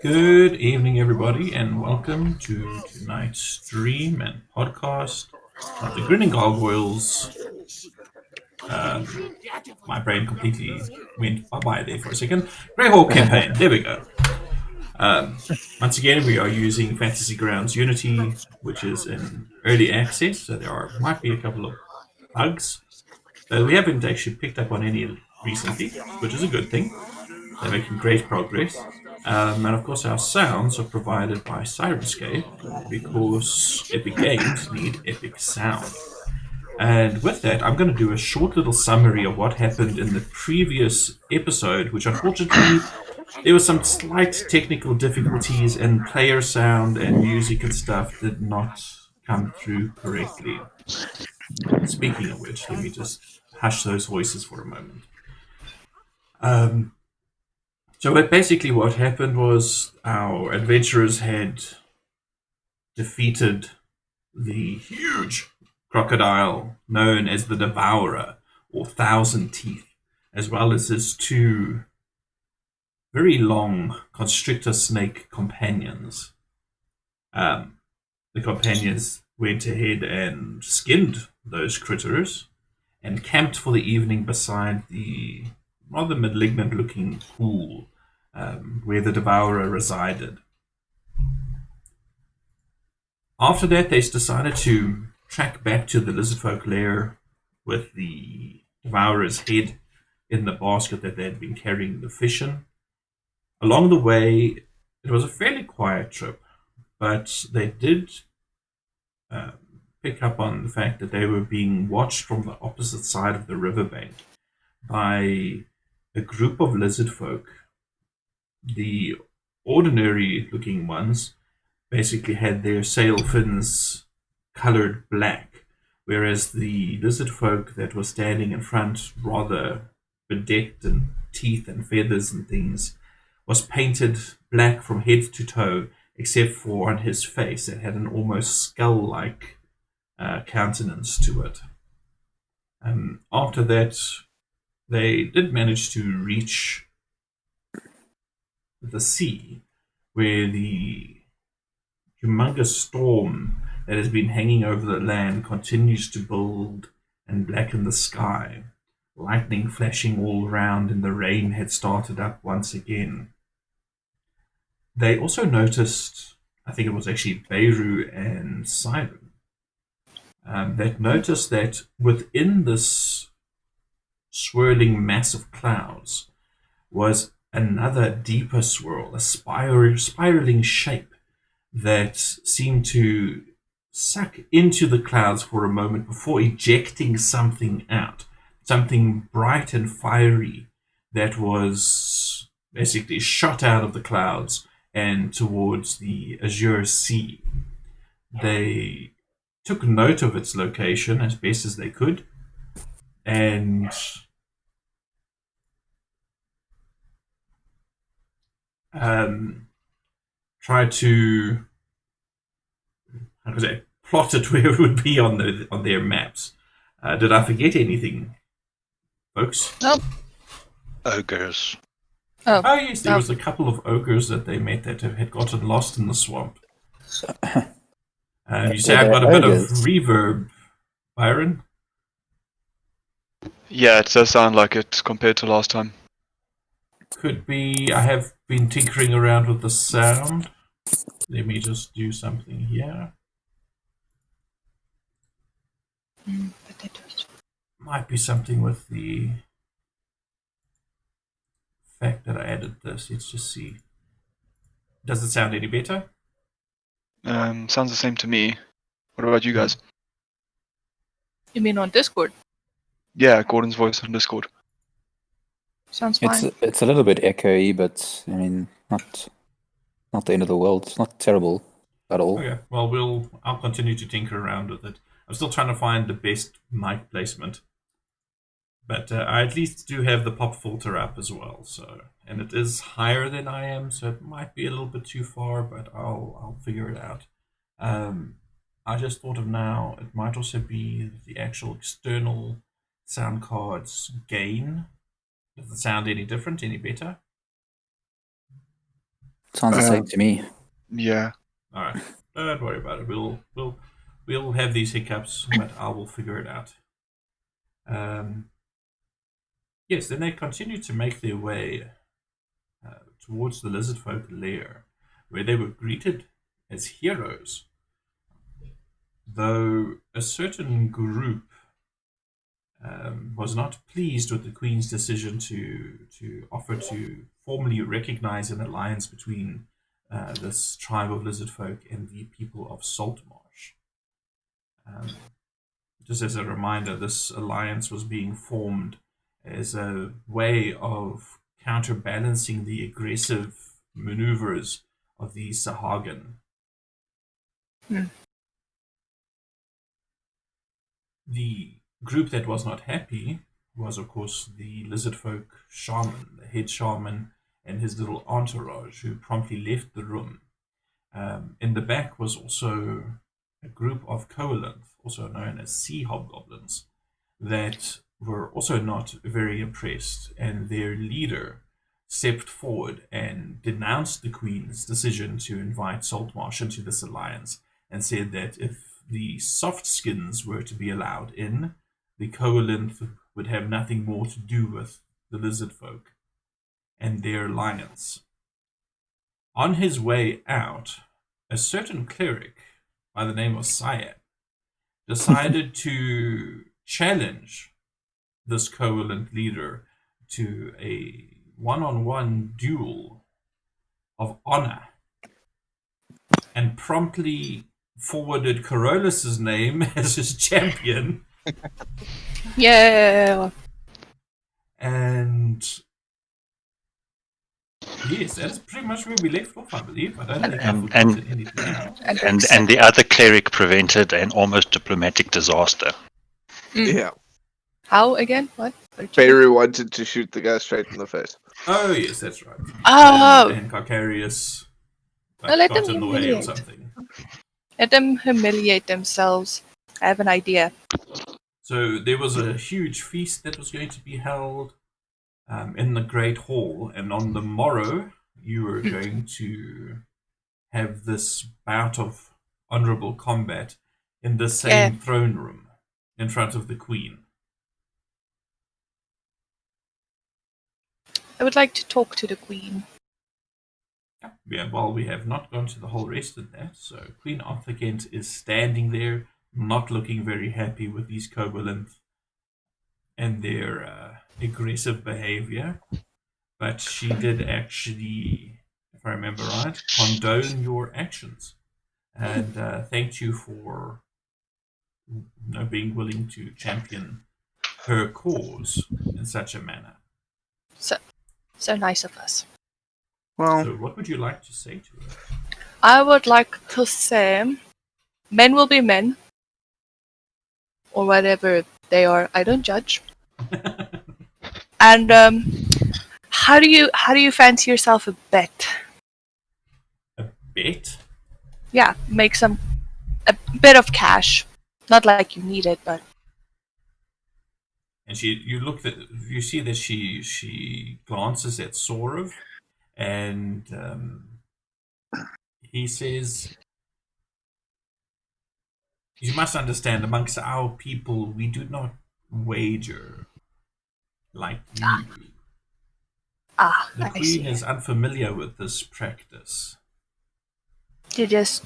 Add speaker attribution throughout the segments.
Speaker 1: Good evening, everybody, and welcome to tonight's stream and podcast of the Grinning Gargoyles. My brain completely went bye-bye there for a second. Greyhawk campaign, there we go. Once again, we are using Fantasy Grounds Unity, which is in early access, so might be a couple of bugs. We haven't actually picked up on any recently, which is a good thing. They're making great progress. And of course, our sounds are provided by Sirenscape because epic games need epic sound. And with that, I'm going to do a short little summary of what happened in the previous episode, which unfortunately there were some slight technical difficulties and player sound and music and stuff did not come through correctly. Speaking of which, let me just hush those voices for a moment. So basically what happened was our adventurers had defeated the huge crocodile known as the Devourer, or Thousand Teeth, as well as his two very long constrictor snake companions. The companions went ahead and skinned those critters and camped for the evening beside the rather malignant looking pool where the Devourer resided. After that, they decided to track back to the lizardfolk lair with the Devourer's head in the basket that they had been carrying the fish in. Along the way, it was a fairly quiet trip, but they did pick up on the fact that they were being watched from the opposite side of the riverbank by a group of lizardfolk. The ordinary looking ones basically had their sail fins colored black, whereas the lizardfolk that was standing in front, rather bedecked in teeth and feathers and things, was painted black from head to toe, except for on his face that had an almost skull-like countenance to it. After that, they did manage to reach the sea, where the humongous storm that has been hanging over the land continues to build and blacken the sky. Lightning flashing all around and the rain had started up once again. They also noticed, I think it was actually Beirut and Siren, that noticed that within this swirling mass of clouds was another deeper swirl, a spiraling shape that seemed to suck into the clouds for a moment before ejecting something out, something bright and fiery that was basically shot out of the clouds and towards the azure sea. They took note of its location as best as they could and tried to, plot it where it would be on their maps. Did I forget anything, folks?
Speaker 2: Nope.
Speaker 3: Ogres.
Speaker 1: Oh yes, there was a couple of ogres that they met that had gotten lost in the swamp. You say I've got a bit of reverb, Byron?
Speaker 3: Yeah, it does sound like it compared to last time.
Speaker 1: Could be. I have been tinkering around with the sound. Let me just do something here. Might be something with the fact that I added this. Let's just see. Does it sound any better?
Speaker 3: Sounds the same to me. What about you guys?
Speaker 2: You mean on Discord?
Speaker 3: Yeah, Gordon's voice on Discord.
Speaker 2: Sounds fine.
Speaker 4: It's a little bit echoey, but I mean, not the end of the world. It's not terrible at all.
Speaker 1: Okay, well, I'll continue to tinker around with it. I'm still trying to find the best mic placement, but I at least do have the pop filter up as well. So, and it is higher than I am, so it might be a little bit too far, but I'll figure it out. I just thought of now, it might also be the actual external sound card's gain. Does it sound any different, any better?
Speaker 4: Sounds the same to me.
Speaker 3: Yeah.
Speaker 1: All right, don't worry about it. We'll have these hiccups, but I will figure it out. Yes, then they continue to make their way towards the lizardfolk lair, where they were greeted as heroes. Though a certain group was not pleased with the Queen's decision to offer to formally recognize an alliance between this tribe of lizardfolk and the people of Saltmarsh. Just as a reminder, this alliance was being formed as a way of counterbalancing the aggressive maneuvers of the Sahagan. The group that was not happy was, of course, the lizardfolk shaman, the head shaman, and his little entourage, who promptly left the room. In the back was also a group of Koalinths, also known as sea hobgoblins, that were also not very impressed, and their leader stepped forward and denounced the Queen's decision to invite Saltmarsh into this alliance, and said that if the soft skins were to be allowed in, the Koalinth would have nothing more to do with the lizardfolk and their alliance. On his way out, a certain cleric by the name of Syed decided to challenge this Koalinth leader to a one-on-one duel of honor, and promptly forwarded Carolus's name as his champion.
Speaker 2: Yeah.
Speaker 1: And yes, that is pretty much where we left off, I believe. I don't think I've forgotten anything else.
Speaker 5: And the other cleric prevented an almost diplomatic disaster.
Speaker 6: Yeah.
Speaker 2: How again? What?
Speaker 6: Fairy wanted to shoot the guy straight in the face.
Speaker 1: Oh, yes, that's right.
Speaker 2: Oh.
Speaker 1: And Carcarius
Speaker 2: Let
Speaker 1: got
Speaker 2: them
Speaker 1: in the way or
Speaker 2: humiliate.
Speaker 1: something.
Speaker 2: Let them humiliate themselves. I have an idea.
Speaker 1: So there was a huge feast that was going to be held in the Great Hall, and on the morrow you were going to have this bout of honourable combat in the same throne room in front of the Queen.
Speaker 2: I would like to talk to the Queen.
Speaker 1: Yeah, well, we have not gone to the whole rest of that. So Queen Arthurkent is standing there, not looking very happy with these Koalinth and their aggressive behavior. But she did actually, if I remember right, condone your actions, and thanked you for being willing to champion her cause in such a manner.
Speaker 2: So nice of us.
Speaker 6: Well,
Speaker 1: So what would you like to say to her?
Speaker 2: I would like to say, men will be men, or whatever they are. I don't judge. And how do you fancy yourself a bet?
Speaker 1: A bet?
Speaker 2: Yeah, make a bit of cash. Not like you need it, but.
Speaker 1: And you see that she glances at Saurav, and he says, "You must understand, amongst our people, we do not wager like you. The
Speaker 2: I
Speaker 1: Queen
Speaker 2: see.
Speaker 1: is unfamiliar with this practice."
Speaker 2: You just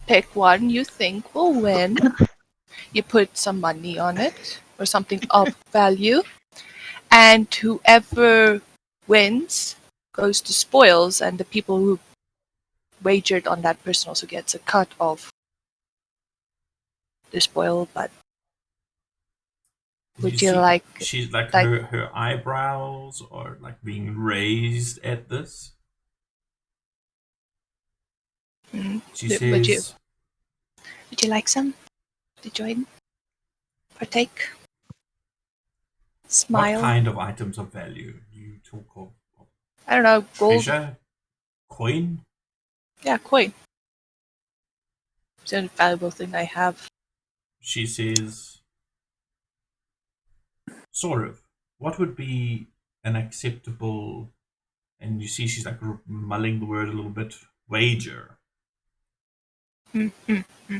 Speaker 2: pick one you think will win. You put some money on it, or something of value, and whoever wins goes to spoils, and the people who wagered on that person also gets a cut of the spoil. But would you
Speaker 1: see,
Speaker 2: like?
Speaker 1: She's like her eyebrows are like being raised at this. She says,
Speaker 2: Would you like some to join? Partake? Smile?
Speaker 1: "What kind of items of value do you talk of?
Speaker 2: I don't know, gold?
Speaker 1: Treasure? Coin?"
Speaker 2: Yeah, coin. It's an valuable thing I have.
Speaker 1: She says, sort of. What would be an acceptable, and you see she's like mulling the word a little bit, wager?
Speaker 2: Mm-hmm.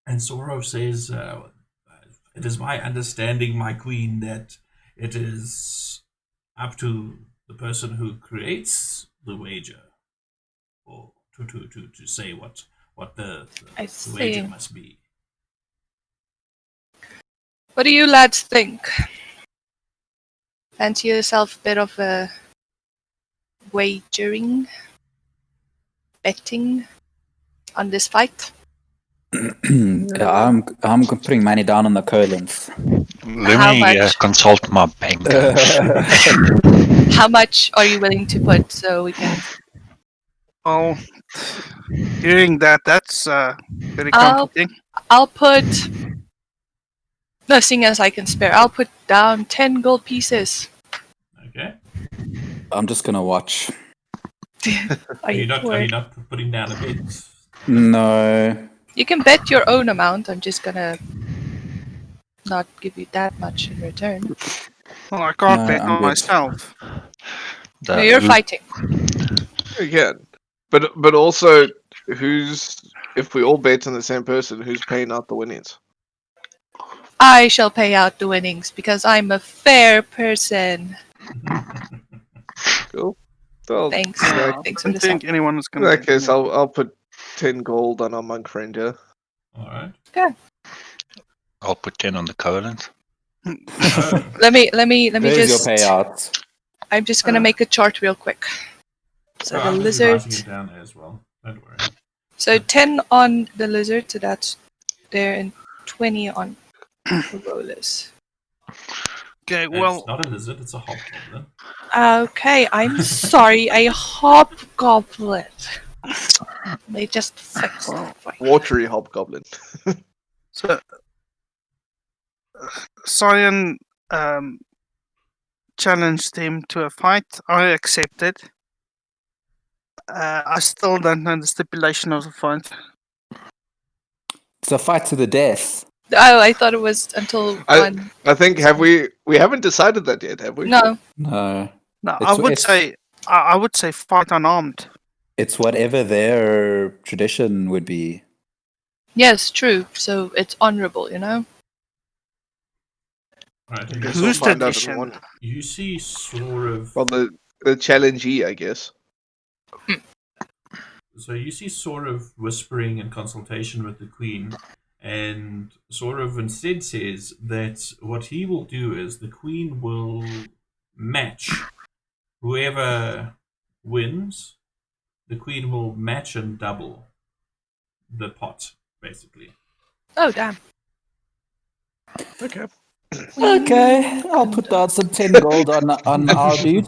Speaker 1: And Sorrow says, it is my understanding, my queen, that it is up to the person who creates the wager, or to say what the wager must be.
Speaker 2: What do you lads think? Fancy yourself a bit of a wagering, betting on this fight?
Speaker 4: I'm putting money down on the Koalinths.
Speaker 5: Let me consult my banker.
Speaker 2: How much are you willing to put so we can...
Speaker 7: Oh, hearing that's very comforting.
Speaker 2: I'll put... No, seeing as I can spare, I'll put down 10 gold pieces.
Speaker 1: Okay.
Speaker 4: I'm just gonna watch.
Speaker 1: Are you not putting down a bet?
Speaker 4: No.
Speaker 2: You can bet your own amount. I'm just gonna not give you that much in return.
Speaker 7: Well, I can't bet on myself.
Speaker 2: No, you're fighting.
Speaker 6: Again. But also, if we all bet on the same person, who's paying out the winnings?
Speaker 2: I shall pay out the winnings because I'm a fair person.
Speaker 6: Cool. Well,
Speaker 2: Thanks.
Speaker 7: I
Speaker 2: Thanks
Speaker 7: don't think anyone is
Speaker 6: in
Speaker 7: going to.
Speaker 6: that case, I'll put 10 gold on our monk friend here.
Speaker 1: All right.
Speaker 2: Okay.
Speaker 5: I'll put 10 on the Koalinths.
Speaker 2: Let me
Speaker 4: There's
Speaker 2: just.
Speaker 4: your payout.
Speaker 2: I'm just gonna make a chart real quick. So the
Speaker 1: I'm
Speaker 2: lizard.
Speaker 1: writing it down as well. Don't worry.
Speaker 2: So 10 on the lizard, so that's there, and 20 on Carolus.
Speaker 7: Okay,
Speaker 1: It's not a lizard, it's a hobgoblin.
Speaker 2: Okay, I'm sorry, a hobgoblin. They just fixed it for you.
Speaker 6: Watery hobgoblin.
Speaker 7: So, Cyan challenged him to a fight. I accepted. I still don't know the stipulation of the fight.
Speaker 4: It's a fight to the death.
Speaker 2: Oh, I thought it was until one.
Speaker 6: I think we haven't decided that yet, have we?
Speaker 2: No.
Speaker 4: No.
Speaker 7: No, I would say fight unarmed.
Speaker 4: It's whatever their tradition would be.
Speaker 2: Yes, true. So it's honourable, you know?
Speaker 1: Right,
Speaker 6: I guess
Speaker 7: Whose
Speaker 6: we'll find out in
Speaker 7: tradition?
Speaker 6: one.
Speaker 1: you see sort of...
Speaker 6: Well, the challengee, I guess.
Speaker 1: So you see sort of whispering and consultation with the queen, and sort of instead says that what he will do is the queen will match whoever wins. The queen will match and double the pot, basically.
Speaker 2: Oh, damn.
Speaker 6: Okay.
Speaker 4: Okay, I'll put down some 10 gold on our dude.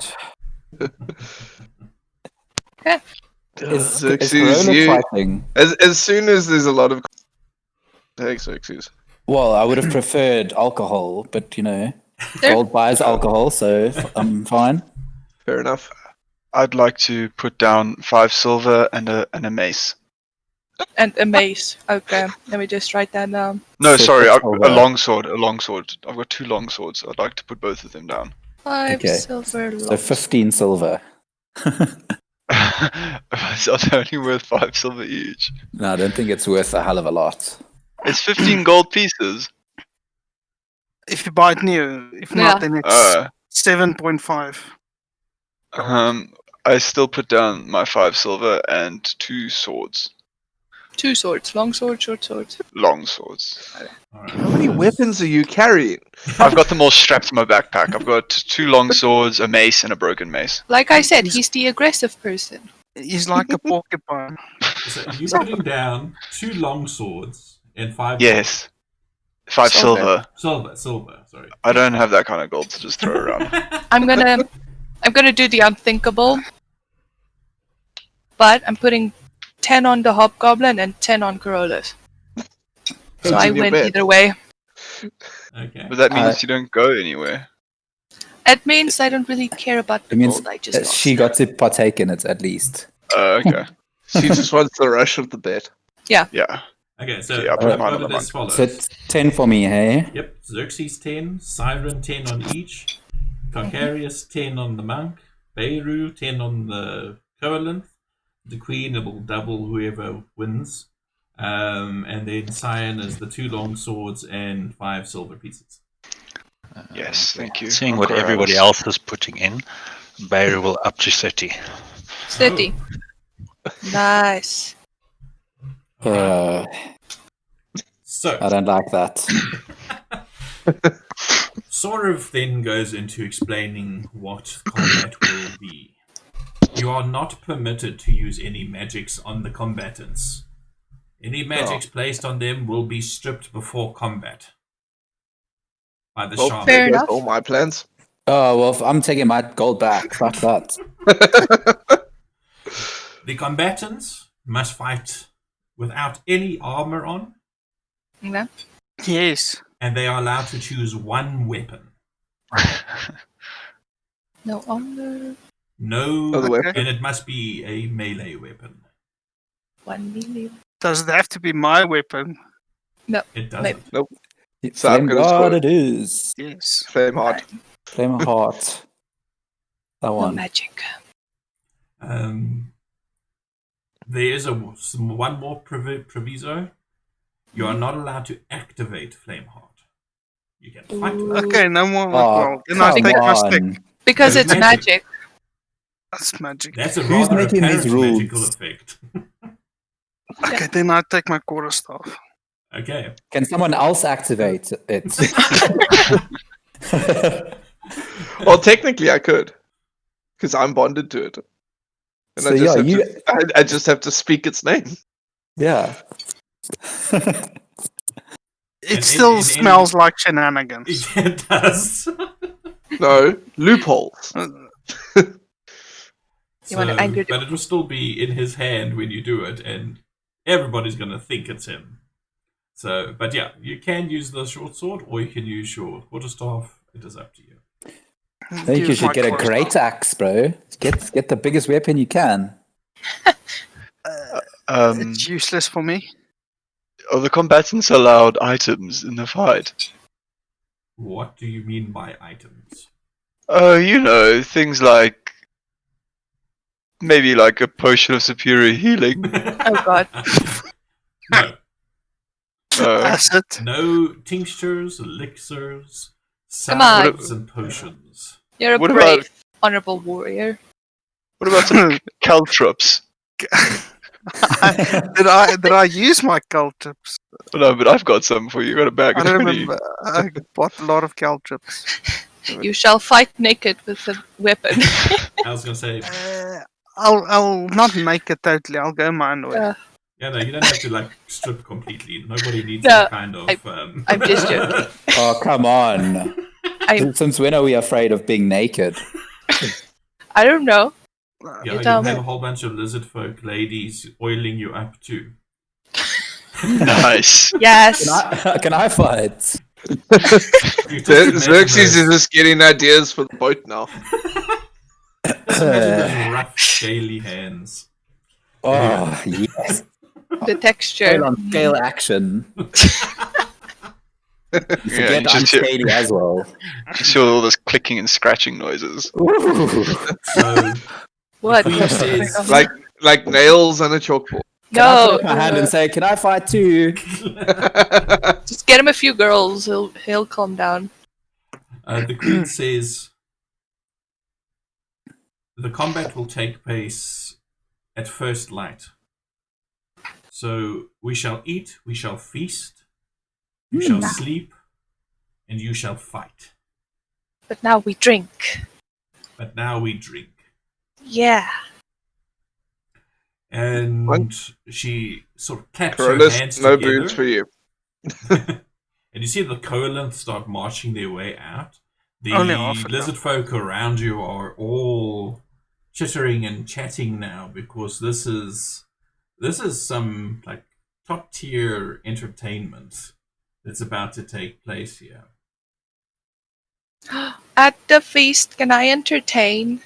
Speaker 4: Is Carolus fighting?
Speaker 6: As soon as there's a lot of... Thanks, Xythe.
Speaker 4: Well, I would have preferred alcohol, but gold buys alcohol, so I'm fine.
Speaker 6: Fair enough.
Speaker 3: I'd like to put down 5 silver and a mace.
Speaker 2: And a mace. Okay, let me just write that down.
Speaker 3: No,
Speaker 4: So
Speaker 3: sorry,
Speaker 4: that's
Speaker 3: a longsword. I've got 2 longswords. I'd like to put both of them down.
Speaker 2: 5
Speaker 4: Okay.
Speaker 2: silver.
Speaker 4: So 15 silver.
Speaker 3: It's only worth 5 silver each.
Speaker 4: No, I don't think it's worth a hell of a lot.
Speaker 3: It's 15 gold pieces.
Speaker 7: If you buy it new, if not, then it's 7.5.
Speaker 3: I still put down my 5 silver and 2 swords.
Speaker 2: 2 swords. Long sword, short sword.
Speaker 3: Long swords.
Speaker 1: All right.
Speaker 6: How many weapons are you carrying?
Speaker 3: I've got them all strapped to my backpack. I've got 2 long swords, a mace, and a broken mace.
Speaker 2: Like I said, he's the aggressive person.
Speaker 7: He's like a porcupine.
Speaker 1: So you're putting down 2 long swords and 5
Speaker 3: Yes. 5 silver.
Speaker 1: Silver, sorry.
Speaker 3: I don't have that kind of gold to just throw around.
Speaker 2: I'm gonna do the unthinkable. But I'm putting 10 on the hobgoblin and 10 on Carolus. So I win either way.
Speaker 1: Okay.
Speaker 3: But that means you don't go anywhere.
Speaker 2: It means I don't really care about the
Speaker 4: It means
Speaker 2: gold I just lost.
Speaker 4: she got to partake in it at least.
Speaker 3: Okay.
Speaker 6: She just wants the rush of the bet.
Speaker 3: Yeah.
Speaker 1: Okay, so
Speaker 3: Yeah, I
Speaker 1: I've
Speaker 3: put mine
Speaker 1: got
Speaker 3: on
Speaker 1: it
Speaker 3: the
Speaker 1: as
Speaker 3: monk.
Speaker 1: follows.
Speaker 4: So it's 10 for me, hey?
Speaker 1: Yep, Xerxes 10, Siren 10 on each, Carcarius 10 on the monk, Beirut 10 on the Koalinth, the queen will double whoever wins, and then Cyan is the 2 long swords and 5 silver pieces.
Speaker 3: Yes, thank you.
Speaker 5: Seeing what everybody else is putting in, Bayer will up to 30.
Speaker 2: 30. Nice.
Speaker 1: So
Speaker 4: I don't like that.
Speaker 1: sort of then goes into explaining what combat will be. You are not permitted to use any magics on the combatants. Any magics placed on them will be stripped before combat by the shaman.
Speaker 2: Fair
Speaker 6: That's
Speaker 2: enough.
Speaker 6: all my plans.
Speaker 4: Oh, well, I'm taking my gold back. Fuck that.
Speaker 1: The combatants must fight without any armor on,
Speaker 2: Yeah.
Speaker 7: Yes.
Speaker 1: and they are allowed to choose one weapon.
Speaker 2: No honor.
Speaker 1: No,
Speaker 6: Other weapon.
Speaker 1: and it must be a melee weapon.
Speaker 2: 1 million.
Speaker 7: Does it have to be my weapon?
Speaker 1: It doesn't.
Speaker 6: So I'm
Speaker 4: Flame
Speaker 6: gonna
Speaker 4: God
Speaker 6: score.
Speaker 4: it is.
Speaker 7: Yes.
Speaker 6: Flame hard.
Speaker 4: Flame of Heart. That
Speaker 2: No
Speaker 4: one.
Speaker 2: magic.
Speaker 1: There is one more proviso. You are not allowed to activate Flameheart. You can fight with it.
Speaker 7: Okay, no more.
Speaker 4: Oh,
Speaker 7: Well, then I
Speaker 4: come
Speaker 7: take my stick.
Speaker 4: on.
Speaker 2: Because
Speaker 1: It's
Speaker 2: it's magic.
Speaker 7: That's magic.
Speaker 1: That's a
Speaker 4: Who's
Speaker 1: rather
Speaker 4: making these
Speaker 1: apparent magical
Speaker 4: rules?
Speaker 1: effect.
Speaker 7: Okay, then I take my quarterstaff.
Speaker 1: Okay.
Speaker 4: Can someone else activate it?
Speaker 6: Well, technically I could, because I'm bonded to it. And
Speaker 4: So, yeah,
Speaker 6: I just have to speak its name.
Speaker 4: Yeah.
Speaker 7: It still smells like shenanigans.
Speaker 1: It does.
Speaker 6: No, loopholes.
Speaker 2: You want to anger
Speaker 1: But it will still be in his hand when you do it, and everybody's going to think it's him. So, but yeah, you can use the short sword, or you can use your quarterstaff. It is up to you.
Speaker 4: I think you should get a great axe, bro. Get the biggest weapon you can.
Speaker 7: It's useless for me.
Speaker 3: Are the combatants allowed items in the fight?
Speaker 1: What do you mean by items?
Speaker 3: You know, things like maybe like a potion of superior healing.
Speaker 2: Oh god.
Speaker 1: No.
Speaker 7: Acid.
Speaker 1: No tinctures, elixirs,
Speaker 2: Come on.
Speaker 1: salves, and potions.
Speaker 2: You're a
Speaker 3: What
Speaker 2: brave,
Speaker 3: about-
Speaker 2: honourable warrior.
Speaker 3: What about some caltrops?
Speaker 7: Did I use my caltrips?
Speaker 3: No, but I've got some for you. Got a bag
Speaker 7: I
Speaker 3: of
Speaker 7: don't
Speaker 3: 20.
Speaker 7: remember. I bought a lot of caltrips.
Speaker 2: You shall fight naked with a weapon.
Speaker 1: I was going to say,
Speaker 7: I'll not make it totally. I'll go my own way.
Speaker 1: yeah, no, you don't have to like strip completely. Nobody needs
Speaker 2: No,
Speaker 1: that kind of.
Speaker 2: I'm just joking.
Speaker 4: Oh, come on. Since when are we afraid of being naked?
Speaker 2: I don't know.
Speaker 1: Yeah,
Speaker 2: You
Speaker 1: you
Speaker 2: tell
Speaker 1: have
Speaker 2: me.
Speaker 1: a whole bunch of lizard folk ladies oiling you up too.
Speaker 3: Nice.
Speaker 2: Yes.
Speaker 4: Can I fight?
Speaker 1: You just imagine
Speaker 6: Xerxes is
Speaker 1: those-
Speaker 6: just getting ideas for the boat now.
Speaker 1: just imagine those rough, scaly hands.
Speaker 4: Oh, yes.
Speaker 2: The texture.
Speaker 4: Scale on scale action. You forget
Speaker 3: you
Speaker 4: I'm
Speaker 3: just hear-
Speaker 4: scaly as well.
Speaker 3: Just hear all this clicking and scratching noises.
Speaker 4: Ooh.
Speaker 1: So,
Speaker 2: What?
Speaker 1: Queen says,
Speaker 6: Like nails on a chalkboard.
Speaker 4: Can I put
Speaker 2: No.
Speaker 4: up my hand and say, can I fight too?
Speaker 2: Just get him a few girls. He'll calm down.
Speaker 1: the Queen says, the combat will take place at first light. So we shall eat, we shall feast, you shall sleep, and you shall fight.
Speaker 2: But now we drink.
Speaker 1: But now we drink.
Speaker 2: Yeah.
Speaker 1: And she sort of claps her hands
Speaker 6: Carolus, no
Speaker 1: together.
Speaker 6: boots for you.
Speaker 1: And you see the Koalinths start marching their way out. The
Speaker 7: Only half an
Speaker 1: lizard folk around you are all chittering and chatting now because this is some like top tier entertainment that's about to take place here.
Speaker 2: At the feast, can I entertain?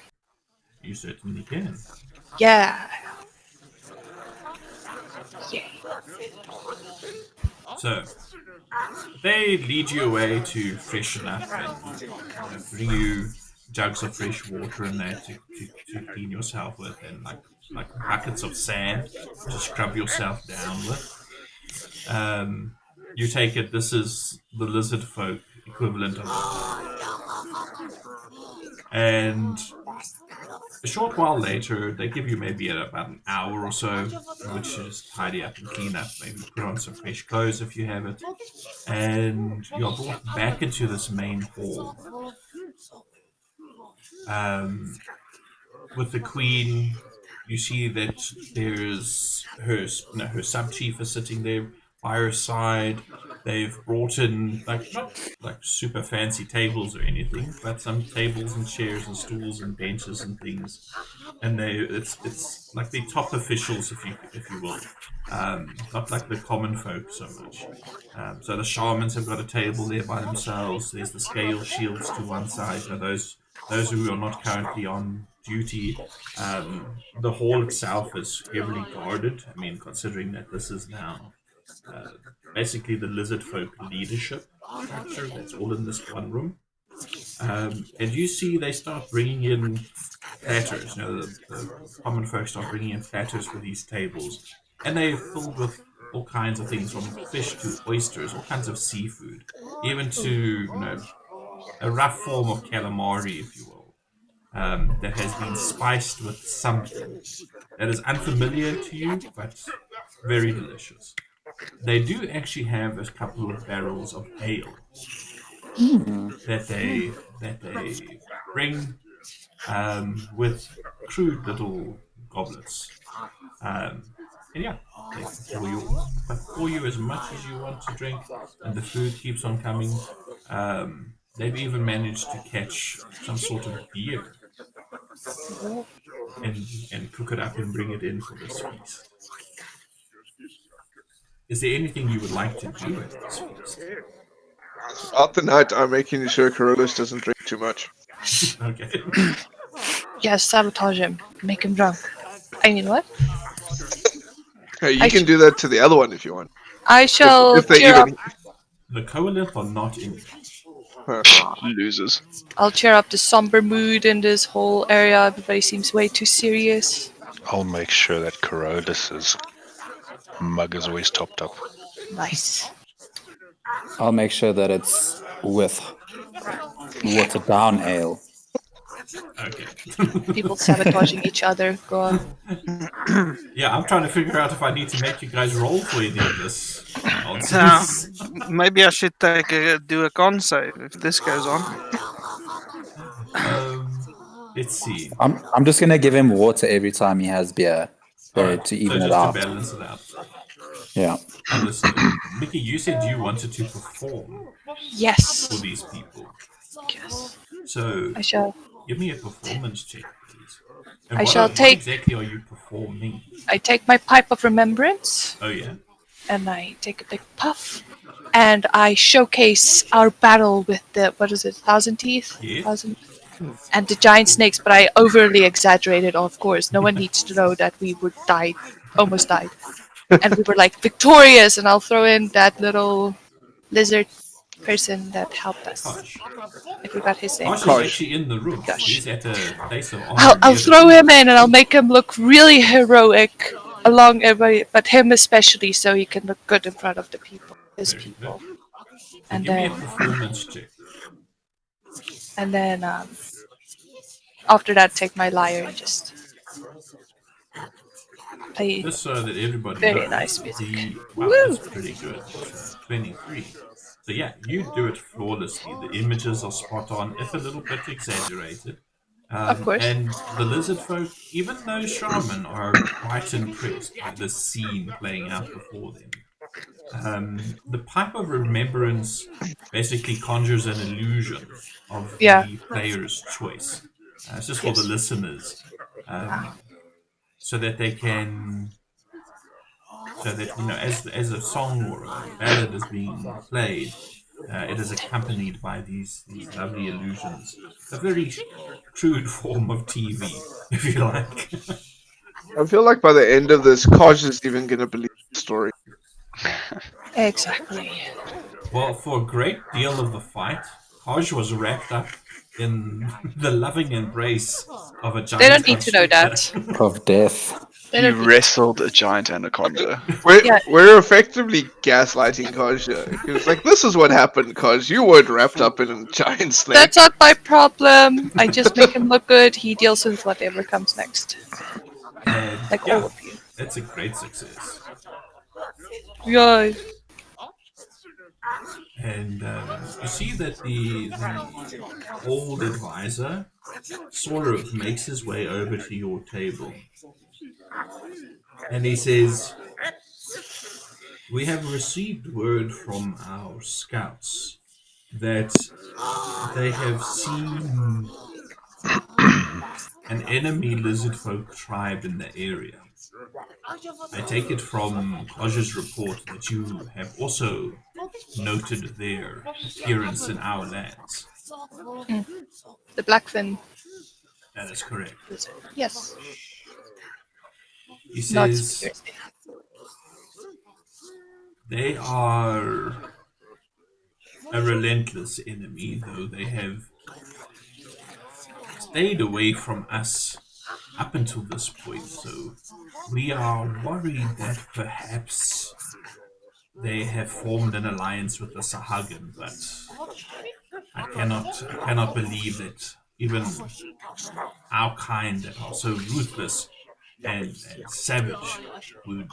Speaker 1: You certainly can.
Speaker 2: Yeah. Yay.
Speaker 1: So they lead you away to freshen up and bring you jugs of fresh water and that to clean yourself with, and like buckets of sand to scrub yourself down with. You take it this is the lizard folk equivalent of a bath. And a short while later, they give you maybe about an hour or so in which to just tidy up and clean up, maybe put on some fresh clothes if you have it, and you're brought back into this main hall. With the queen, you see that there's her sub chief is sitting there by her side. They've brought in not like super fancy tables or anything, but some tables and chairs and stools and benches and things. And it's like the top officials, if you will, not like the common folk so much. So the shamans have got a table there by themselves. There's the scale shields to one side. Those who are not currently on duty. The hall itself is heavily guarded. I mean, considering that this is now basically the lizard folk leadership structure, that's all in this one room. And you see they start bringing in platters. The common folk start bringing in platters for these tables, and they're filled with all kinds of things, from fish to oysters, all kinds of seafood, even to a rough form of calamari, if you will, that has been spiced with something that is unfamiliar to you, but very delicious. They do actually have a couple of barrels of ale that they bring with crude little goblets. And yeah, they pour you as much as you want to drink, and the food keeps on coming. They've even managed to catch some sort of beer and cook it up and bring it in for this feast. Is there anything you would like to do at this feast?
Speaker 6: Throughout the night, I'm making sure Carolus doesn't drink too much.
Speaker 1: Okay.
Speaker 2: Yes, sabotage him. Make him drunk. I mean, what?
Speaker 6: Hey, you can do that to the other one if you want.
Speaker 2: I shall
Speaker 6: If they
Speaker 2: cheer up.
Speaker 6: even...
Speaker 1: The Koalinths are not in.
Speaker 3: Losers.
Speaker 2: I'll cheer up the somber mood in this whole area. Everybody seems way too serious.
Speaker 5: I'll make sure that Carolus' mug is always topped up.
Speaker 2: Nice.
Speaker 4: I'll make sure that it's with watered down ale.
Speaker 1: Okay.
Speaker 2: People sabotaging each other. Go on.
Speaker 1: Yeah, I'm trying to figure out if I need to make you guys roll for any of this nonsense.
Speaker 7: Maybe I should do a con save if this goes on.
Speaker 1: Let's see.
Speaker 4: I'm just gonna give him water every time he has beer,
Speaker 1: Alright,
Speaker 4: to even
Speaker 1: so
Speaker 4: it
Speaker 1: just
Speaker 4: out.
Speaker 1: to balance it out.
Speaker 4: Yeah.
Speaker 1: Understood. Mickey, you said you wanted to perform
Speaker 2: Yes.
Speaker 1: for these people.
Speaker 2: Yes.
Speaker 1: So
Speaker 2: I shall.
Speaker 1: give me a performance check, please. And
Speaker 2: I
Speaker 1: what
Speaker 2: shall
Speaker 1: what
Speaker 2: take-
Speaker 1: exactly are you performing?
Speaker 2: I take my pipe of remembrance
Speaker 1: Oh yeah.
Speaker 2: and I take a big puff, and I showcase our battle with the 1,000 teeth,
Speaker 1: Yes.
Speaker 2: and the giant snakes. But I overly exaggerated, of course. No one needs to know that we were almost died, and we were like victorious. And I'll throw in that little lizard person that helped us.
Speaker 1: Kosh.
Speaker 2: I forgot his name.
Speaker 1: Kosh is
Speaker 6: Kosh.
Speaker 1: actually in the room.
Speaker 2: Gosh.
Speaker 1: He's at a place of honor.
Speaker 2: I'll
Speaker 1: near the
Speaker 2: throw
Speaker 1: door.
Speaker 2: him in and I'll make him look really heroic along everybody, but him especially, so he can look good in front of the people, his
Speaker 1: Very
Speaker 2: people.
Speaker 1: good.
Speaker 2: And
Speaker 1: Give me a
Speaker 2: then,
Speaker 1: performance check.
Speaker 2: after that, take my lyre and just play.
Speaker 1: Just so that everybody
Speaker 2: Very
Speaker 1: knows.
Speaker 2: nice music.
Speaker 1: Wow,
Speaker 2: Woo!
Speaker 1: that's pretty good. 23. So yeah, you do it flawlessly. The images are spot on, if a little bit exaggerated.
Speaker 2: Of course.
Speaker 1: And the lizard folk, even those shaman, are quite impressed by the scene playing out before them. The Pipe of Remembrance basically conjures an illusion of the player's choice. It's just for the listeners. So that they can... So that, as a song or a ballad is being played, it is accompanied by these lovely illusions. A very crude form of TV, if you like.
Speaker 6: I feel like by the end of this, Kosh is even going to believe the story.
Speaker 2: Exactly.
Speaker 1: Well, for a great deal of the fight, Kaj was wrapped up in the loving embrace of a
Speaker 2: They
Speaker 1: giant
Speaker 2: don't need to know
Speaker 1: constrictor.
Speaker 2: that.
Speaker 4: Of death.
Speaker 2: They
Speaker 3: He
Speaker 2: don't need
Speaker 3: wrestled a giant anaconda.
Speaker 2: Yeah.
Speaker 6: We're effectively gaslighting Kaj. He was like, "This is what happened, Kaj. You weren't wrapped up in a giant snake."
Speaker 2: That's not my problem. I just make him look good. He deals with whatever comes next.
Speaker 1: And
Speaker 2: Like
Speaker 1: yeah,
Speaker 2: all of you.
Speaker 1: that's a great success.
Speaker 2: Yeah.
Speaker 1: And you see that the old advisor sort of makes his way over to your table. And he says, "We have received word from our scouts that they have seen an enemy lizardfolk tribe in the area. I take it from Kaj's report that you have also noted their appearance in our lands."
Speaker 2: The blackfin
Speaker 1: That is correct.
Speaker 2: lizard. Yes.
Speaker 1: He
Speaker 2: Not
Speaker 1: says
Speaker 2: seriously.
Speaker 1: they are a relentless enemy, though they have stayed away from us up until this point, so we are worried that perhaps they have formed an alliance with the Sahagan, but I cannot believe that even our kind that are so ruthless and savage would,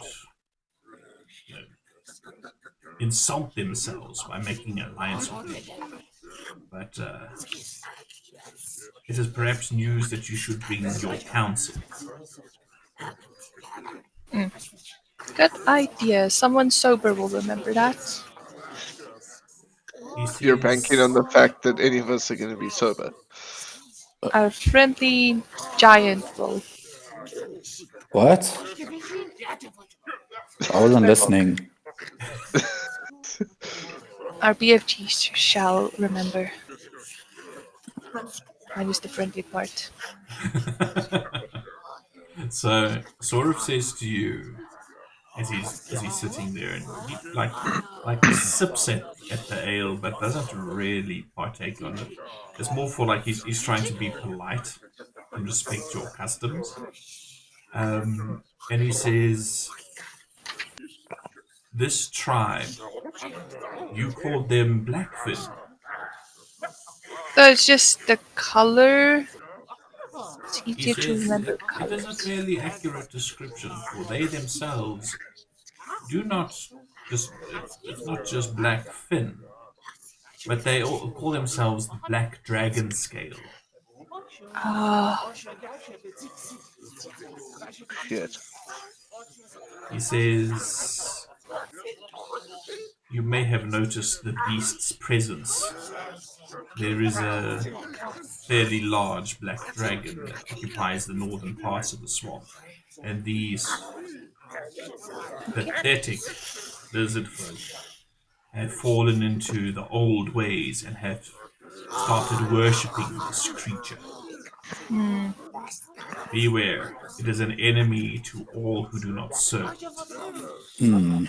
Speaker 1: you know, insult themselves by making an alliance with me. But it is perhaps news that you should bring your counsel.
Speaker 2: Good idea. Someone sober will remember that.
Speaker 1: He says,
Speaker 6: You're banking on the fact that any of us are going to be sober.
Speaker 2: Our friendly giant will.
Speaker 4: What? I wasn't listening.
Speaker 2: Our BFGs shall remember. Minus the friendly part.
Speaker 1: So sort of says to you as he's sitting there, and he like sips at the ale but doesn't really partake on it. It's more for like he's trying to be polite and respect your customs. And he says, "This tribe, you called them Blackfin."
Speaker 2: So it's just the color. It's
Speaker 1: He
Speaker 2: easier to
Speaker 1: says
Speaker 2: remember
Speaker 1: it is a
Speaker 2: colors.
Speaker 1: fairly accurate description, for they themselves do not just it's not just black fin, but they all call themselves the black dragon scale.
Speaker 2: Ah,
Speaker 6: Shit.
Speaker 1: He says you may have noticed the beast's presence. There is a fairly large black dragon that occupies the northern parts of the swamp, and these pathetic lizard folk have fallen into the old ways and have started worshipping this creature. Beware, it is an enemy to all who do not serve it.
Speaker 4: Hmm.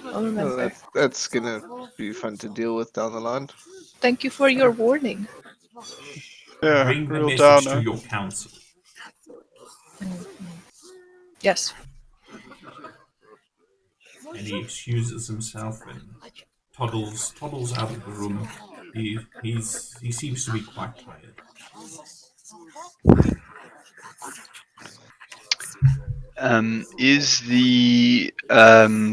Speaker 2: I'll remember.
Speaker 6: That's going to be fun to deal with down the line.
Speaker 2: Thank you for your warning.
Speaker 3: Yeah,
Speaker 1: Bring the
Speaker 3: real
Speaker 1: message
Speaker 3: downer.
Speaker 1: to your council.
Speaker 2: Yes.
Speaker 1: And he excuses himself and toddles out of the room. He seems to be quite tired.
Speaker 3: Is the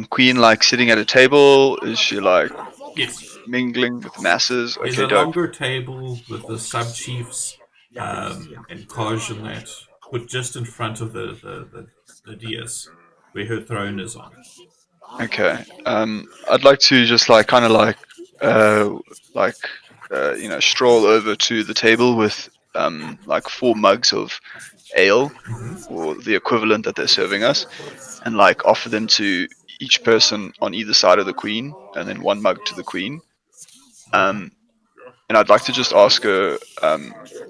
Speaker 3: queen like sitting at a table? Is she like
Speaker 1: Yes,
Speaker 3: mingling with the masses?
Speaker 1: there's
Speaker 3: Okay,
Speaker 1: a
Speaker 3: dope.
Speaker 1: longer table with the sub chiefs and Kaj and that put just in front of the dais where her throne is on.
Speaker 3: Okay. I'd like to just like kind of stroll over to the table with like 4 mugs of ale or the equivalent that they're serving us, and like offer them to each person on either side of the queen, and then 1 mug to the queen. And I'd like to just ask her,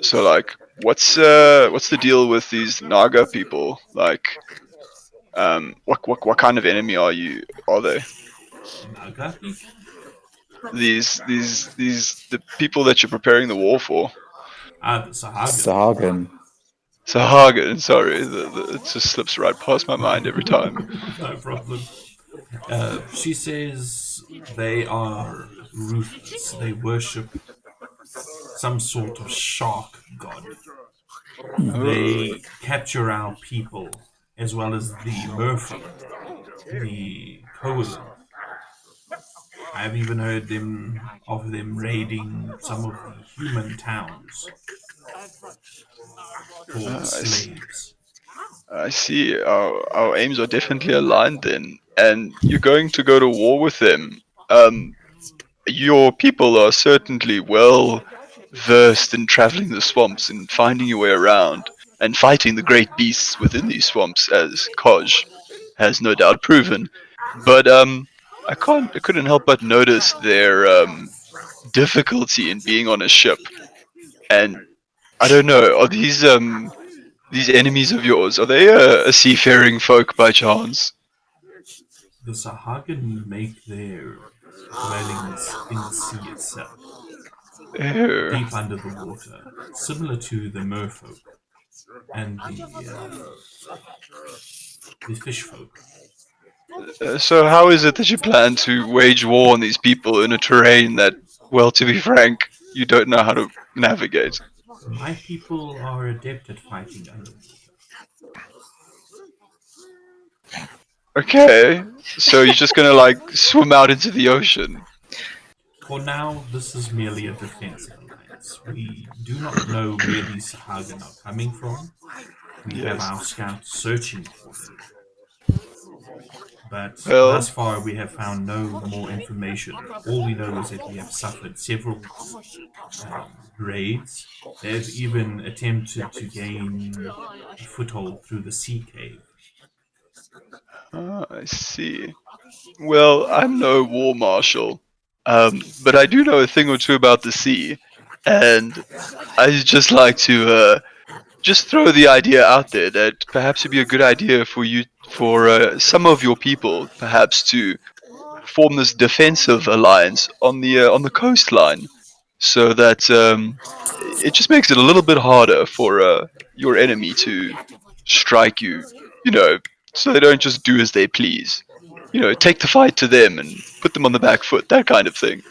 Speaker 3: so like, what's the deal with these Naga people? Like, What kind of enemy are they?
Speaker 1: Nagapi?
Speaker 3: The people that you're preparing the war for.
Speaker 1: The Sahagan.
Speaker 4: Sahagan.
Speaker 3: Sahagan, sorry, it just slips right past my mind every time.
Speaker 1: No problem. She says they are ruthless. They worship some sort of shark god. They capture our people, as well as the merfolk, the Koalinths. I've even heard of them raiding some of the human towns for slaves.
Speaker 3: I see. Our aims are definitely aligned then, and you're going to go to war with them. Your people are certainly well versed in traveling the swamps and finding your way around and fighting the great beasts within these swamps, as Koj has no doubt proven. But I couldn't help but notice their difficulty in being on a ship. And I don't know, are these enemies of yours, are they a seafaring folk by chance?
Speaker 1: The Sahagan make their dwellings in the sea itself, deep under the water, similar to the merfolk and the fish folk.
Speaker 3: So how is it that you plan to wage war on these people in a terrain that, well, to be frank, you don't know how to navigate?
Speaker 1: My people are adept at fighting underwater.
Speaker 3: Okay, so you're just gonna like swim out into the ocean?
Speaker 1: For now, this is merely a defensive alliance. We do not know where these Sahagan are coming from. We have our scouts searching for them. But thus far, we have found no more information. All we know is that we have suffered several raids. They've even attempted to gain a foothold through the sea cave.
Speaker 3: I see. Well, I'm no war marshal, but I do know a thing or two about the sea, and I'd just like to just throw the idea out there that perhaps it'd be a good idea for some of your people, perhaps to form this defensive alliance on the coastline, so that it just makes it a little bit harder for your enemy to strike you. You know, so they don't just do as they please. You know, take the fight to them and put them on the back foot, that kind of thing.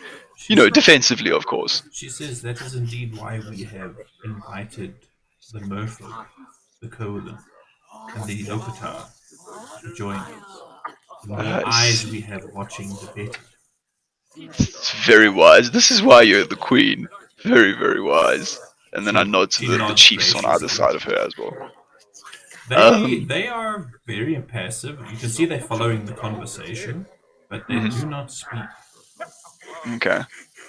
Speaker 3: Defensively, of course.
Speaker 1: She says that is indeed why we have invited the merfolk, the Koalinths, and the Lokatar to join us. The more eyes we have watching, the better.
Speaker 3: It's very wise. This is why you're the queen. Very, very wise. And then I nod to the chiefs on either side of her as well.
Speaker 1: They are very impassive. You can see they're following the conversation, but they do not speak.
Speaker 3: Okay.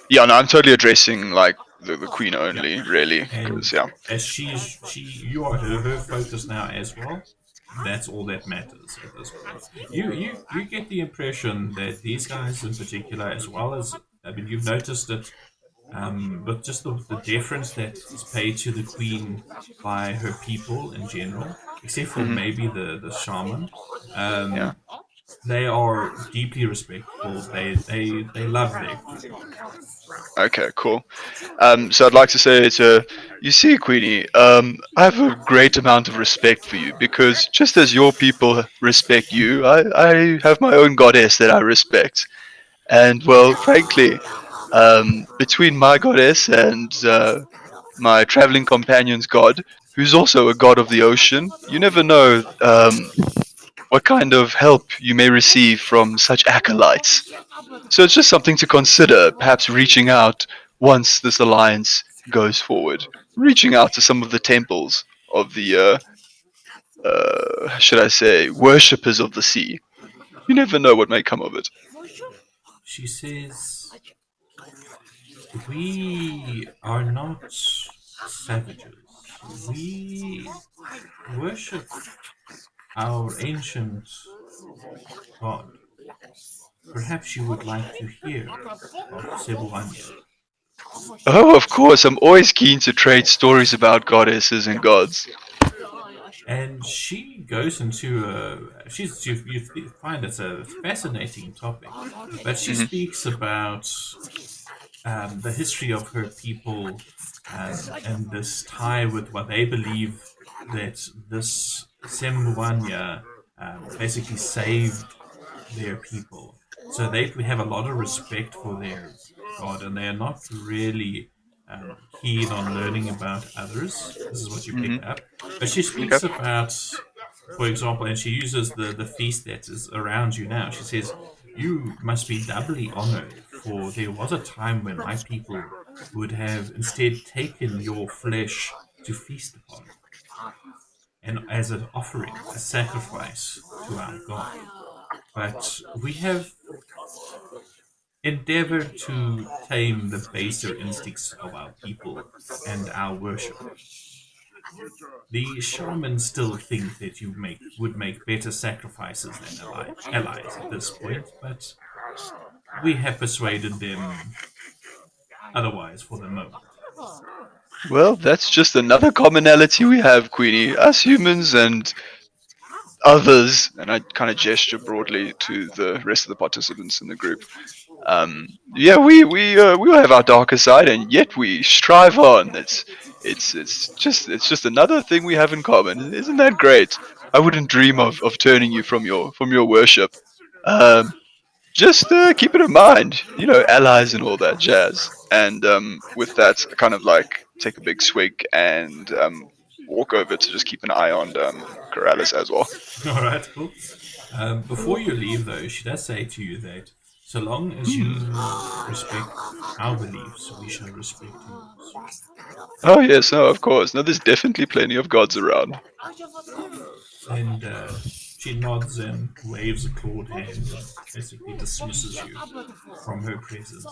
Speaker 3: Yeah, no, I'm totally addressing like the queen only, really.
Speaker 1: And as you are her focus now as well. That's all that matters at this point. You get the impression that these guys in particular, as well as you've noticed it, but just the deference that is paid to the queen by her people in general, except for maybe the shaman. They are deeply respectful. They love their queen.
Speaker 3: Okay, cool. So I'd like to say you see, Queenie, I have a great amount of respect for you because just as your people respect you, I have my own goddess that I respect. And well, frankly, between my goddess and my traveling companion's god, who's also a god of the ocean, you never know what kind of help you may receive from such acolytes. So it's just something to consider, perhaps reaching out once this alliance goes forward. Reaching out to some of the temples of the, should I say, worshippers of the sea. You never know what may come of it.
Speaker 1: She says, we are not savages. We worship our ancient god. Perhaps you would like to hear of S01E05.
Speaker 3: Oh, of course, I'm always keen to trade stories about goddesses and gods.
Speaker 1: And she goes into you find it's a fascinating topic, but she speaks about the history of her people and this tie with what they believe that this Semwanya basically saved their people. So they have a lot of respect for their god, and they are not really keen on learning about others. This is what you pick up. But she speaks about, for example, and she uses the feast that is around you now. She says, "You must be doubly honored, for there was a time when my people would have instead taken your flesh to feast upon, and as an offering, a sacrifice to our God. But we have endeavored to tame the baser instincts of our people and our worship. The shamans still think that you would make better sacrifices than allies at this point, but we have persuaded them otherwise for the moment."
Speaker 3: Well, that's just another commonality we have, Queenie. Us humans and others, and I kind of gesture broadly to the rest of the participants in the group. Yeah, we all have our darker side, and yet we strive on. It's just another thing we have in common. Isn't that great? I wouldn't dream of turning you from your worship. Just keep it in mind, allies and all that jazz. And with that, I kind of like take a big swig and walk over to just keep an eye on Carolus as well.
Speaker 1: All right, cool. Before you leave, though, she does say to you that so long as you respect our beliefs, we shall respect yours.
Speaker 3: Oh yes, no, of course. No, there's definitely plenty of gods around.
Speaker 1: And she nods and waves a clawed hand and basically dismisses you from her presence.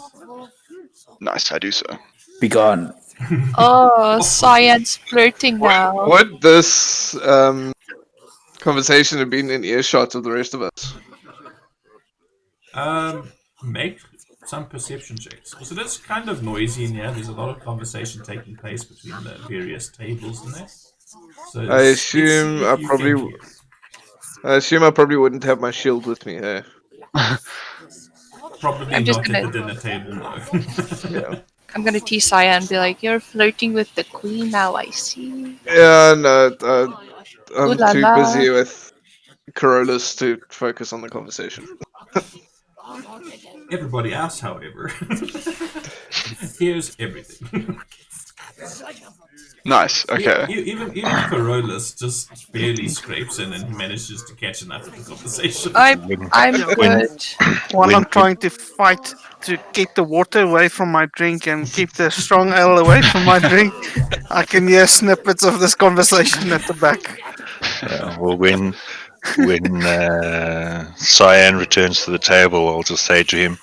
Speaker 3: Nice, I do so.
Speaker 4: Be gone.
Speaker 2: Oh, Cyan's flirting now.
Speaker 6: Would this conversation have been in earshot of the rest of us?
Speaker 1: Make some perception checks. So that's kind of noisy in here. There's a lot of conversation taking place between the various tables and that. So
Speaker 6: I assume I probably wouldn't have my shield with me.
Speaker 1: Probably
Speaker 2: I'm just
Speaker 1: not
Speaker 2: gonna-
Speaker 1: at the dinner table, no.
Speaker 6: Yeah.
Speaker 2: I'm gonna tease Cyan and be like, "You're flirting with the queen now, I see."
Speaker 6: Yeah, no, I'm
Speaker 2: Ooh la
Speaker 6: too
Speaker 2: la.
Speaker 6: busy with Carolus to focus on the conversation.
Speaker 1: Everybody else, however, here's everything.
Speaker 3: Nice. Okay.
Speaker 1: Even Carolus just barely scrapes in and he manages to catch enough of the conversation.
Speaker 2: I'm good.
Speaker 7: While
Speaker 5: When-
Speaker 7: I'm trying to fight to keep the water away from my drink and keep the strong ale away from my drink, I can hear snippets of this conversation at the back.
Speaker 5: Well, when Cyan returns to the table, I'll just say to him,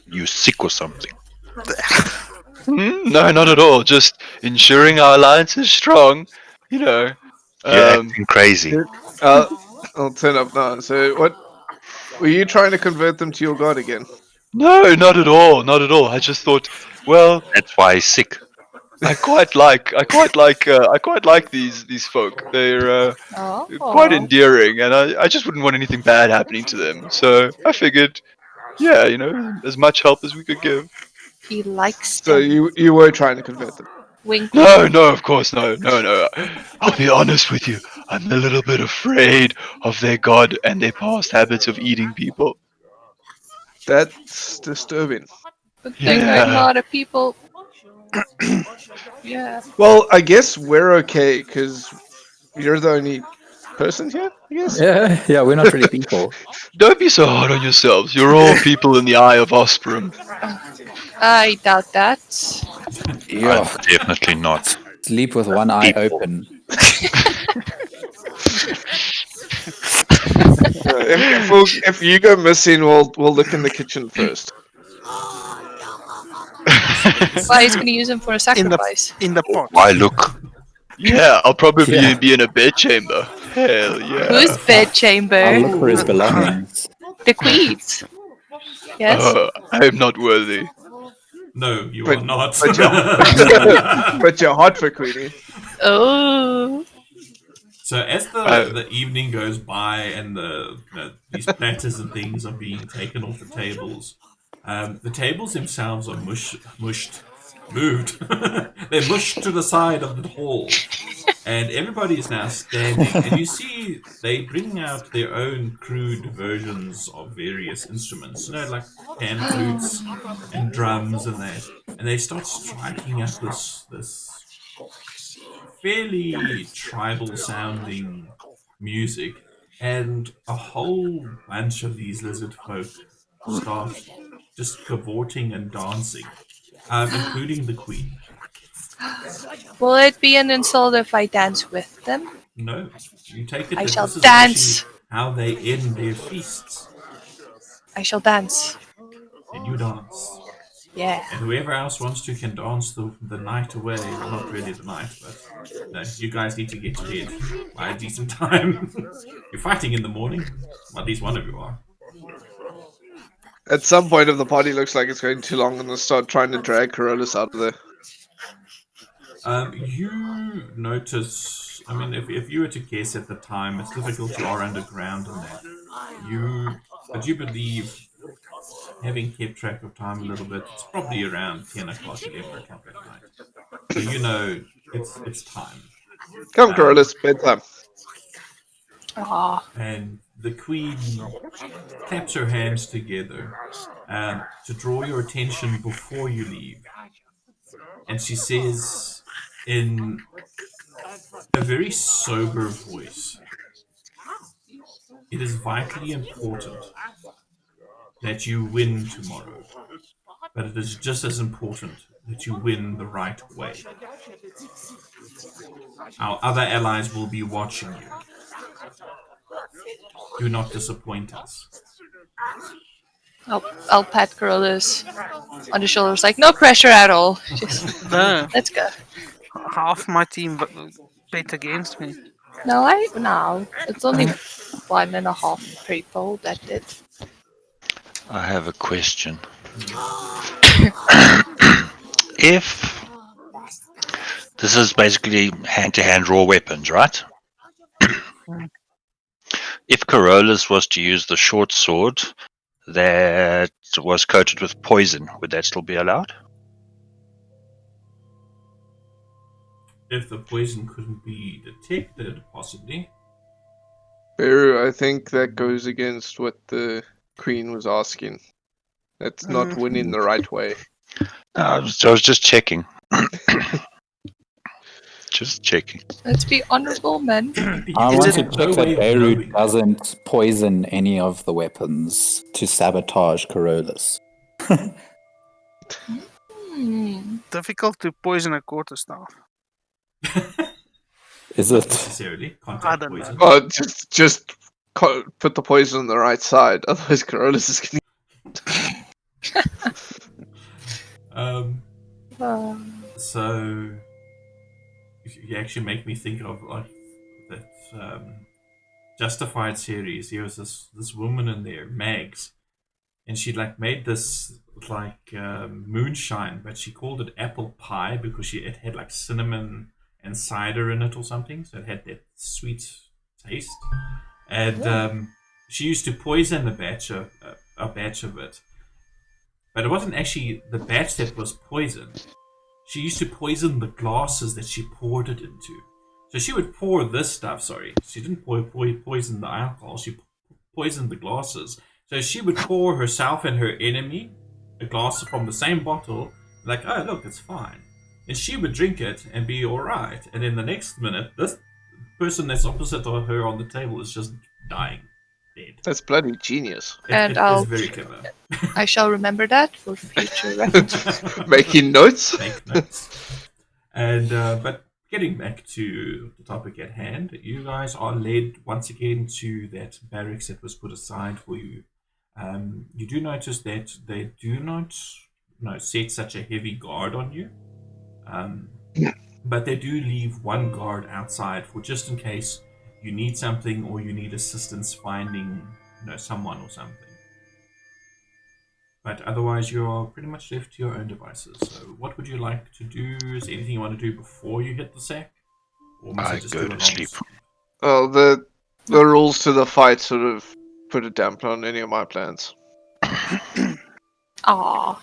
Speaker 5: "You sick or something?"
Speaker 3: No, not at all. Just ensuring our alliance is strong.
Speaker 5: You're acting crazy.
Speaker 6: I'll turn up now. So, what were you trying to convert them to your god again?
Speaker 3: No, not at all. Not at all. I just thought, well,
Speaker 5: That's why he's sick.
Speaker 3: I quite like these folk. They're quite
Speaker 2: Oh,
Speaker 3: endearing, and I just wouldn't want anything bad happening to them. So I figured, yeah, as much help as we could give.
Speaker 2: he likes
Speaker 6: So
Speaker 2: them.
Speaker 6: you were trying to convert them.
Speaker 2: Wink.
Speaker 3: No, of course, no. I'll be honest with you. I'm a little bit afraid of their god and their past habits of eating people.
Speaker 6: That's disturbing.
Speaker 2: But there are a lot of people. Yeah.
Speaker 6: Well, I guess we're okay because you're the only person here. I guess.
Speaker 4: Yeah, we're not really people.
Speaker 3: Don't be so hard on yourselves. You're all people in the eye of Osperum.
Speaker 2: I doubt that.
Speaker 4: Yeah,
Speaker 5: Definitely not.
Speaker 4: sleep with one eye
Speaker 5: People.
Speaker 4: open.
Speaker 6: If you go missing, we'll look in the kitchen first.
Speaker 2: Well, he's gonna use him for a sacrifice.
Speaker 7: In the pot.
Speaker 5: Why look?
Speaker 3: Yeah, I'll probably
Speaker 4: Yeah.
Speaker 3: be in a bedchamber. Hell yeah.
Speaker 2: Whose
Speaker 4: I'll
Speaker 2: bedchamber?
Speaker 4: look for his belongings.
Speaker 2: The queen's. Yes.
Speaker 3: I am not worthy.
Speaker 1: No, you
Speaker 6: But-
Speaker 1: are not.
Speaker 6: But you're hot for Queenie.
Speaker 2: Oh.
Speaker 1: So as the evening goes by and these platters and things are being taken off the tables themselves are moved. They're mushed to the side of the hall, and everybody is now standing. And you see they bring out their own crude versions of various instruments, like pan flutes and drums and that. And they start striking up this fairly tribal sounding music, and a whole bunch of these lizard folk start just cavorting and dancing, including the queen.
Speaker 2: Will it be an insult if I dance with them?
Speaker 1: No, you take it
Speaker 2: I
Speaker 1: that
Speaker 2: shall
Speaker 1: this is
Speaker 2: dance.
Speaker 1: actually how they end their feasts.
Speaker 2: I shall dance.
Speaker 1: Then you dance.
Speaker 2: Yeah.
Speaker 1: And whoever else wants to can dance the night away. Well, not really the night, but no, you guys need to get to bed by a decent time. You're fighting in the morning. Well, at least one of you are.
Speaker 6: At some point, if the party looks like it's going too long, and they'll start trying to drag Carolus out of there.
Speaker 1: You notice, I mean, if you were to guess at the time, it's difficult, you are underground and that. But you believe, having kept track of time a little bit, it's probably around 10 o'clock, 11 o'clock at night. So you know it's time.
Speaker 6: Come, Carolus, bedtime.
Speaker 1: And the queen claps her hands together to draw your attention before you leave. And she says in a very sober voice, "It is vitally important that you win tomorrow, but it is just as important that you win the right way. Our other allies will be watching you. Do not disappoint us."
Speaker 2: I'll pat Carolus on the shoulders, like, no pressure at all. Just
Speaker 7: No,
Speaker 2: let's go.
Speaker 7: half my team bet against me.
Speaker 2: No, it's only 1.5 people that did.
Speaker 5: I have a question. If this is basically hand-to-hand raw weapons, right? If Carolus was to use the short sword that was coated with poison, would that still be allowed?
Speaker 1: If the poison couldn't be detected, possibly.
Speaker 6: Beru, I think that goes against what the queen was asking. That's not winning the right way.
Speaker 5: I was just checking. Just checking.
Speaker 2: Let's be honourable, men.
Speaker 4: I want to
Speaker 1: No
Speaker 4: check
Speaker 1: way
Speaker 4: that
Speaker 1: of
Speaker 4: Beirut
Speaker 1: knowing.
Speaker 4: doesn't poison any of the weapons to sabotage Carolus.
Speaker 7: Difficult to poison a quarterstaff.
Speaker 4: Is
Speaker 1: Not
Speaker 4: it?
Speaker 1: necessarily.
Speaker 7: I
Speaker 1: Contact
Speaker 7: don't
Speaker 1: poison.
Speaker 7: know.
Speaker 6: Oh, just put the poison on the right side, otherwise Carolus is going
Speaker 1: So you actually make me think of like that Justified series. There was this woman in there, Mags, and she like made this like moonshine, but she called it apple pie because it had like cinnamon and cider in it or something, so it had that sweet taste. And she used to poison a batch of it, but it wasn't actually the batch that was poisoned. She used to poison the glasses that she poured it into. So she would pour this stuff, she didn't poison the alcohol, she poisoned the glasses. So she would pour herself and her enemy a glass from the same bottle, like, oh, look, it's fine. And she would drink it and be alright. And then the next minute, this person that's opposite of her on the table is just dying. Dead.
Speaker 6: That's bloody genius.
Speaker 2: And
Speaker 1: It
Speaker 2: I'll-
Speaker 1: is very clever.
Speaker 2: I shall remember that for future reference.
Speaker 6: Making notes?
Speaker 1: Take notes. And but getting back to the topic at hand, you guys are led once again to that barracks that was put aside for you. You do notice that they do not set such a heavy guard on you, but they do leave one guard outside for just in case you need something or you need assistance finding someone or something. But otherwise, you are pretty much left to your own devices. So, what would you like to do? Is there anything you want to do before you hit the sack? Or must
Speaker 5: I
Speaker 1: just
Speaker 5: go
Speaker 1: do
Speaker 5: to
Speaker 1: a long
Speaker 5: sleep.
Speaker 6: Well, the rules to the fight sort of put a damper on any of my plans.
Speaker 2: Aw,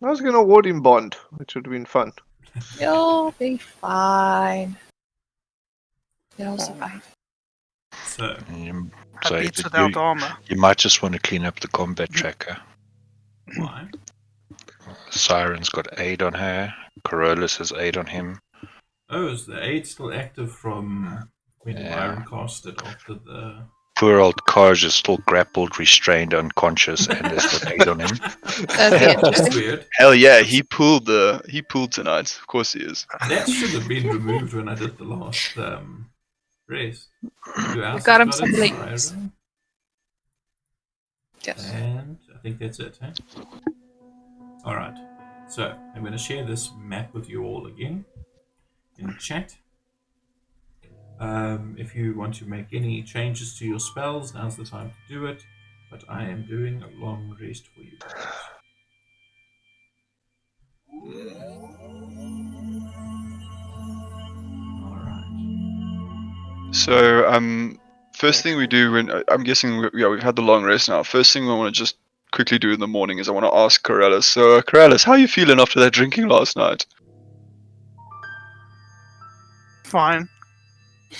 Speaker 6: I was going to award him bond, which would have been fun.
Speaker 2: you'll be fine. You'll survive.
Speaker 1: So,
Speaker 7: I
Speaker 5: So
Speaker 7: beats without armor.
Speaker 5: you might just want to clean up the combat tracker.
Speaker 1: why?
Speaker 5: Siren's got 8 on her. Carolus has 8 on him.
Speaker 1: Oh, is the aid still active from when
Speaker 5: Yeah.
Speaker 1: Byron cast it after the...
Speaker 5: Poor old Karj is still grappled, restrained, unconscious, and there's got 8 on him.
Speaker 2: That'd be
Speaker 1: That's
Speaker 2: interesting.
Speaker 1: weird.
Speaker 3: Hell yeah, he pulled tonight. Of course he is.
Speaker 1: That should have been removed when I did the last race. Who else
Speaker 2: got
Speaker 1: has
Speaker 2: him some
Speaker 1: it?
Speaker 2: links.
Speaker 1: Siren.
Speaker 2: Yes.
Speaker 1: And I think that's it, huh? Alright. So, I'm going to share this map with you all again in chat. If you want to make any changes to your spells, now's the time to do it. But I am doing a long rest for you guys. Alright.
Speaker 3: So, first thing we do when I'm guessing we've had the long rest now. First thing I want to just quickly do in the morning is I want to ask Carolus. So, Carolus, how are you feeling after that drinking last night?
Speaker 7: Fine.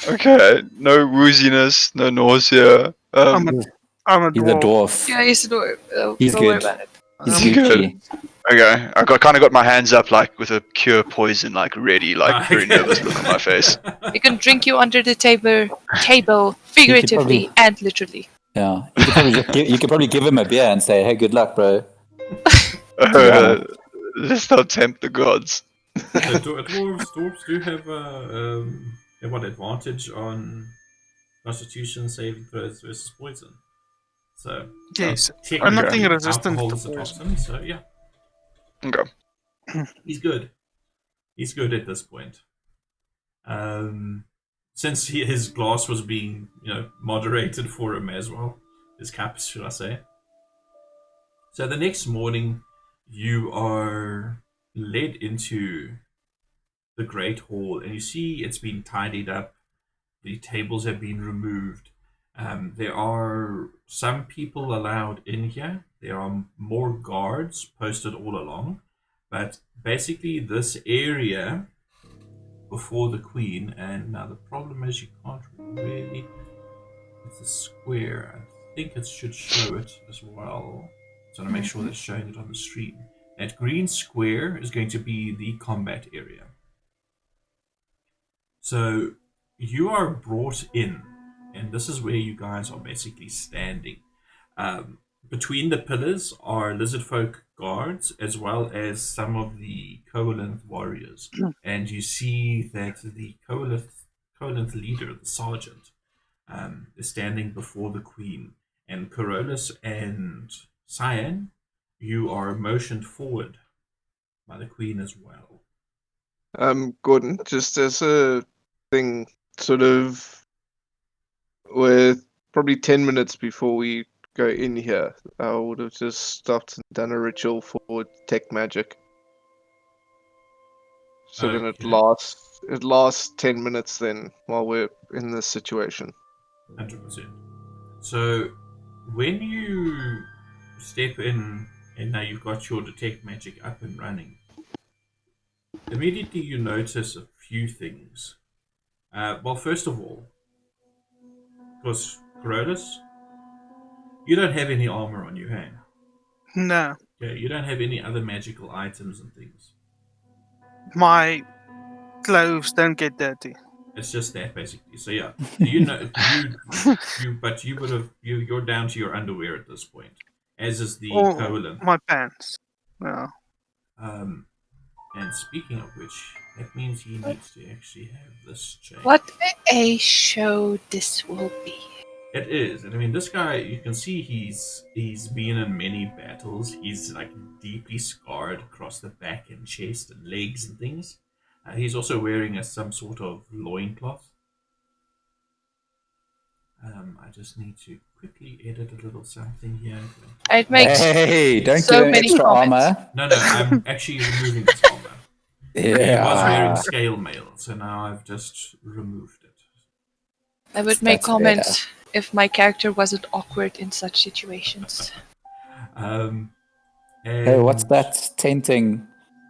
Speaker 3: Okay, no wooziness, no nausea.
Speaker 7: I'm a
Speaker 4: He's a
Speaker 7: dwarf.
Speaker 4: dwarf.
Speaker 2: Yeah, he's a
Speaker 4: He's
Speaker 2: don't worry
Speaker 4: good.
Speaker 2: about it.
Speaker 4: He's
Speaker 3: I'm
Speaker 4: Gucci.
Speaker 3: Okay, I kind of got my hands up like with a cure poison, like ready, like very nervous look on my face.
Speaker 2: You can drink you under the table figuratively and literally.
Speaker 4: Yeah. You could probably give him a beer and say, "Hey, good luck, bro."
Speaker 3: Let's not tempt the gods.
Speaker 1: Dwarves do have what advantage on Constitution saving throws versus poison. So
Speaker 7: Yes.
Speaker 1: technically,
Speaker 7: Nothing resistant
Speaker 1: alcohol
Speaker 7: to
Speaker 1: is a
Speaker 7: poison.
Speaker 1: toxin. So yeah,
Speaker 3: Okay.
Speaker 1: he's good. He's good at this point. Since his glass was being moderated for him as well, his caps, should I say? So the next morning, you are led into the Great Hall, and you see it's been tidied up. The tables have been removed. There are some people allowed in here. There are more guards posted all along. But basically, this area before the Queen, and now the problem is you can't really... It's a square. I think it should show it as well. So I'm going to make sure that it's showing it on the screen. That green square is going to be the combat area. So you are brought in, and this is where you guys are basically standing. Between the pillars are lizardfolk guards, as well as some of the Koalinth warriors. And you see that the Koalinth leader, the sergeant, is standing before the Queen. And Carolus and Cyan, you are motioned forward by the Queen as well.
Speaker 6: Gordon, just as a thing, sort of, with probably 10 minutes before we go in here, I would have just stopped and done a ritual for detect magic. So then it lasts 10 minutes then while we're in this situation.
Speaker 1: 100%. So when you step in and now you've got your detect magic up and running, immediately you notice a few things. Well, first of all, because Carolus, you don't have any armor on you, hey?
Speaker 7: No.
Speaker 1: Okay, you don't have any other magical items and things.
Speaker 7: My clothes don't get dirty.
Speaker 1: It's just that basically. So yeah, you know, but you would have you're down to your underwear at this point, as is the Koalinth.
Speaker 7: My pants. No.
Speaker 1: And speaking of which, that means he needs to actually have this change.
Speaker 2: What a show this will be.
Speaker 1: It is, and I mean, this guy, you can see he's been in many battles. He's like deeply scarred across the back and chest and legs and things. He's also wearing some sort of loincloth. I just need to quickly edit a little something here.
Speaker 2: It makes
Speaker 4: Hey, don't
Speaker 2: so
Speaker 4: give him
Speaker 2: many
Speaker 4: extra
Speaker 2: comments.
Speaker 4: armor.
Speaker 1: No, I'm actually removing this armor. He was wearing
Speaker 4: Yeah.
Speaker 1: scale mail, so now I've just removed it.
Speaker 2: I would make
Speaker 4: That's
Speaker 2: comments if my character wasn't awkward in such situations.
Speaker 4: Hey, what's
Speaker 1: And
Speaker 4: that tenting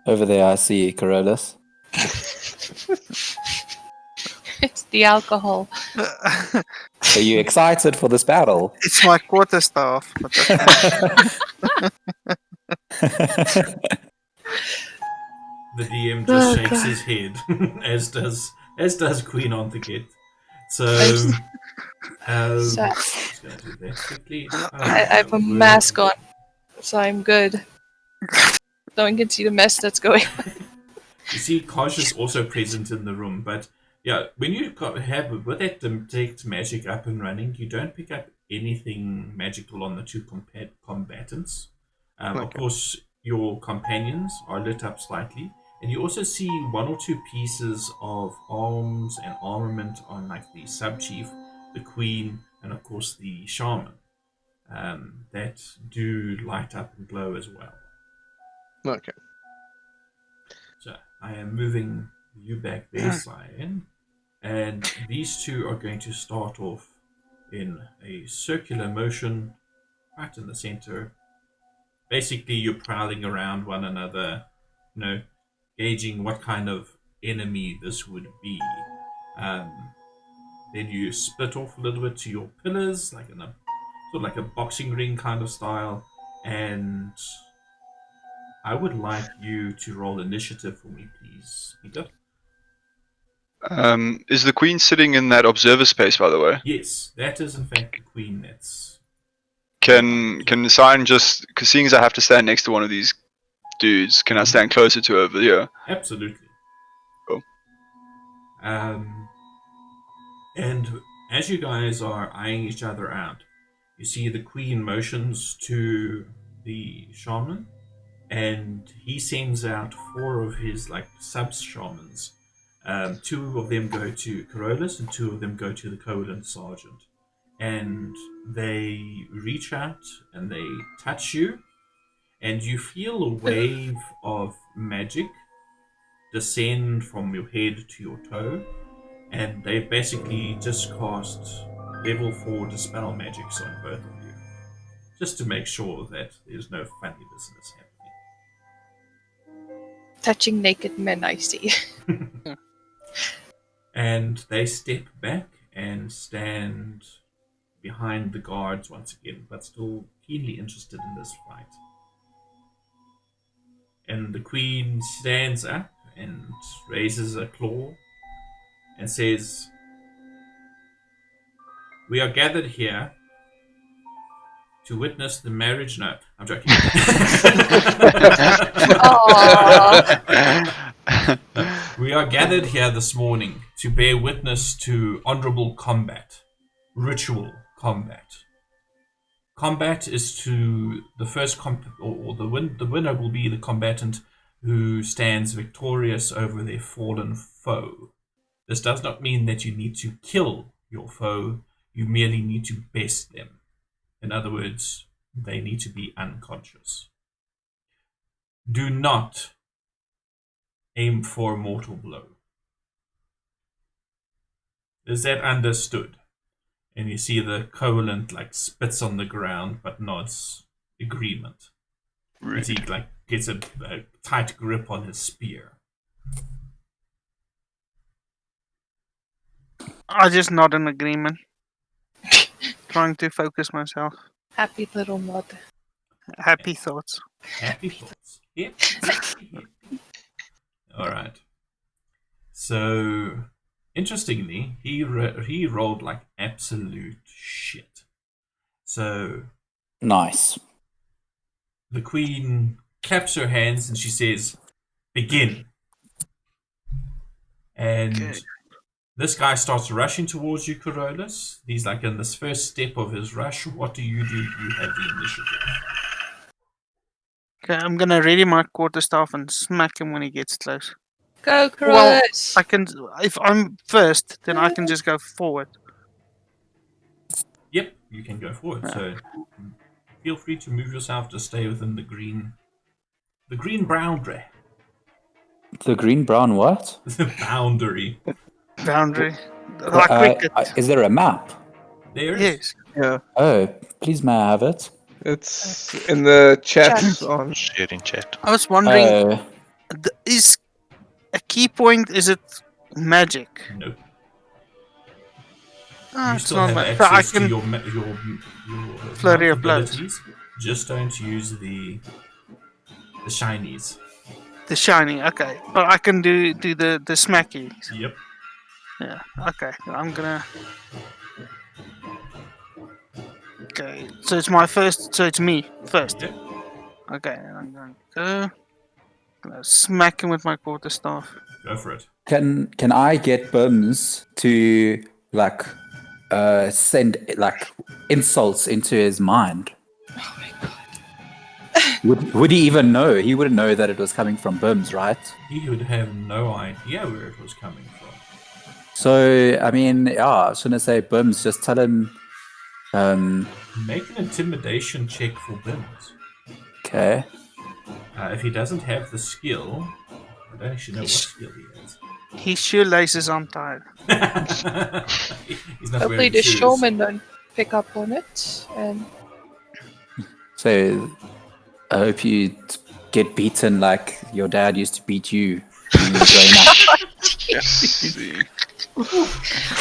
Speaker 4: over there I see, Carolus?
Speaker 2: It's the alcohol.
Speaker 4: Are you excited for this battle?
Speaker 7: It's my quarterstaff. But
Speaker 1: the DM just
Speaker 2: Oh,
Speaker 1: shakes
Speaker 2: God.
Speaker 1: his head, as does Queen Onthaget. So,
Speaker 2: So-
Speaker 1: just gonna do that quickly.
Speaker 2: I have a mask on, so I'm good. No one can see the mess that's going on.
Speaker 1: You see, Kosh is also present in the room, but yeah, when you have with that detect magic up and running, you don't pick up anything magical on the two combatants. Of
Speaker 6: Okay.
Speaker 1: course, your companions are lit up slightly, and you also see one or two pieces of arms and armament on like the sub-chief, the queen, and of course the shaman that do light up and glow as well.
Speaker 6: Okay.
Speaker 1: So I am moving you back there, Cyan, and these two are going to start off in a circular motion right in the center. Basically, you're prowling around one another, gauging what kind of enemy this would be. Then you split off a little bit to your pillars, like in a sort of like a boxing ring kind of style, and I would like you to roll initiative for me, please, Peter.
Speaker 3: Is the queen sitting in that observer space, by the way?
Speaker 1: Yes, that is in fact the queen that's...
Speaker 3: Can the sign just, because seeing as I have to stand next to one of these dudes, can I stand closer to over here?
Speaker 1: Absolutely.
Speaker 3: Cool.
Speaker 1: And as you guys are eyeing each other out, you see the queen motions to the shaman, and he sends out 4 of his like sub-shamans. 2 of them go to Carolus, and 2 of them go to the Koalinths sergeant. And they reach out and they touch you, and you feel a wave of magic descend from your head to your toe, and they basically just cast level 4 dispel magics on both of you, just to make sure that there's no funny business happening.
Speaker 2: Touching naked men, I see.
Speaker 1: And they step back and stand behind the guards once again, but still keenly interested in this fight. And the queen stands up and raises a claw and says, "We are gathered here to witness the marriage..." No, I'm joking. "We are gathered here this morning to bear witness to honourable combat, ritual combat. Combat is to the first the winner will be the combatant who stands victorious over their fallen foe. This does not mean that you need to kill your foe, you merely need to best them. In other words, they need to be unconscious. Do not aim for a mortal blow." Is that understood? And you see the Koalinth like spits on the ground but nods agreement. As he like gets a tight grip on his spear.
Speaker 7: I just nod in agreement. Trying to focus myself.
Speaker 2: Happy little nod.
Speaker 7: Happy thoughts.
Speaker 1: Happy thoughts. Yep. Alright. So, interestingly, he rolled like absolute shit. So,
Speaker 4: Nice.
Speaker 1: the queen claps her hands and she says, "Begin." And
Speaker 7: Okay.
Speaker 1: this guy starts rushing towards you, Carolus. He's like in this first step of his rush. What do? You have the initiative.
Speaker 7: Okay, I'm gonna ready my quarterstaff and smack him when he gets close.
Speaker 2: Go,
Speaker 7: Well,
Speaker 2: Carolus!
Speaker 7: I can. If I'm first, then I can just go forward.
Speaker 1: Yep, you can go forward. So feel free to move yourself to stay within the green boundary.
Speaker 4: The green brown what?
Speaker 1: The boundary.
Speaker 7: Boundary. Like cricket.
Speaker 4: Is there a map?
Speaker 1: There's
Speaker 7: Yes.
Speaker 6: Yeah,
Speaker 4: Oh, please may I have it?
Speaker 6: it's in the chat.
Speaker 2: Chat.
Speaker 6: On
Speaker 5: Sharing chat.
Speaker 7: I was wondering,
Speaker 4: Oh,
Speaker 7: is a key point, is it magic?
Speaker 1: nope.
Speaker 7: Ah,
Speaker 1: You
Speaker 7: it's
Speaker 1: still
Speaker 7: not
Speaker 1: have
Speaker 7: magic. But I
Speaker 1: access to
Speaker 7: can
Speaker 1: your
Speaker 7: Flurry
Speaker 1: monk
Speaker 7: of blows.
Speaker 1: abilities. Just don't use the shinies.
Speaker 7: the shiny, okay. But I can do the smacky.
Speaker 1: Yep.
Speaker 7: Yeah, okay. I'm gonna. Okay, so it's my first. So it's me first.
Speaker 1: Yep.
Speaker 7: Okay, and I'm going to gonna smack him with my quarterstaff.
Speaker 1: Go for it.
Speaker 4: can I get Bums to like send like insults into his mind?
Speaker 2: Oh my god.
Speaker 4: Would he even know? He wouldn't know that it was coming from Bums, right?
Speaker 1: He would have no idea where it was coming from.
Speaker 4: So I mean, yeah, I was gonna say Bums, just tell him.
Speaker 1: Make an intimidation check for Bims.
Speaker 4: Okay.
Speaker 1: If he doesn't have the skill, I don't actually know what skill he has.
Speaker 7: His shoelaces untied.
Speaker 1: He's not
Speaker 2: Hopefully
Speaker 1: wearing
Speaker 2: the
Speaker 1: shoes.
Speaker 2: showman don't pick up on it. And
Speaker 4: So I hope you get beaten like your dad used to beat you when you were growing up.
Speaker 3: Let's see.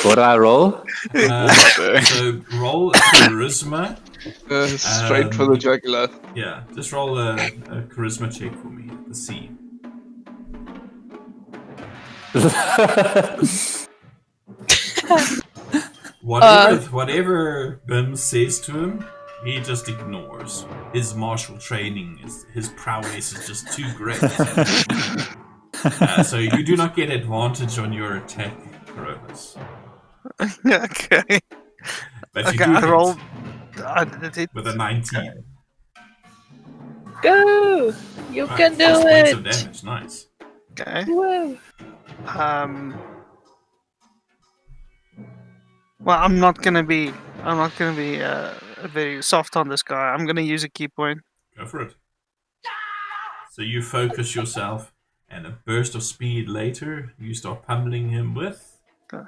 Speaker 4: What do I roll?
Speaker 1: So roll a charisma.
Speaker 6: straight for the jugular.
Speaker 1: Yeah, just roll a charisma check for me. The C. Whatever Bim says to him, he just ignores. His martial training, his prowess is just too great. So you do not get advantage on your attack, Carolus.
Speaker 7: Okay.
Speaker 1: But you
Speaker 7: Okay,
Speaker 1: do
Speaker 7: I
Speaker 1: hit
Speaker 7: rolled. I did it.
Speaker 1: with a 19.
Speaker 2: go! You
Speaker 1: Right,
Speaker 2: can do
Speaker 1: 6 points of
Speaker 2: it!
Speaker 1: damage, nice.
Speaker 7: Okay.
Speaker 2: Woo.
Speaker 7: Well, I'm not gonna be very soft on this guy. I'm gonna use a key point.
Speaker 1: Go for it. So you focus yourself, and a burst of speed later, you start pummeling him with...
Speaker 7: Okay.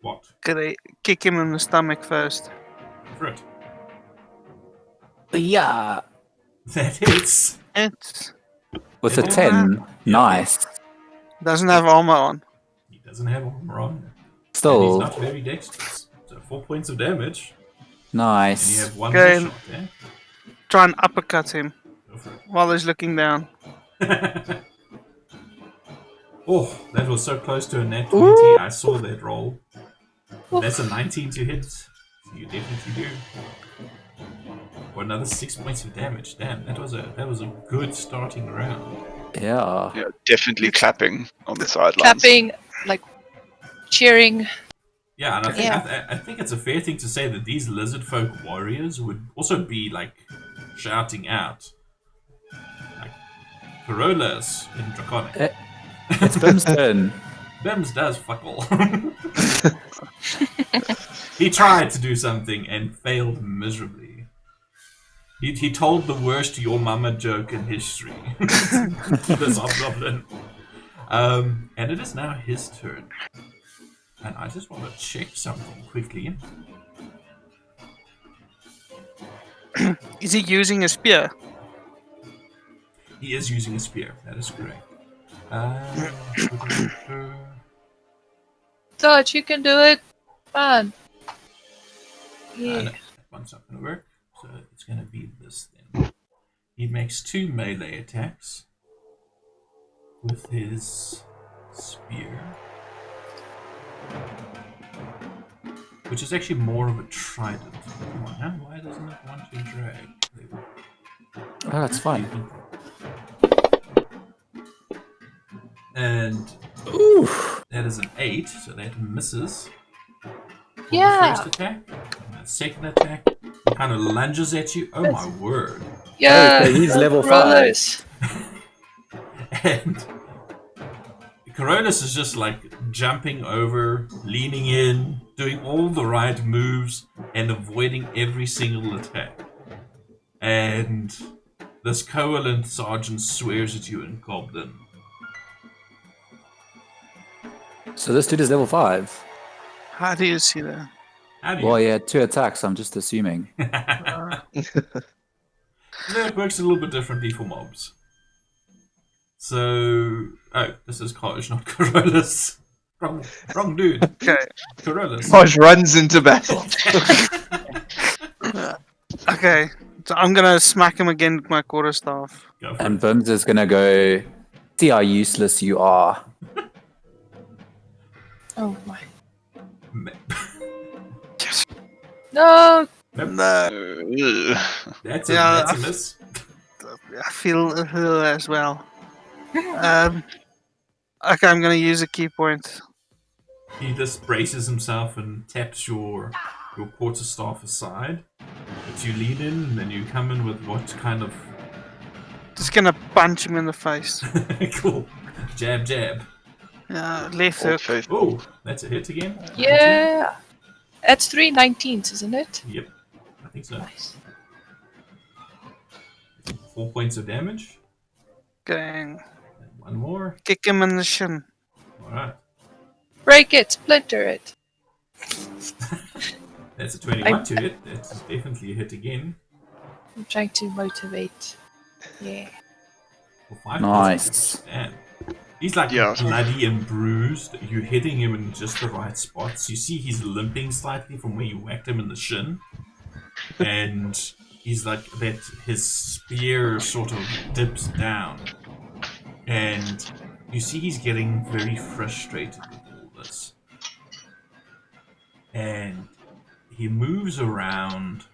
Speaker 1: What?
Speaker 7: Gonna kick him in the stomach first.
Speaker 1: Go for it.
Speaker 4: Yeah.
Speaker 1: That hits.
Speaker 7: It
Speaker 4: With a
Speaker 1: Yeah.
Speaker 4: 10. Nice.
Speaker 7: doesn't have armor on.
Speaker 1: He doesn't have armor on. And he's
Speaker 4: Still,
Speaker 1: not very dexterous. So 4 points of damage. And you
Speaker 4: nice.
Speaker 1: have one
Speaker 7: Okay.
Speaker 1: more shot, eh?
Speaker 7: Try and uppercut him
Speaker 1: Go for
Speaker 7: while he's looking down.
Speaker 1: it. Oh, that was so close to a net 20. I saw that roll. That's a 19 to hit. So you definitely do. For another 6 points of damage. Damn, that was a good starting round.
Speaker 4: Yeah.
Speaker 3: Yeah, definitely clapping on the sidelines.
Speaker 2: Clapping, like cheering.
Speaker 1: Yeah, and I think,
Speaker 2: Yeah.
Speaker 1: I think it's a fair thing to say that these lizard folk warriors would also be like shouting out, like Carolus in Draconic.
Speaker 4: It's Bim's turn.
Speaker 1: Bims does fuck all. He tried to do something and failed miserably. He told the worst "your mama" joke in history. This hobgoblin. And it is now his turn. And I just want to check something quickly.
Speaker 7: Is he using a spear?
Speaker 1: He is using a spear. That is correct.
Speaker 2: Dodge, you can do it. Fun. Yeah.
Speaker 1: That one's not going to work. So it's going to be this then. He makes 2 melee attacks with his spear, which is actually more of a trident. Come on, now why doesn't it want to drag? There we go.
Speaker 4: Oh, that's fine.
Speaker 1: And
Speaker 4: Ooh.
Speaker 1: that is an 8, so that misses. For
Speaker 2: Yeah.
Speaker 1: the first attack. And the second attack, he kind of lunges at you. Oh my word.
Speaker 2: Yeah.
Speaker 4: so he's level 5.
Speaker 2: rollers.
Speaker 1: And Carolus is just like jumping over, leaning in, doing all the right moves, and avoiding every single attack. And this Koalinth sergeant swears at you in Goblin.
Speaker 4: So this dude is level 5.
Speaker 7: How do you see that?
Speaker 1: How do you?
Speaker 4: Well, he had 2 attacks. I'm just assuming.
Speaker 7: Uh,
Speaker 1: That works a little bit differently for mobs. So, this is Kosh, not Carolus. Wrong dude.
Speaker 7: okay.
Speaker 1: Carolus.
Speaker 6: Posh runs into battle.
Speaker 7: Okay. So I'm gonna smack him again with my quarterstaff.
Speaker 1: Go for
Speaker 4: And
Speaker 1: it.
Speaker 4: Bums is gonna go. See how useless you are.
Speaker 2: Oh my.
Speaker 1: Ma-
Speaker 2: No!
Speaker 7: No.
Speaker 1: That's
Speaker 7: Yeah,
Speaker 1: a miss.
Speaker 7: I feel as well. Okay, I'm gonna use a key point.
Speaker 1: He just braces himself and taps your quarterstaff aside. But you lean in, and then you come in with what kind of
Speaker 7: Just gonna punch him in the face.
Speaker 1: cool jab jab.
Speaker 7: Left
Speaker 3: Old
Speaker 7: hook.
Speaker 3: faithful.
Speaker 1: Oh, that's a hit again.
Speaker 2: Yeah! That's 3 19s, isn't it?
Speaker 1: Yep, I think so.
Speaker 2: Nice.
Speaker 1: 4 points of damage.
Speaker 7: Okay.
Speaker 1: And one more.
Speaker 7: Kick him in the shin.
Speaker 1: All right.
Speaker 2: Break it! Splinter it!
Speaker 1: That's a 21 to hit. That's definitely a hit again.
Speaker 2: I'm trying to motivate. Yeah.
Speaker 1: For 5
Speaker 4: Nice.
Speaker 1: points. Man. He's like
Speaker 3: Yeah.
Speaker 1: bloody and bruised. You're hitting him in just the right spots. You see he's limping slightly from where you whacked him in the shin. And he's like that, his spear sort of dips down. And you see he's getting very frustrated with all this. And he moves around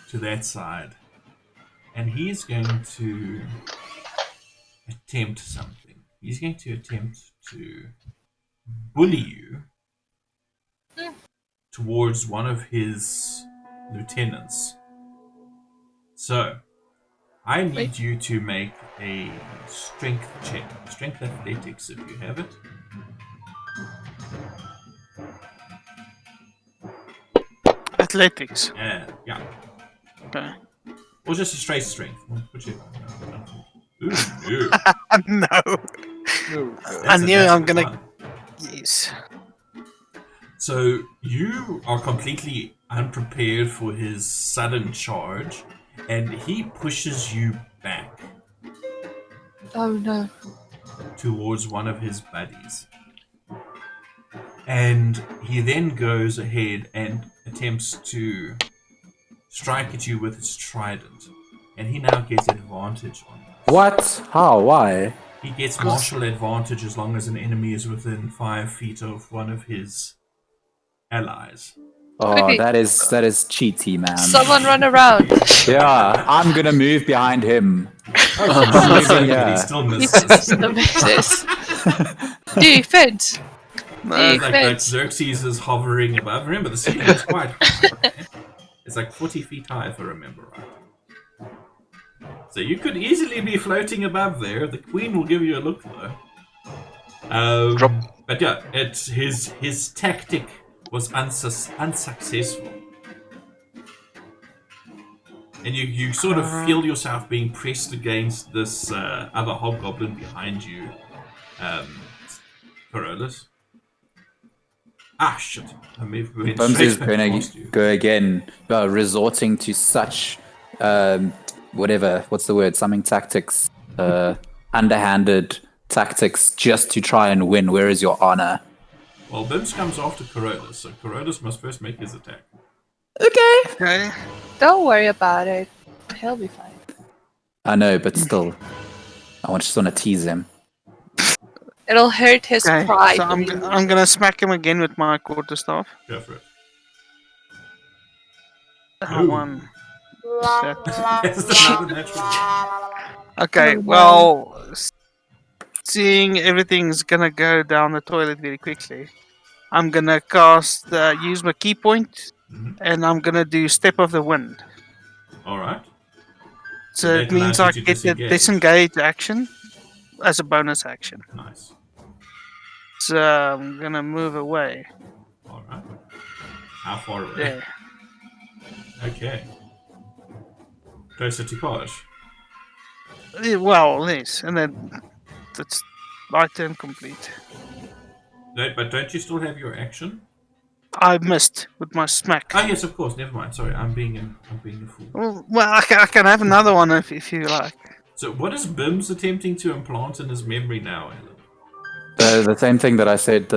Speaker 1: to that side. And he's going to attempt something. He's going to attempt to bully you towards one of his lieutenants. So, I need you to make a strength check. Strength athletics, if you have it.
Speaker 7: Athletics.
Speaker 1: Yeah.
Speaker 7: Okay.
Speaker 1: Or just a straight strength. Whichever. Ooh, no.
Speaker 7: No.
Speaker 1: That's
Speaker 7: I
Speaker 1: a
Speaker 7: knew
Speaker 1: natural
Speaker 7: I'm gonna.
Speaker 1: one.
Speaker 7: Yes.
Speaker 1: So you are completely unprepared for his sudden charge, and he pushes you back
Speaker 2: Oh no.
Speaker 1: towards one of his buddies. And he then goes ahead and attempts to strike at you with his trident. And he now gets advantage on this.
Speaker 4: What? How? Why?
Speaker 1: He gets martial advantage as long as an enemy is within 5 feet of one of his allies.
Speaker 4: Oh,
Speaker 2: Quickly.
Speaker 4: that is cheaty, man.
Speaker 2: Someone run around.
Speaker 4: Yeah, I'm gonna move behind him.
Speaker 1: Oh, but
Speaker 4: Yeah.
Speaker 1: he still
Speaker 2: He
Speaker 1: misses.
Speaker 2: still misses. Defense.
Speaker 1: Like
Speaker 2: Defense.
Speaker 1: Xerxes is hovering above. Remember, the ceiling is quite high. It's like 40 feet high, if I remember right. So you could easily be floating above there. The queen will give you a look, though.
Speaker 3: Drop.
Speaker 1: But yeah, it's his tactic was unsuccessful. And you sort of feel yourself being pressed against this other hobgoblin behind you, Carolus. Ah, shit. I may have went
Speaker 4: Bums
Speaker 1: straight
Speaker 4: is gonna
Speaker 1: past you.
Speaker 4: go again, resorting to such, whatever, what's the word? Something tactics, underhanded tactics just to try and win. Where is your honor?
Speaker 1: Well, Bims comes after Carolus, so Carolus must first make his attack.
Speaker 4: Okay.
Speaker 7: Okay.
Speaker 2: Don't worry about it. He'll be fine.
Speaker 4: I know, but still, just want to tease him.
Speaker 2: It'll hurt his
Speaker 7: Okay.
Speaker 2: pride.
Speaker 7: So
Speaker 2: when he
Speaker 7: I'm gonna smack him again with my quarterstaff.
Speaker 1: Go for it.
Speaker 7: That one. Shit.
Speaker 1: That's another natural.
Speaker 7: Okay.
Speaker 2: Oh, no.
Speaker 7: Well, seeing everything's gonna go down the toilet very quickly, I'm gonna cast use my key point,
Speaker 1: Mhm.
Speaker 7: and I'm gonna do Step of the Wind.
Speaker 1: Alright.
Speaker 7: So
Speaker 1: that
Speaker 7: it means
Speaker 1: allows you
Speaker 7: I
Speaker 1: to
Speaker 7: get the
Speaker 1: disengage.
Speaker 7: disengage action as a bonus action.
Speaker 1: Nice.
Speaker 7: So I'm gonna move away.
Speaker 1: Alright. How far away?
Speaker 7: There.
Speaker 1: Okay. Closer to Kosh.
Speaker 7: Well, yes, and then that's my turn complete.
Speaker 1: But don't you still have your action?
Speaker 7: I missed with my smack.
Speaker 1: Ah, yes, of course. Never mind. Sorry, I'm being a fool.
Speaker 7: Well, I can have another one if you like.
Speaker 1: So, what is Bims attempting to implant in his memory now, Alan?
Speaker 4: The same thing that I said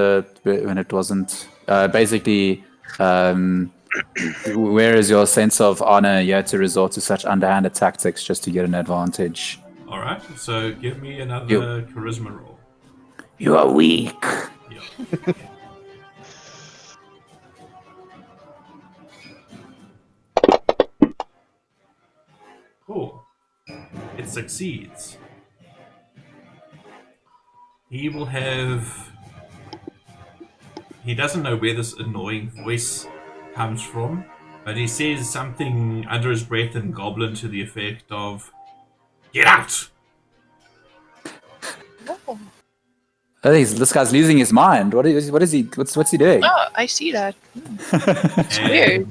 Speaker 4: when it wasn't. Basically, where is your sense of honor? You had to resort to such underhanded tactics just to get an advantage.
Speaker 1: All right. So, give me another charisma roll.
Speaker 4: You are weak.
Speaker 1: Yeah. Cool. It succeeds. He will have... He doesn't know where this annoying voice comes from, but he says something under his breath in Goblin to the effect of, "Get out!"
Speaker 2: Oh.
Speaker 4: This guy's losing his mind. What is he? What's he doing?
Speaker 2: Oh, I see that.
Speaker 1: It's
Speaker 2: weird.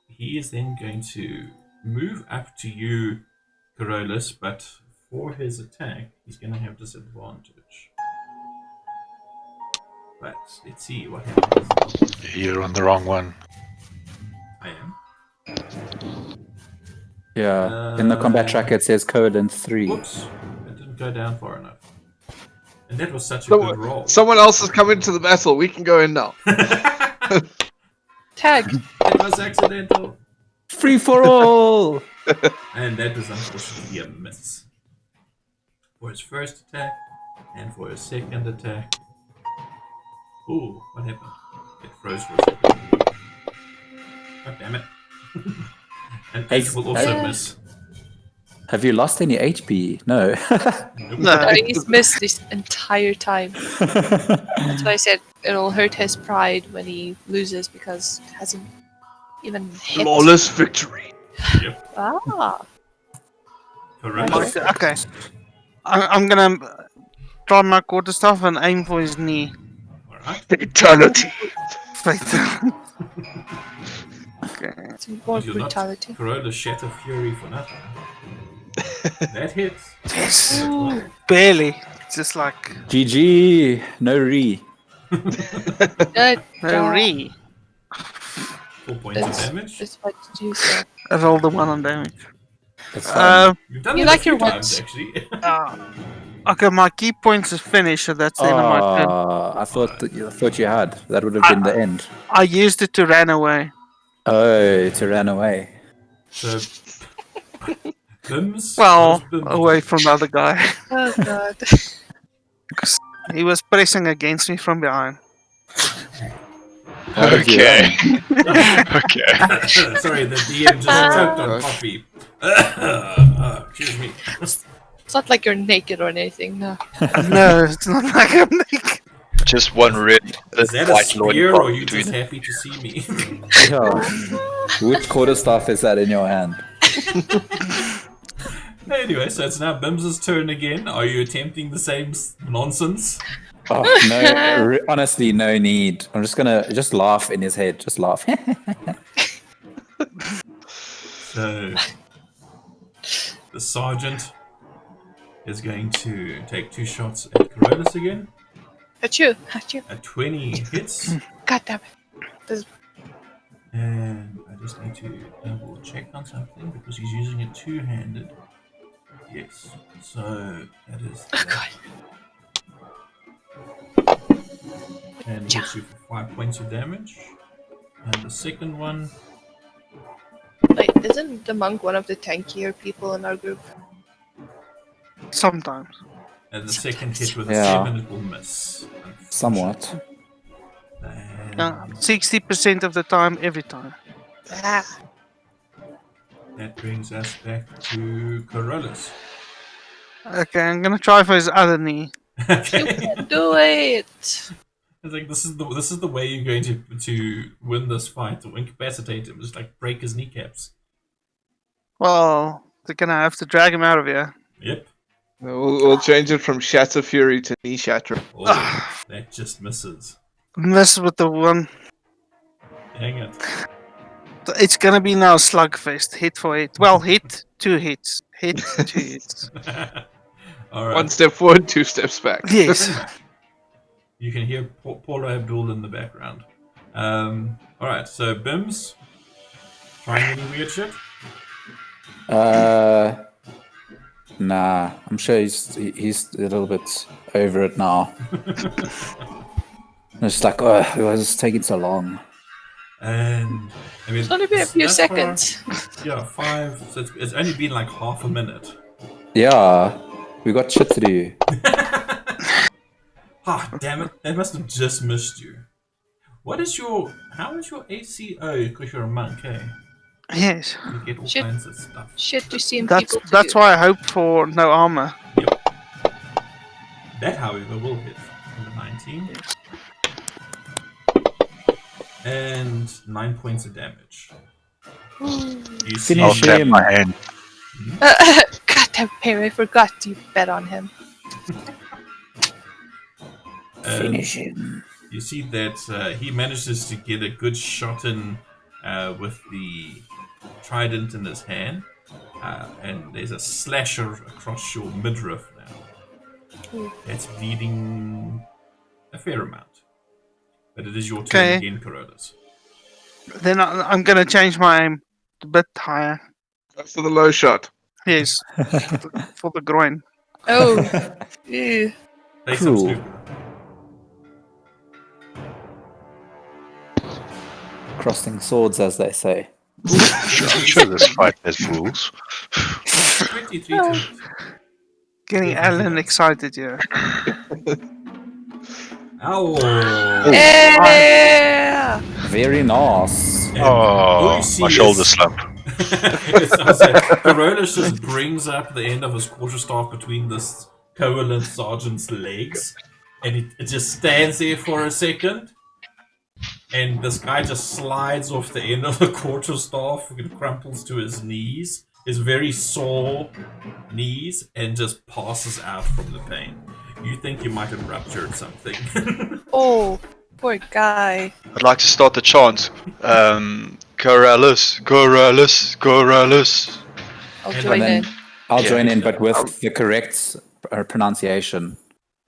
Speaker 1: He is then going to move up to you, Carolus, but for his attack, he's going to have disadvantage. But let's see what happens.
Speaker 5: You're on the wrong one.
Speaker 1: I am.
Speaker 4: Yeah. In the combat tracker, it says Koalinths 3.
Speaker 1: Whoops. It didn't go down far enough. And that was such a good roll.
Speaker 6: Someone else has come into the battle. We can go in now.
Speaker 2: Tag.
Speaker 1: It was accidental.
Speaker 4: Free for all.
Speaker 1: And that is unfortunately a miss. For his first attack, and for his second attack. Ooh, what happened? It froze for a second. God damn it. And H will also miss.
Speaker 4: Have you lost any HP? No.
Speaker 1: Nope.
Speaker 7: No.
Speaker 2: He's missed this entire time. That's why I said it'll hurt his pride when he loses because it hasn't even hit.
Speaker 6: Flawless victory.
Speaker 1: Yep.
Speaker 2: Ah.
Speaker 1: Carolus.
Speaker 7: Okay. I'm gonna try my quarterstaff and aim for his knee.
Speaker 1: Alright.
Speaker 6: Fatality.
Speaker 7: Okay.
Speaker 2: It's more
Speaker 1: You're not
Speaker 2: brutality.
Speaker 1: Carolus Shatter Fury for nothing. That hits.
Speaker 7: Yes.
Speaker 2: Ooh.
Speaker 7: Barely. Just like
Speaker 4: GG. No re.
Speaker 2: Good
Speaker 7: no
Speaker 2: job.
Speaker 7: re.
Speaker 1: 4 points of damage.
Speaker 2: That's what you said.
Speaker 7: I rolled the one on damage.
Speaker 4: That's fine.
Speaker 1: You've done
Speaker 2: You
Speaker 1: it
Speaker 2: like
Speaker 1: a few
Speaker 2: your
Speaker 1: times,
Speaker 2: ones.
Speaker 1: actually.
Speaker 7: Okay, my key points is finished, so that's the end of my turn.
Speaker 4: I thought you had. That would have been the end.
Speaker 7: I used it to run away.
Speaker 4: Oh, to run away.
Speaker 1: So, Bims.
Speaker 7: Well,
Speaker 1: what does Bims
Speaker 7: away
Speaker 1: do?
Speaker 7: from the other guy.
Speaker 2: Oh god.
Speaker 7: He was pressing against me from behind.
Speaker 4: How did you
Speaker 3: Okay.
Speaker 4: run?
Speaker 3: Okay.
Speaker 1: Sorry, the DM just choked on coffee. Excuse me.
Speaker 2: It's not like you're naked or anything, no.
Speaker 7: No, it's not like I'm naked.
Speaker 3: Just one red
Speaker 1: Is that a
Speaker 3: white
Speaker 1: spear,
Speaker 3: loincloth
Speaker 1: or are you
Speaker 3: between
Speaker 1: just
Speaker 3: it.
Speaker 1: happy to see me?
Speaker 4: Yeah. Which quarterstaff is that in your hand?
Speaker 1: Anyway, so it's now Bim's turn again. Are you attempting the same nonsense?
Speaker 4: Oh, no, honestly, no need. I'm just gonna laugh in his head. Just laugh.
Speaker 1: So, the sergeant is going to take 2 shots at Carolus again.
Speaker 2: At you. At you.
Speaker 1: A 20 hits.
Speaker 2: God damn it.
Speaker 1: And I just need to double check on something because he's using it two-handed. Yes. So that is
Speaker 2: Oh
Speaker 1: that.
Speaker 2: god.
Speaker 1: And he hits you for 5 points of damage. And the second one,
Speaker 2: Wait, isn't the monk one of the tankier people in our group?
Speaker 7: Sometimes.
Speaker 1: and the second hit with a
Speaker 4: Yeah.
Speaker 1: 7, it will miss.
Speaker 4: Somewhat.
Speaker 1: And
Speaker 7: 60% of the time, every time.
Speaker 2: Ah.
Speaker 1: that brings us back to Carolus.
Speaker 7: Okay, I'm gonna try for his other knee.
Speaker 2: You
Speaker 1: Okay.
Speaker 2: can do it!
Speaker 1: It's like this is the way you're going to win this fight, or incapacitate him, just like break his kneecaps.
Speaker 7: Well, they're gonna have to drag him out of here.
Speaker 1: Yep.
Speaker 6: We'll change it from Shatter Fury to Knee Shatter.
Speaker 1: Oh, that just misses.
Speaker 7: Miss with the one.
Speaker 1: Dang it.
Speaker 7: It's gonna be now slugfest, hit for hit. Well, hit, 2 hits. Hit, 2 hits.
Speaker 1: All right.
Speaker 6: 1 step forward, 2 steps back.
Speaker 7: Yes.
Speaker 1: You can hear Paulo Abdul in the background. Alright, so Bims, trying any weird shit?
Speaker 4: Nah, I'm sure he's a little bit over it now. It's like, oh, it was taking so long.
Speaker 1: And I mean,
Speaker 2: It's only been a few
Speaker 1: thus
Speaker 2: seconds.
Speaker 1: Far, yeah, 5. So it's only been like half a minute.
Speaker 4: Yeah, we got shit to do.
Speaker 1: Ah, damn it! They must have just missed you. How is your ACO? Because you're a monk, eh?
Speaker 7: Yes.
Speaker 1: You get all
Speaker 2: Shit.
Speaker 1: kinds of stuff.
Speaker 2: Shit to seem
Speaker 7: That's
Speaker 2: people to
Speaker 7: that's
Speaker 2: do.
Speaker 7: why I hope for no armor.
Speaker 1: Yep. That, however, will hit on the 19. And 9 points of damage. You see
Speaker 5: I'll
Speaker 4: Finish
Speaker 5: clap
Speaker 4: him.
Speaker 5: my hand.
Speaker 2: God damn, Perry, I forgot you bet on him.
Speaker 4: Finish him.
Speaker 1: You see that he manages to get a good shot in with the trident in his hand. And there's a slasher across your midriff now. It's bleeding a fair amount. But it is your turn
Speaker 7: Okay.
Speaker 1: again, Carolus.
Speaker 7: Then I'm gonna change my aim a bit higher.
Speaker 6: Go for the low shot.
Speaker 7: Yes, for the groin.
Speaker 2: Oh. Ew.
Speaker 1: Play some
Speaker 4: Cool.
Speaker 1: snooker.
Speaker 4: Crossing swords, as they say.
Speaker 5: I'm sure this fight has rules.
Speaker 1: 23 to hit.
Speaker 7: Getting
Speaker 1: Yeah,
Speaker 7: Alan
Speaker 1: yeah.
Speaker 7: excited here.
Speaker 1: Ow!
Speaker 2: Yeah!
Speaker 4: Very nice.
Speaker 1: And all
Speaker 5: Oh,
Speaker 1: you see
Speaker 5: my shoulder
Speaker 1: is-
Speaker 5: slump.
Speaker 1: Yes, I was saying, Carolus just brings up the end of his quarterstaff between this Koalinth sergeant's legs, and it just stands there for a second, and this guy just slides off the end of the quarterstaff and crumples to his knees, his very sore knees, and just passes out from the pain. You think you might have ruptured something.
Speaker 2: Oh, poor guy.
Speaker 3: I'd like to start the chant. Carolus, Carolus, Carolus.
Speaker 2: I'll
Speaker 1: And
Speaker 2: join
Speaker 4: then-
Speaker 2: in.
Speaker 4: I'll
Speaker 3: Yeah.
Speaker 4: join in, but with the correct pronunciation.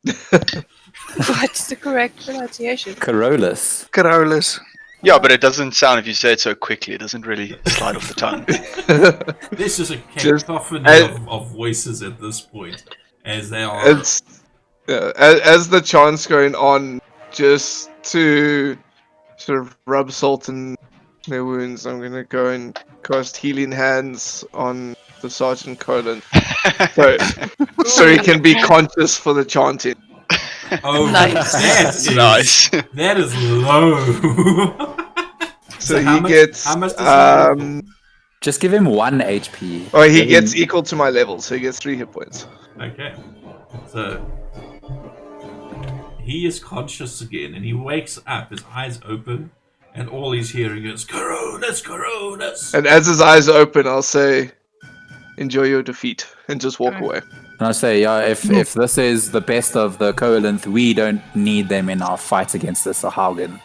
Speaker 2: What's the correct pronunciation?
Speaker 4: Carolus.
Speaker 7: Carolus.
Speaker 3: Yeah, but it doesn't sound, if you say it so quickly, it doesn't really slide off the tongue.
Speaker 1: This is a
Speaker 6: Just-
Speaker 1: cacophony of voices at this point, as they are.
Speaker 6: It's as the chant's going on, just to sort of rub salt in their wounds, I'm gonna go and cast healing hands on the Sergeant Koalinth, so he can be conscious for the chanting.
Speaker 1: Oh,
Speaker 2: Nice.
Speaker 3: Nice.
Speaker 1: That is low.
Speaker 6: So
Speaker 1: how
Speaker 6: he
Speaker 1: much-
Speaker 6: gets
Speaker 1: how much does he
Speaker 4: Just give him 1 HP.
Speaker 6: oh, he
Speaker 4: Give
Speaker 6: gets
Speaker 4: him-
Speaker 6: equal to my level, so he gets 3 hit points.
Speaker 1: Okay. So he is conscious again, and he wakes up, his eyes open, and all he's hearing is Carolus, Carolus.
Speaker 6: And as his eyes open, I'll say, "Enjoy your defeat," and just walk away.
Speaker 4: And I say, yeah, if this is the best of the Koalinth, we don't need them in our fight against this Sahagin.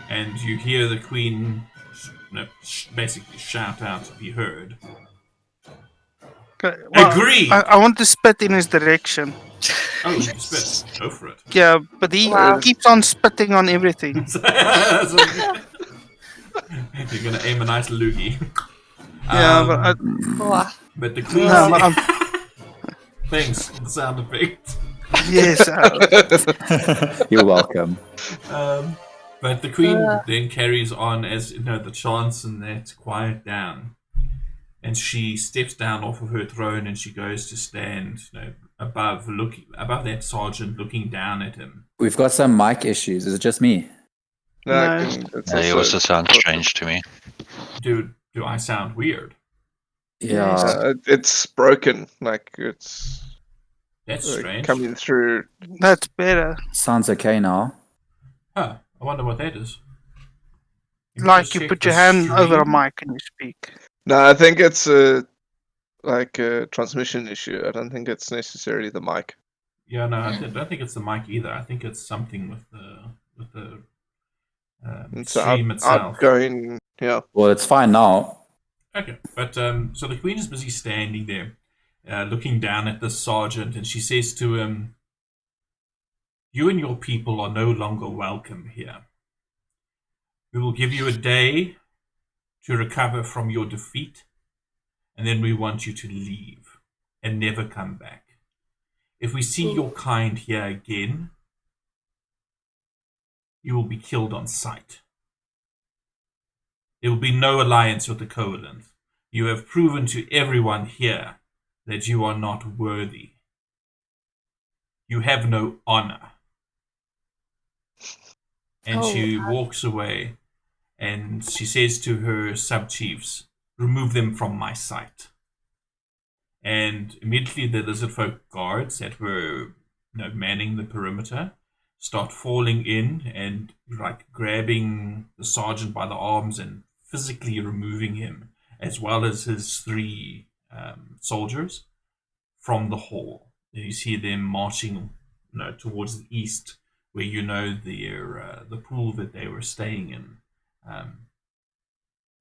Speaker 1: And you hear the queen basically shout out to be heard.
Speaker 7: Okay, well,
Speaker 1: Agree!
Speaker 7: I want to spit in his direction.
Speaker 1: Oh, you spit. Go for it.
Speaker 7: Yeah, but he
Speaker 2: Wow.
Speaker 7: keeps on spitting on everything.
Speaker 1: So- You're gonna aim a nice loogie.
Speaker 7: Yeah,
Speaker 2: Oh,
Speaker 1: But the queen
Speaker 7: no, but
Speaker 1: says, thanks for the sound effect.
Speaker 7: yes.
Speaker 4: You're welcome.
Speaker 1: But the queen then carries on as the chants and that quiet down, and she steps down off of her throne and she goes to stand above that sergeant, looking down at him.
Speaker 4: We've got some mic issues. Is it just me?
Speaker 7: No.
Speaker 5: They also sound strange to me.
Speaker 1: Do I sound weird?
Speaker 4: Yeah.
Speaker 6: It's broken, like it's
Speaker 1: That's strange.
Speaker 6: coming through.
Speaker 7: That's better.
Speaker 4: Sounds okay now.
Speaker 1: Huh, I wonder what that is.
Speaker 7: Like
Speaker 1: Just
Speaker 7: you
Speaker 1: check
Speaker 7: put
Speaker 1: the
Speaker 7: your hand over a
Speaker 1: stream.
Speaker 7: mic and you speak.
Speaker 6: No, I think it's a transmission issue. I don't think it's necessarily the mic.
Speaker 1: Yeah, no, I don't think it's the mic either. I think it's something with the
Speaker 6: It's
Speaker 1: stream itself.
Speaker 6: outgoing. Yeah.
Speaker 4: Well, it's fine now.
Speaker 1: Okay, but so the queen is busy standing there, looking down at the sergeant, and she says to him, You and your people are no longer welcome here. We will give you a day to recover from your defeat, and then we want you to leave and never come back. If we see your kind here again, you will be killed on sight. There will be no alliance with the Koalinths. You have proven to everyone here that you are not worthy. You have no honor. And she walks away, and she says to her sub-chiefs, remove them from my sight. And immediately the lizardfolk guards that were manning the perimeter start falling in and grabbing the sergeant by the arms and physically removing him, as well as his 3 soldiers, from the hall. And you see them marching towards the east, where the pool that they were staying in,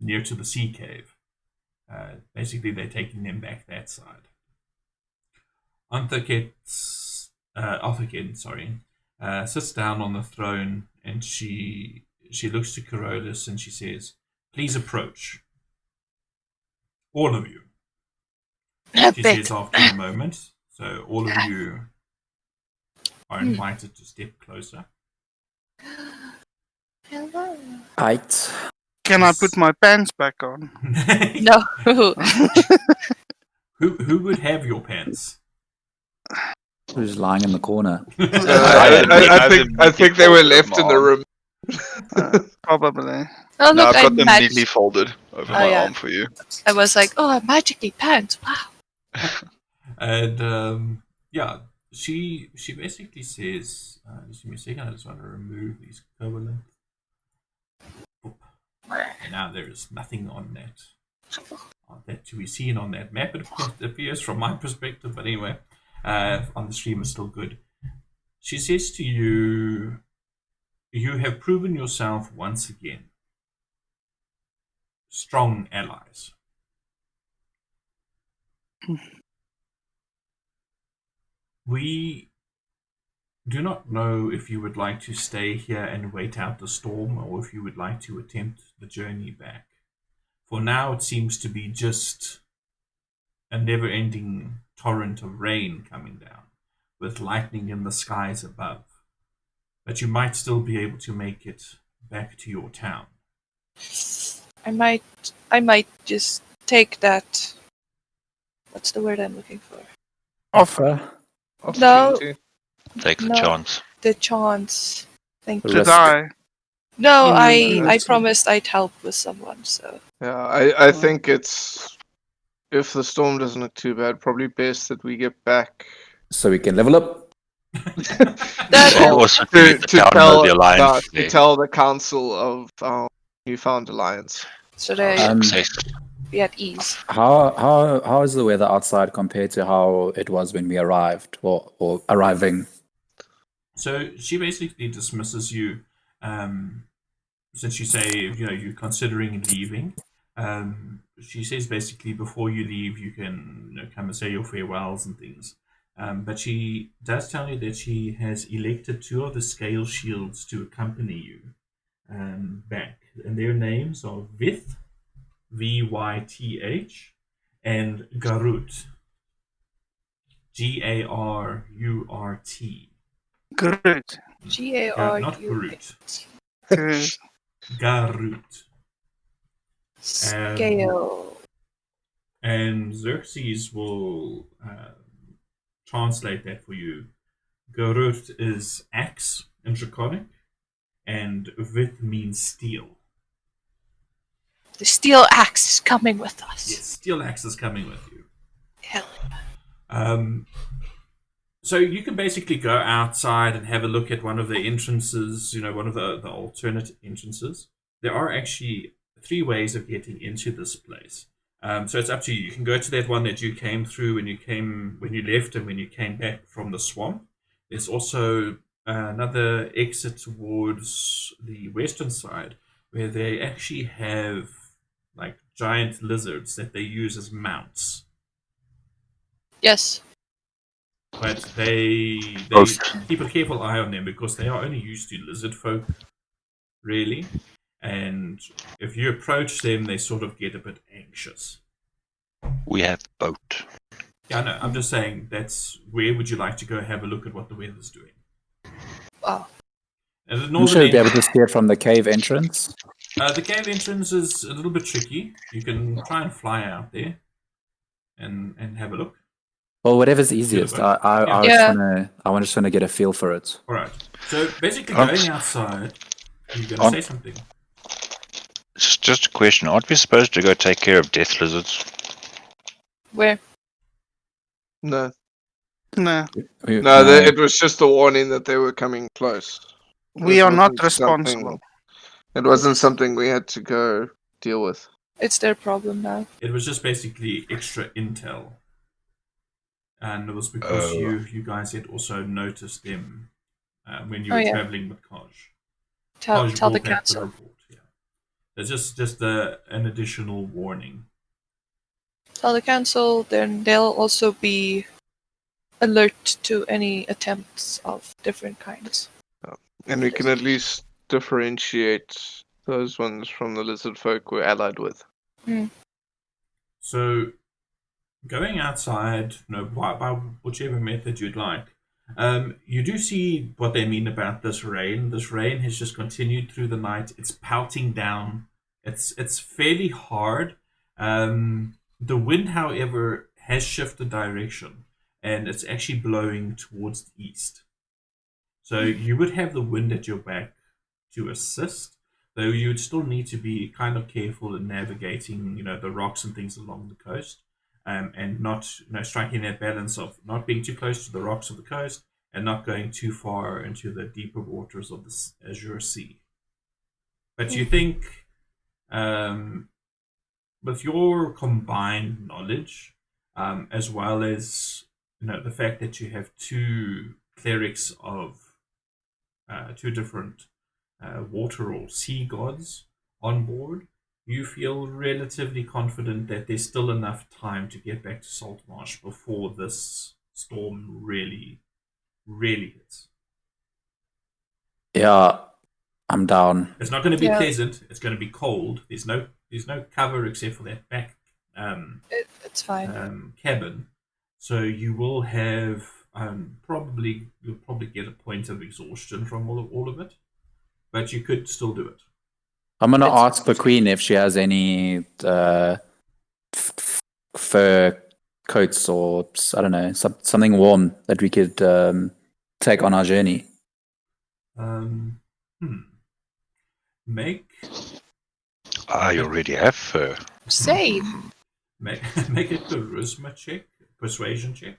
Speaker 1: near to the sea cave. Basically, they're taking them back that side. Arthurkin, sits down on the throne, and she looks to Carolus and she says, "Please approach, all of you." She says after a moment, so all of you are invited to step closer.
Speaker 2: Hello.
Speaker 4: Right.
Speaker 7: Can I put my pants back on?
Speaker 2: No.
Speaker 1: Who would have your pants?
Speaker 4: Who's lying in the corner?
Speaker 6: I think they were left in the room.
Speaker 7: Probably.
Speaker 2: Oh,
Speaker 3: No,
Speaker 2: look,
Speaker 3: I've got
Speaker 2: I
Speaker 3: them
Speaker 2: matched.
Speaker 3: neatly folded over my arm for you.
Speaker 2: I was like, oh, magically pants. Wow.
Speaker 1: And she basically says, just give me a second, I just want to remove these Koalinths. Now there is nothing on that to be seen on that map. It appears from my perspective, but anyway, on the stream it's still good. She says to you, you have proven yourself once again strong allies. We do not know if you would like to stay here and wait out the storm, or if you would like to attempt the journey back. For now, it seems to be just a never-ending torrent of rain coming down, with lightning in the skies above. But you might still be able to make it back to your town.
Speaker 2: I might just take that. What's the word I'm looking for?
Speaker 4: Offer.
Speaker 2: No.
Speaker 5: Take the
Speaker 2: No.
Speaker 5: chance.
Speaker 2: The chance. Thank
Speaker 4: The
Speaker 2: you.
Speaker 7: To
Speaker 4: risk.
Speaker 7: die.
Speaker 2: No,
Speaker 7: Mm,
Speaker 2: I promised I'd help with someone, so.
Speaker 6: Yeah, I think it's, if the storm doesn't look too bad, probably best that we get back
Speaker 4: So we can level up.
Speaker 5: And also to leave the town
Speaker 6: tell
Speaker 5: with the alliance.
Speaker 6: to tell the council of our newfound alliance.
Speaker 2: So they be at ease.
Speaker 4: How is the weather outside compared to how it was when we arrived or arriving?
Speaker 1: So she basically dismisses you, since you say you're considering leaving. She says basically before you leave, you can come and say your farewells and things. But she does tell you that she has elected 2 of the scale shields to accompany you back, and their names are Vith, Vyth, and Garut, Garurt.
Speaker 7: Good.
Speaker 1: Not Garut.
Speaker 7: Good.
Speaker 1: Garut.
Speaker 2: Scale.
Speaker 1: And Xerxes will translate that for you. Garut is axe in Draconic, and Vith means steel.
Speaker 2: The steel axe is coming with us.
Speaker 1: Yes, steel axe is coming with you.
Speaker 2: Hell.
Speaker 1: So you can basically go outside and have a look at one of the entrances, one of the alternate entrances. There are actually 3 ways of getting into this place. So it's up to you. You can go to that one that you came through when you left and when you came back from the swamp. There's also another exit towards the western side where they actually have like giant lizards that they use as mounts.
Speaker 2: Yes.
Speaker 1: but they
Speaker 5: Both.
Speaker 1: keep a careful eye on them because they are only used to lizard folk, really. And if you approach them, they sort of get a bit anxious.
Speaker 5: We have boat.
Speaker 1: Yeah, no, I'm just saying that's where would you like to go have a look at what the weather's doing?
Speaker 2: Oh,
Speaker 1: And the
Speaker 4: I'm
Speaker 1: northern
Speaker 4: sure you'll be
Speaker 1: end,
Speaker 4: able to see it from the cave entrance.
Speaker 1: the cave entrance is a little bit tricky. You can try and fly out there and have a look.
Speaker 4: Well, whatever's easiest.
Speaker 1: boat.
Speaker 4: I just want to get a feel for it.
Speaker 1: All right. So basically,
Speaker 5: Aren't-
Speaker 1: going outside, you're going to
Speaker 5: aren't-
Speaker 1: say something.
Speaker 5: It's just a question. Aren't we supposed to go take care of death lizards?
Speaker 2: where?
Speaker 6: No,
Speaker 7: No,
Speaker 6: it was just a warning that they were coming close.
Speaker 7: we
Speaker 6: It
Speaker 7: are not
Speaker 6: wasn't something-
Speaker 7: responsible.
Speaker 6: It wasn't something we had to go deal with.
Speaker 2: It's their problem now.
Speaker 1: It was just basically extra intel, and it was because
Speaker 5: Oh.
Speaker 1: you guys had also noticed them when you
Speaker 2: Oh,
Speaker 1: were
Speaker 2: yeah.
Speaker 1: traveling with Kaj.
Speaker 2: Tell
Speaker 1: Kaj
Speaker 2: the
Speaker 1: brought back
Speaker 2: council.
Speaker 1: report. Yeah, it's just an additional warning.
Speaker 2: Tell the council, then they'll also be alert to any attempts of different kinds.
Speaker 6: And we can at least differentiate those ones from the lizard folk we're allied with.
Speaker 1: So, going outside, by whichever method you'd like, you do see what they mean about this rain. This rain has just continued through the night. It's pelting down. It's fairly hard. The wind, however, has shifted direction, and it's actually blowing towards the east. So you would have the wind at your back to assist, though you would still need to be kind of careful in navigating, the rocks and things along the coast, and not, striking that balance of not being too close to the rocks of the coast and not going too far into the deeper waters of the Azure Sea. But you think, with your combined knowledge, as well as the fact that you have two clerics of two different water or sea gods on board, you feel relatively confident that there's still enough time to get back to Saltmarsh before this storm really hits.
Speaker 4: Yeah, I'm down.
Speaker 1: It's not going to be
Speaker 2: Yeah.
Speaker 1: pleasant. It's going to be cold. There's no cover except for that back
Speaker 2: It's fine.
Speaker 1: cabin. So you will have you'll probably get a point of exhaustion from all of it, but you could still do it.
Speaker 4: I'm gonna
Speaker 2: It's-
Speaker 4: ask the queen if she has any fur coats or I don't know something warm that we could take on our journey.
Speaker 1: Make
Speaker 5: You already have fur.
Speaker 2: Same.
Speaker 1: make a charisma check, persuasion check.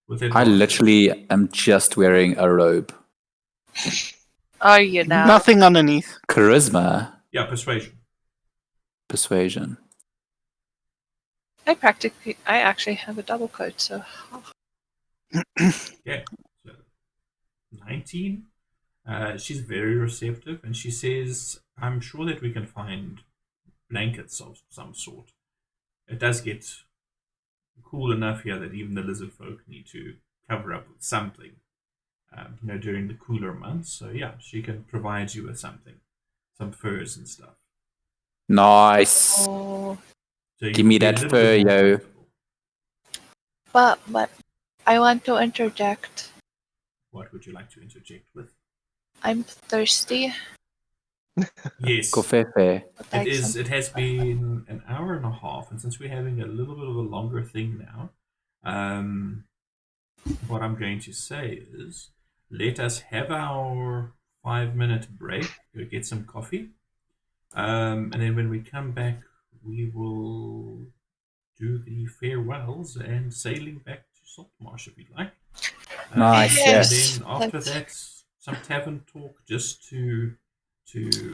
Speaker 1: With
Speaker 4: I
Speaker 1: advantage.
Speaker 4: literally am just wearing a robe.
Speaker 2: Are you now?
Speaker 7: Nothing underneath.
Speaker 4: Charisma,
Speaker 1: Yeah,
Speaker 4: persuasion.
Speaker 2: I actually have a double coat, so
Speaker 1: Yeah. So 19. She's very receptive, and she says, "I'm sure that we can find blankets of some sort. It does get cool enough here that even the lizard folk need to cover up with something, during the cooler months. So yeah, she can provide you with something, some furs and stuff.
Speaker 4: Nice.
Speaker 2: oh,
Speaker 1: So you
Speaker 4: Give me
Speaker 1: will be a
Speaker 4: that
Speaker 1: little
Speaker 4: fur,
Speaker 1: bit more
Speaker 4: yo.
Speaker 1: comfortable.
Speaker 2: but I want to interject.
Speaker 1: What would you like to interject with?
Speaker 2: I'm thirsty.
Speaker 1: Yes.
Speaker 4: Kofefe.
Speaker 2: Would like some-
Speaker 1: It has been an hour and a half, and since we're having a little bit of a longer thing now, what I'm going to say is, let us have our 5-minute break, go get some coffee, and then when we come back, we will do the farewells and sailing back to Saltmarsh if you'd like.
Speaker 4: Nice,
Speaker 2: yes.
Speaker 1: And then after
Speaker 2: Let's-
Speaker 1: that, some tavern talk just to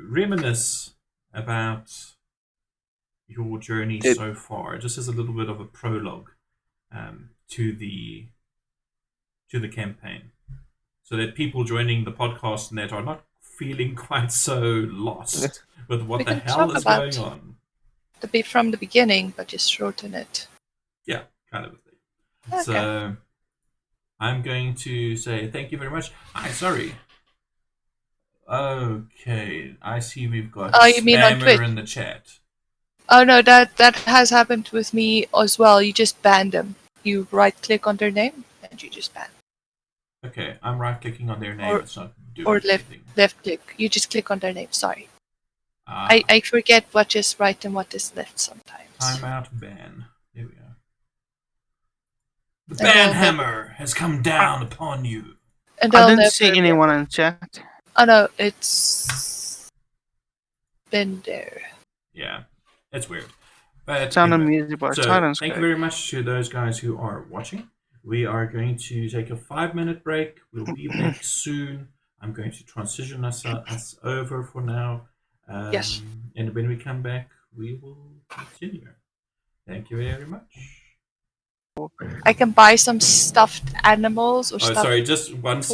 Speaker 1: reminisce about your journey so far, just as a little bit of a prologue to the campaign, so that people joining the podcast and that are not feeling quite so lost with what
Speaker 2: We
Speaker 1: the
Speaker 2: can
Speaker 1: hell
Speaker 2: talk
Speaker 1: is
Speaker 2: about-
Speaker 1: going on.
Speaker 2: from the beginning, but just shorten it.
Speaker 1: Yeah, kind of a thing.
Speaker 2: Okay.
Speaker 1: So I'm going to say thank you very much. Hi, sorry. Okay, I see we've got
Speaker 2: Oh, you mean on Twitch?
Speaker 1: spammer in the chat.
Speaker 2: Oh no, that has happened with me as well. You just ban them. You right click on their name and you just ban.
Speaker 1: Okay, I'm right clicking on their name.
Speaker 2: Or-
Speaker 1: It's not doing
Speaker 2: Or
Speaker 1: anything.
Speaker 2: left click. You just click on their name. Sorry.
Speaker 1: Ah,
Speaker 2: I forget what is right and what is left sometimes.
Speaker 1: timeout ban. There we go. The
Speaker 2: And
Speaker 1: ban
Speaker 2: they'll
Speaker 1: hammer has come down upon you.
Speaker 2: And
Speaker 7: I
Speaker 2: they'll
Speaker 7: didn't
Speaker 2: never
Speaker 7: see
Speaker 2: get-
Speaker 7: anyone in chat.
Speaker 2: Oh no, it's been there.
Speaker 1: Yeah, it's weird. But
Speaker 7: Sound and
Speaker 1: anyway,
Speaker 7: music by
Speaker 1: so
Speaker 7: Silence
Speaker 1: thank you
Speaker 7: Scope.
Speaker 1: very much to those guys who are watching. We are going to take a 5-minute break. We'll be back soon. I'm going to transition us over for now.
Speaker 2: Yes.
Speaker 1: And when we come back, we will continue. Thank you very much.
Speaker 2: I can buy some stuffed animals or
Speaker 1: Oh,
Speaker 2: stuffed
Speaker 1: sorry, just 1
Speaker 2: toys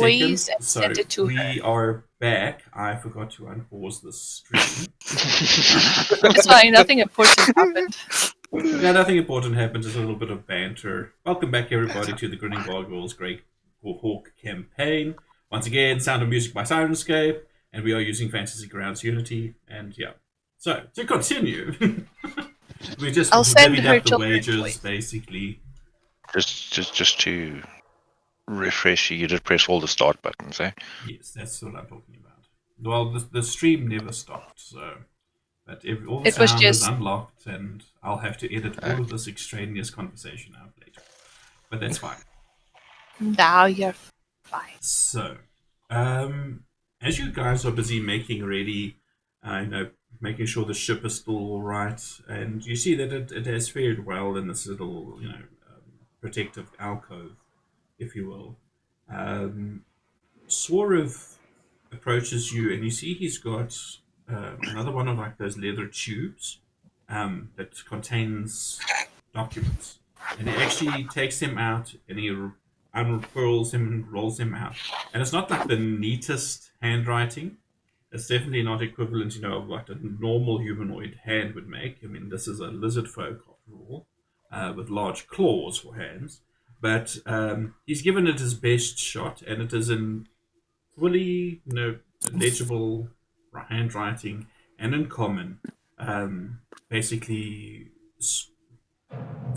Speaker 1: second.
Speaker 2: and
Speaker 1: Sorry,
Speaker 2: send it to
Speaker 1: we are back. I forgot to unpause the stream.
Speaker 2: It's fine, nothing important happened.
Speaker 1: Yeah, nothing important happened, just a little bit of banter. Welcome back, everybody, to the Grinning Gargoyles Greyhawk campaign. Once again, sound and music by Sirenscape, and we are using Fantasy Grounds Unity, and yeah. So, to continue, we just
Speaker 2: I'll send
Speaker 1: divvied
Speaker 2: her
Speaker 1: up the
Speaker 2: children
Speaker 1: wages,
Speaker 2: toys.
Speaker 1: basically.
Speaker 5: Just to refresh you did press all the start buttons, eh?
Speaker 1: Yes, that's what I'm talking about. Well, the stream never stopped, so... But all the
Speaker 2: It was
Speaker 1: sound is
Speaker 2: just-
Speaker 1: unlocked, and I'll have to edit all of this extraneous conversation out later. But that's fine.
Speaker 2: Now you're fine.
Speaker 1: So, as you guys are busy making ready, making sure the ship is still all right, and you see that it has fared well in this little, protective alcove, if you will. Swarov approaches you, and you see he's got another one of like those leather tubes that contains documents, and he actually takes them out and he unfurls them and rolls them out. And it's not like the neatest handwriting. It's definitely not equivalent, of what a normal humanoid hand would make. I mean, this is a lizard folk after all, with large claws for hands. But he's given it his best shot, and it is in fully, legible handwriting and in common. Basically, it's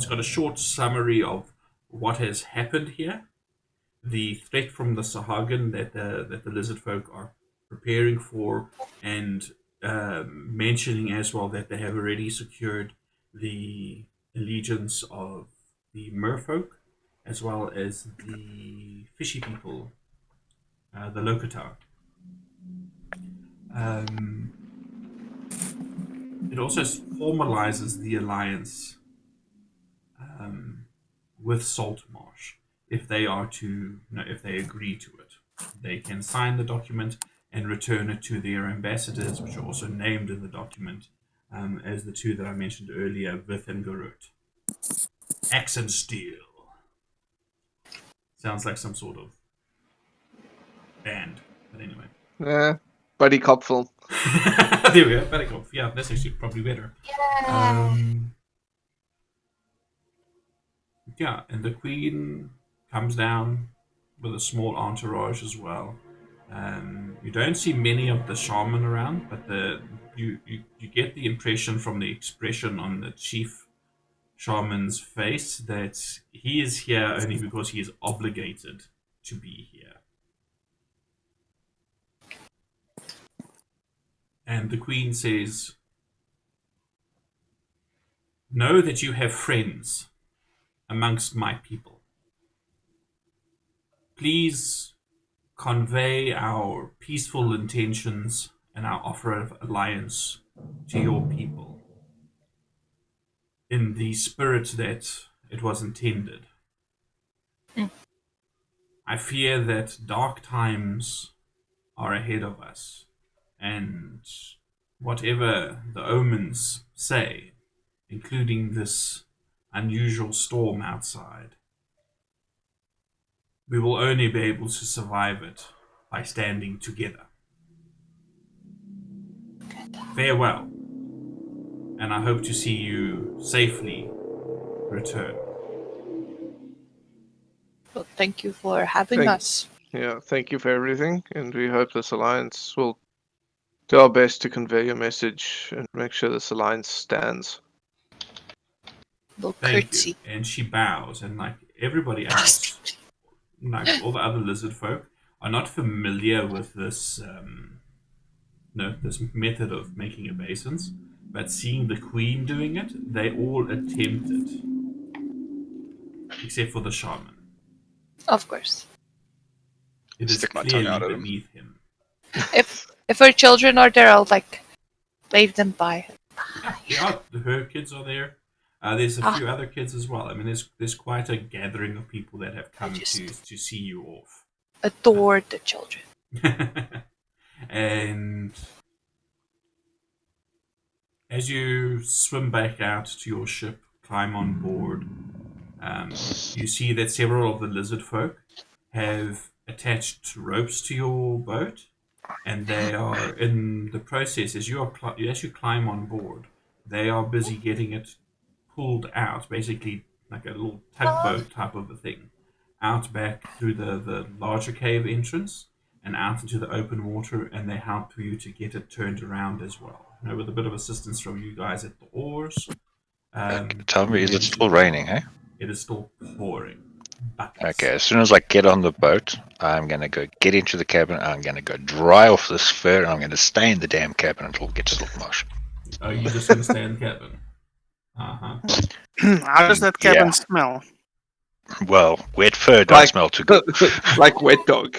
Speaker 1: got a short summary of what has happened here, the threat from the Sahagan that the lizard folk are preparing for, and mentioning as well that they have already secured the allegiance of the merfolk as well as the fishy people, the Locatar. It also formalizes the alliance with Saltmarsh. If they are to, if they agree to it, they can sign the document and return it to their ambassadors, which are also named in the document as the two that I mentioned earlier, Vith and Garut. Axe and steel. Sounds like some sort of band, but anyway.
Speaker 6: Buddy cop film.
Speaker 1: There we go. Better go. Yeah, that's actually probably better. Yeah, and the queen comes down with a small entourage as well. You don't see many of the shaman around, but you get the impression from the expression on the chief shaman's face that he is here only because he is obligated to be here. And the queen says, "Know that you have friends amongst my people. Please convey our peaceful intentions and our offer of alliance to your people in the spirit that it was intended. I fear that dark times are ahead of us, and whatever the omens say, including this unusual storm outside, we will only be able to survive it by standing together. Farewell, and I hope to see you safely return."
Speaker 2: Well, thank you for having
Speaker 6: Thank-
Speaker 2: us.
Speaker 6: Yeah, thank you for everything, and we hope this alliance will do our best to convey your message and make sure this alliance stands.
Speaker 2: We'll
Speaker 1: Thank
Speaker 2: curtsy.
Speaker 1: you. And she bows, and like everybody else, like all the other lizard folk, are not familiar with this, this method of making obeisance. But seeing the queen doing it, they all attempt it, except for the shaman.
Speaker 2: Of course.
Speaker 1: It is
Speaker 3: Stick my tongue
Speaker 1: clearly
Speaker 3: out at him.
Speaker 1: beneath him.
Speaker 2: If her children are there, I'll wave them by.
Speaker 1: Yeah, her kids are there. There's a
Speaker 2: Ah.
Speaker 1: few other kids as well. I mean, there's quite a gathering of people that have come
Speaker 2: just-
Speaker 1: to see you off.
Speaker 2: Adored the children.
Speaker 1: And as you swim back out to your ship, climb on board, you see that several of the lizard folk have attached ropes to your boat, and they are in the process as you climb on board. They are busy getting it pulled out, basically like a little tugboat type of a thing, out back through the larger cave entrance and out into the open water, and they help you to get it turned around as well. With a bit of assistance from you guys at the oars.
Speaker 5: Tell me, is it still raining, hey?
Speaker 1: It is still pouring. Buckets.
Speaker 5: Okay, as soon as I get on the boat, I'm going to go get into the cabin, I'm going to go dry off this fur, and I'm going to stay in the damn cabin until it gets a little mush.
Speaker 1: Oh, you're just going to stay in the cabin? Uh-huh.
Speaker 7: How does that cabin
Speaker 5: Yeah.
Speaker 7: smell?
Speaker 5: Well, wet fur don't smell too good.
Speaker 6: Like wet dog.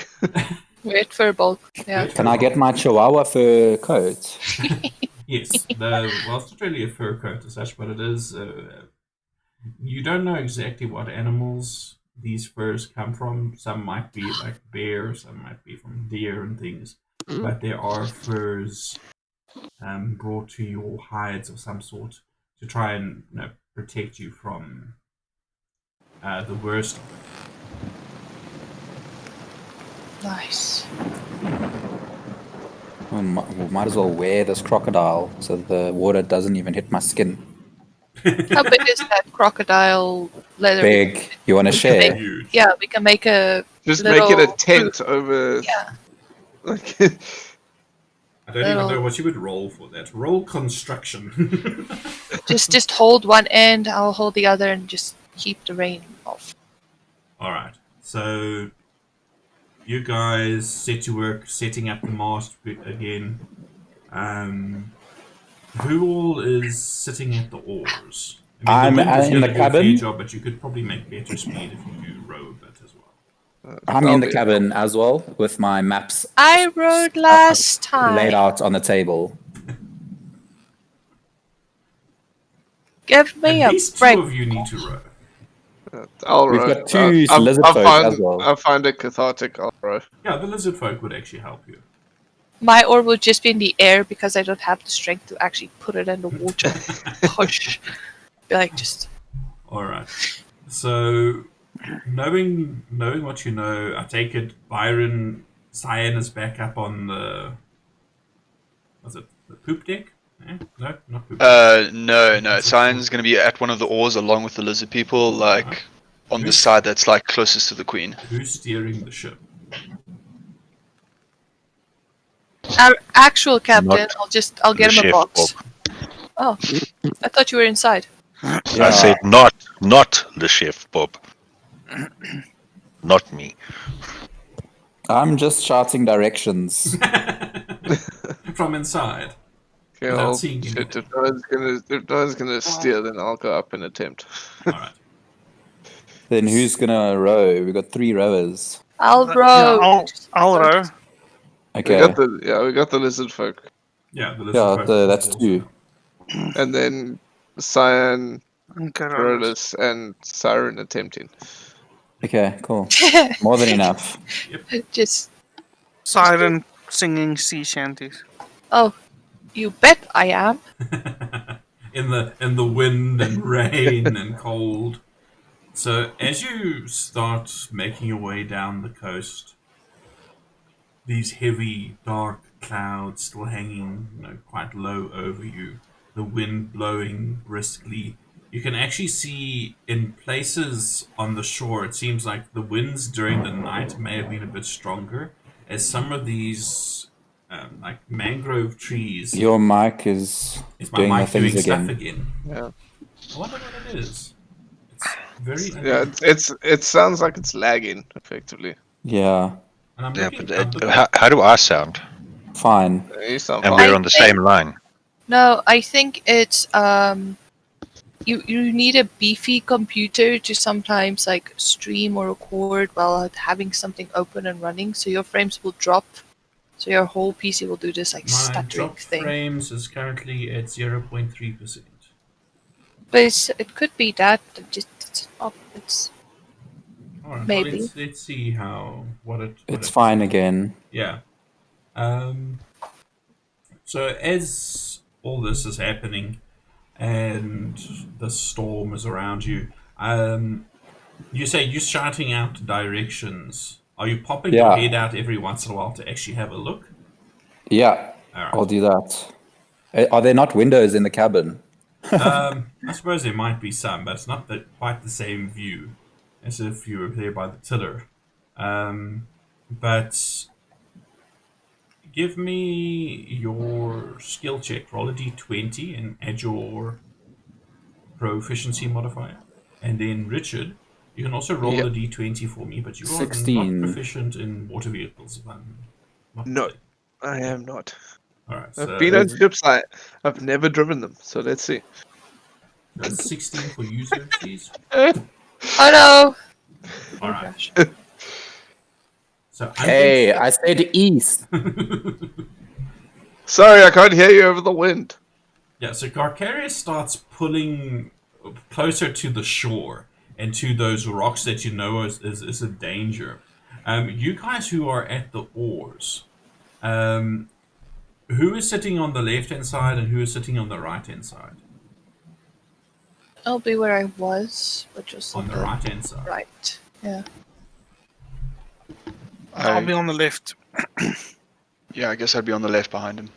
Speaker 2: Weird fur bulk. Yeah.
Speaker 4: Can I get my Chihuahua fur coat?
Speaker 1: Yes. Well, it's not really a fur coat as such, but it is... you don't know exactly what animals these furs come from. Some might be like bear, some might be from deer and things. But there are furs brought to your hides of some sort to try and protect you from the worst of it.
Speaker 2: Nice.
Speaker 4: We might as well wear this crocodile so the water doesn't even hit my skin.
Speaker 2: How big is that crocodile leather?
Speaker 4: Big. You want to share?
Speaker 1: Huge.
Speaker 2: Yeah, we can make a
Speaker 6: Just make it a
Speaker 2: little
Speaker 6: tent over.
Speaker 2: Yeah.
Speaker 6: Like,
Speaker 1: I don't even know what you would roll for that. Roll construction.
Speaker 2: just hold one end, I'll hold the other, and just keep the rain off.
Speaker 1: Alright, so you guys set to work setting up the mast again. Who all is sitting at the oars? I mean, the wind is
Speaker 4: in
Speaker 1: going
Speaker 4: the
Speaker 1: to do a fair
Speaker 4: cabin.
Speaker 1: job, but you could probably make better speed if you do row a bit as well.
Speaker 4: I'm in the cabin as well with my maps
Speaker 2: I rode last
Speaker 4: laid
Speaker 2: time.
Speaker 4: out on the table.
Speaker 2: Give me
Speaker 1: At
Speaker 2: a
Speaker 1: least
Speaker 2: break.
Speaker 1: two of you need to row.
Speaker 6: I'll
Speaker 4: We've
Speaker 6: row.
Speaker 4: got two
Speaker 6: I'll
Speaker 4: lizard folk as well.
Speaker 6: I'll find a cathartic. I'll row.
Speaker 1: Yeah, the lizard folk would actually help you.
Speaker 2: My oar would just be in the air because I don't have the strength to actually put it in the water. Push. Be like, just.
Speaker 1: Alright. So, knowing what you know, I take it Cyan is back up on the... Was it the poop deck? Eh? No, not poop deck.
Speaker 3: No. Cyan's going to be at one of the oars along with the lizard people, like on the side that's like closest to the queen.
Speaker 1: Who's steering the ship?
Speaker 2: Our actual captain,
Speaker 5: Not
Speaker 2: I'll get
Speaker 5: the
Speaker 2: him a
Speaker 5: chef,
Speaker 2: box.
Speaker 5: Bob.
Speaker 2: Oh, I thought you were inside.
Speaker 5: I said not the chef, Bob. Not me.
Speaker 4: I'm just shouting directions.
Speaker 1: From inside.
Speaker 6: Okay,
Speaker 1: Without
Speaker 6: I'll,
Speaker 1: seeing
Speaker 6: shit,
Speaker 1: anything.
Speaker 6: if no one's gonna steer, then I'll go up and attempt.
Speaker 1: Alright.
Speaker 4: Then who's gonna row? We've got 3 rowers.
Speaker 2: I'll
Speaker 7: Yeah,
Speaker 2: row.
Speaker 7: I'll row.
Speaker 4: Okay.
Speaker 6: We got the lizard folk,
Speaker 1: Yeah, the lizard folk
Speaker 4: that's
Speaker 1: also
Speaker 4: 2.
Speaker 1: help.
Speaker 6: and then Cyan,
Speaker 7: And
Speaker 6: Carolus,
Speaker 7: Carolus.
Speaker 6: and Siren attempting.
Speaker 4: Okay, cool. More than enough.
Speaker 2: Just.
Speaker 7: Siren singing sea shanties.
Speaker 2: Oh, you bet I am.
Speaker 1: in the wind and rain and cold. So as you start making your way down the coast, these heavy dark clouds still hanging quite low over you, the wind blowing briskly, you can actually see in places on the shore, it seems like the winds during the night may have been a bit stronger, as some of these like mangrove trees.
Speaker 4: Your mic is
Speaker 1: Is my
Speaker 4: doing the
Speaker 1: mic
Speaker 4: things
Speaker 1: doing stuff
Speaker 4: again.
Speaker 1: again?
Speaker 6: Yeah.
Speaker 1: I wonder what it is. It's very
Speaker 6: Yeah, it sounds like it's lagging effectively.
Speaker 4: Yeah,
Speaker 1: And I'm
Speaker 5: Yeah,
Speaker 1: looking.
Speaker 5: but how do I sound?
Speaker 4: fine.
Speaker 6: You sound
Speaker 5: And
Speaker 6: fine.
Speaker 5: we're on the same line.
Speaker 2: No, I think it's you need a beefy computer to sometimes like stream or record while having something open and running, so your frames will drop. So your whole PC will do this like
Speaker 1: My
Speaker 2: stuttering
Speaker 1: drop
Speaker 2: thing.
Speaker 1: frames is currently at 0.3%.
Speaker 2: But it could be that it's
Speaker 1: All right.
Speaker 2: maybe.
Speaker 1: Well, let's see what
Speaker 4: It's
Speaker 1: it
Speaker 4: fine again.
Speaker 1: Yeah. So as all this is happening, and the storm is around you, you say you're shouting out directions. Are you popping your
Speaker 4: Yeah.
Speaker 1: head out every once in a while to actually have a look?
Speaker 4: Yeah,
Speaker 1: All right.
Speaker 4: I'll do that. Are there not windows in the cabin?
Speaker 1: I suppose there might be some, but it's not quite the same view as if you were there by the tiller. But give me your skill check. Roll a d20 and add your proficiency modifier. And then Richard, you can also roll
Speaker 6: Yep.
Speaker 1: a d20 for me, but you are not
Speaker 4: 16.
Speaker 1: proficient in water vehicles, if I'm not
Speaker 6: No,
Speaker 1: mistaken.
Speaker 6: I am not.
Speaker 1: All right,
Speaker 6: I've
Speaker 1: so
Speaker 6: been on ships. I've never driven them. So let's see.
Speaker 1: that's 16 for you, Xerxes.
Speaker 2: Oh no!
Speaker 1: All right. So
Speaker 4: Hey, I said east.
Speaker 6: Sorry, I can't hear you over the wind.
Speaker 1: Yeah, so Carcarius starts pulling closer to the shore and to those rocks that you know is a danger. You guys who are at the oars, who is sitting on the left-hand side and who is sitting on the right-hand side?
Speaker 2: I'll be where I was, which was
Speaker 1: On the right-hand side.
Speaker 2: right. Yeah.
Speaker 7: I'll be on the left.
Speaker 3: Yeah, I guess I'd be on the left behind him.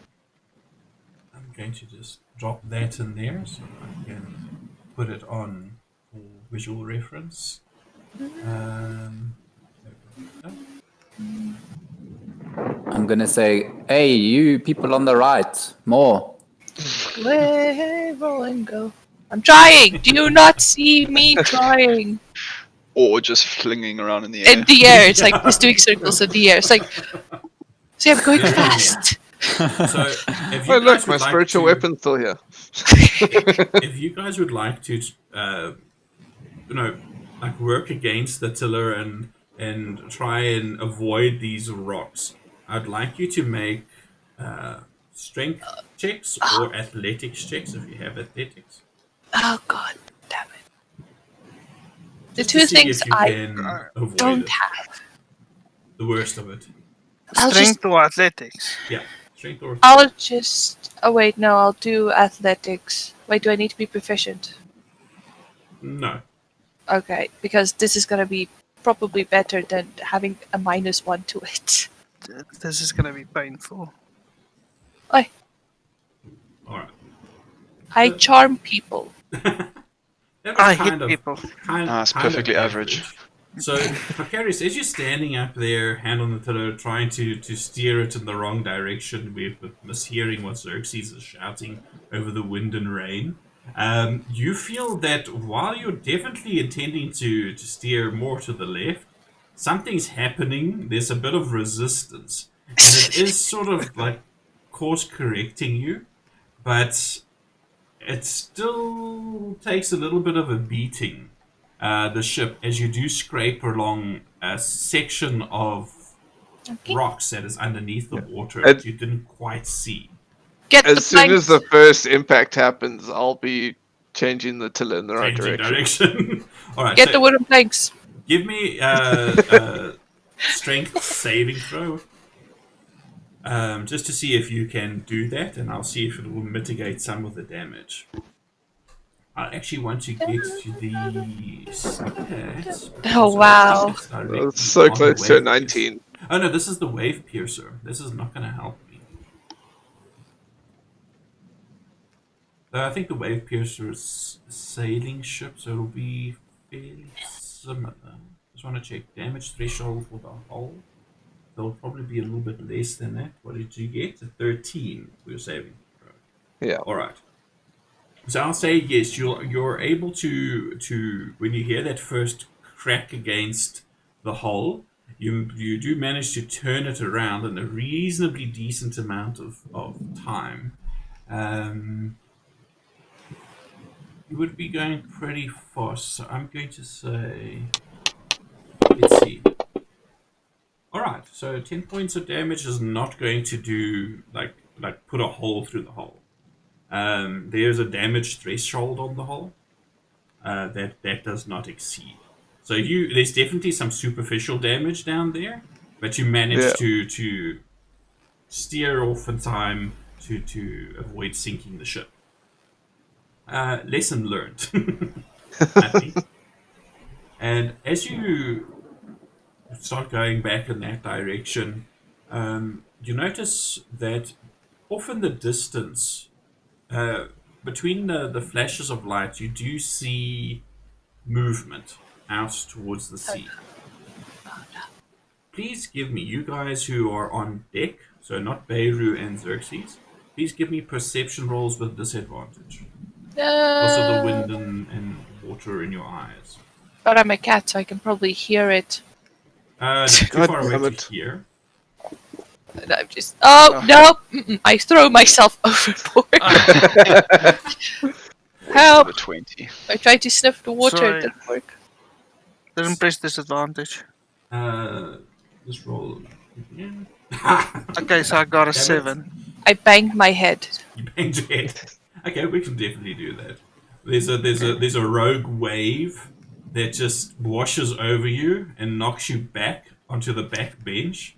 Speaker 1: I'm going to just drop that in there so I can put it on for visual reference. There we go.
Speaker 4: I'm gonna say, hey, you people on the right, more.
Speaker 2: Way roll and go. I'm trying. Do you not see me trying?
Speaker 3: Or just flinging around in the air.
Speaker 2: In the air, it's like just doing circles in the air. It's like, see, I'm going fast.
Speaker 1: So, if you
Speaker 6: Oh,
Speaker 1: guys
Speaker 6: look, my
Speaker 1: would like
Speaker 6: spiritual
Speaker 1: to,
Speaker 6: weapon's still here.
Speaker 1: if you guys would like to, like work against the tiller and try and avoid these rocks, I'd like you to make strength checks or athletics checks if you have athletics.
Speaker 2: Oh god, damn it! The
Speaker 1: Just to
Speaker 2: two
Speaker 1: see
Speaker 2: things
Speaker 1: if you
Speaker 2: I
Speaker 1: can avoid
Speaker 2: don't
Speaker 1: it,
Speaker 2: have.
Speaker 1: the worst of it.
Speaker 2: I'll
Speaker 7: Strength or athletics?
Speaker 1: Yeah, strength or
Speaker 2: I'll just. Oh wait, no, I'll do athletics. Wait, do I need to be proficient?
Speaker 1: no.
Speaker 2: Okay, because this is gonna be probably better than having a -1 to it.
Speaker 7: This is gonna be painful.
Speaker 2: Oi,
Speaker 1: All right.
Speaker 2: I charm people.
Speaker 1: That
Speaker 7: I
Speaker 1: was
Speaker 7: hit people.
Speaker 3: It's perfectly average.
Speaker 1: So, Precarious, as you're standing up there, hand on the tiller, trying to steer it in the wrong direction, with mishearing what Xerxes is shouting over the wind and rain, you feel that while you're definitely intending to steer more to the left, something's happening. There's a bit of resistance, and it is sort of like course correcting you, but it still takes a little bit of a beating, the ship, as you do scrape along a section of rocks that is underneath the water that you didn't quite see.
Speaker 2: Get the
Speaker 6: As soon as
Speaker 2: planks.
Speaker 6: the first impact happens, I'll be changing the tiller in the right
Speaker 1: Changing
Speaker 6: direction.
Speaker 1: direction. All right,
Speaker 2: Get
Speaker 1: so
Speaker 2: the wooden planks.
Speaker 1: give me strength saving throw. Just to see if you can do that, and I'll see if it will mitigate some of the damage. I actually want to get to the stats.
Speaker 2: Oh, wow.
Speaker 1: It's directly
Speaker 6: That's so
Speaker 1: on the
Speaker 6: close to a
Speaker 1: wave
Speaker 6: 19.
Speaker 1: piercer. Oh no, this is the wave piercer. This is not going to help me. I think the Wave Piercer is a sailing ship, so it'll be fairly similar. Just want to check damage threshold for the hull. There'll probably be a little bit less than that. What did you get? A 13 for your saving throw.
Speaker 6: Yeah.
Speaker 1: All right. So I'll say yes. You're able to when you hear that first crack against the hull, you do manage to turn it around in a reasonably decent amount of time. You would be going pretty fast. So I'm going to say, let's see. All right. So 10 points of damage is not going to do like put a hole through the hull. There's a damage threshold on the hull that does not exceed. So there's definitely some superficial damage down there, but you manage to steer off in time to avoid sinking the ship. Lesson learned, I think. And as you start going back in that direction, you notice that off in the distance, between the flashes of light, you do see movement out towards the sea. Please give me, you guys who are on deck, so not Beirut and Xerxes, please give me perception rolls with disadvantage. Also the wind and water in your eyes.
Speaker 2: But I'm a cat, so I can probably hear it.
Speaker 1: Too
Speaker 6: God
Speaker 1: far
Speaker 6: damn
Speaker 1: away
Speaker 6: it.
Speaker 1: to hear.
Speaker 2: And I'm just, no! I throw myself overboard. Help!
Speaker 3: Over 20.
Speaker 2: I tried to sniff the water,
Speaker 7: Sorry.
Speaker 2: it didn't work.
Speaker 7: Didn't press disadvantage.
Speaker 1: Just roll again.
Speaker 7: Okay, so I got a
Speaker 1: Damn it.
Speaker 7: 7.
Speaker 2: I banged my head.
Speaker 1: You banged your head. Okay, we can definitely do that. There's a rogue wave that just washes over you and knocks you back onto the back bench,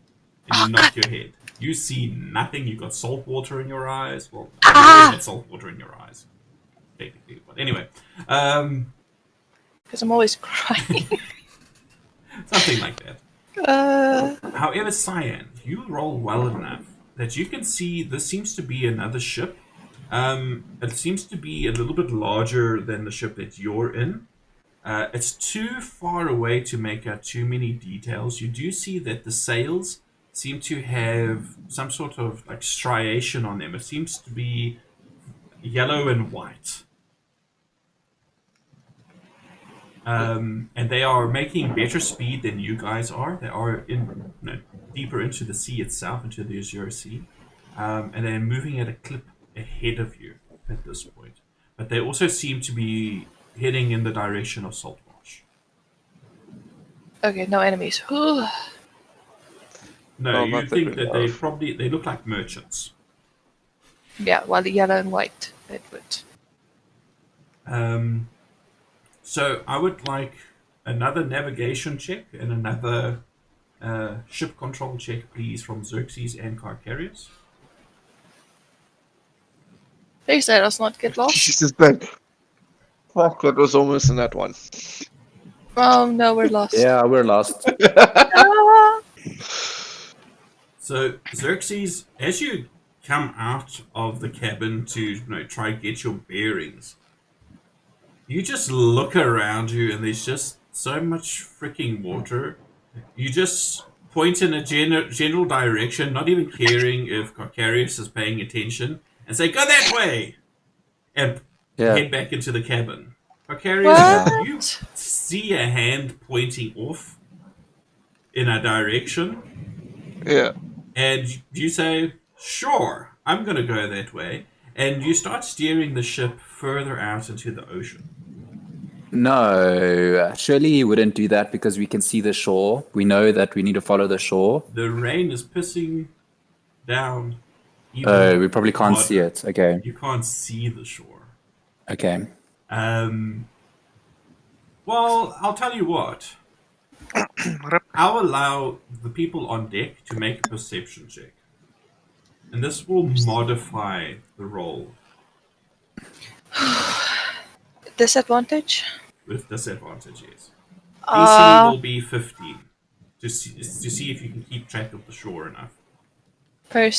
Speaker 1: and you knock your head. You see nothing. You've got salt water in your eyes. Well, you've always got salt water in your eyes, technically. But anyway,
Speaker 2: Because I'm always crying.
Speaker 1: something like that. However, Cyan, you roll well enough that you can see this seems to be another ship. It seems to be a little bit larger than the ship that you're in. It's too far away to make out too many details. You do see that the sails seem to have some sort of like striation on them. It seems to be yellow and white. And they are making better speed than you guys are. They are deeper into the sea itself, into the Azure Sea. And they're moving at a clip ahead of you at this point. But they also seem to be heading in the direction of Saltmarsh.
Speaker 2: Okay, no enemies. Whew.
Speaker 1: No,
Speaker 6: Well,
Speaker 1: you
Speaker 6: not that
Speaker 1: think
Speaker 6: we
Speaker 1: that
Speaker 6: know
Speaker 1: they look like merchants.
Speaker 2: Yeah, well, the yellow and white. It would.
Speaker 1: So I would like another navigation check and another ship control check, please, from Xerxes and Carcarius.
Speaker 2: Please let us not get lost.
Speaker 6: Jesus, man. Fuck, that was almost in that one.
Speaker 2: Oh no, we're lost.
Speaker 4: Yeah, we're lost.
Speaker 2: Ah!
Speaker 1: So Xerxes, as you come out of the cabin to try and get your bearings, you just look around you and there's just so much freaking water. You just point in a general direction, not even caring if Carcarius is paying attention, and say, "Go that way!" and head back into the cabin. Carcarius, you see a hand pointing off in a direction.
Speaker 6: Yeah.
Speaker 1: And you say, "Sure, I'm going to go that way." And you start steering the ship further out into the ocean.
Speaker 4: No, surely he wouldn't do that because we can see the shore. We know that we need to follow the shore.
Speaker 1: The rain is pissing down.
Speaker 4: Oh, we probably can't see it. Okay.
Speaker 1: You can't see the shore.
Speaker 4: Okay.
Speaker 1: Well, I'll tell you what. I'll allow the people on deck to make a perception check. And this will modify the roll.
Speaker 2: Disadvantage?
Speaker 1: With disadvantage, yes. DC will be 15 to see if you can keep track of the shore enough.
Speaker 2: Okay.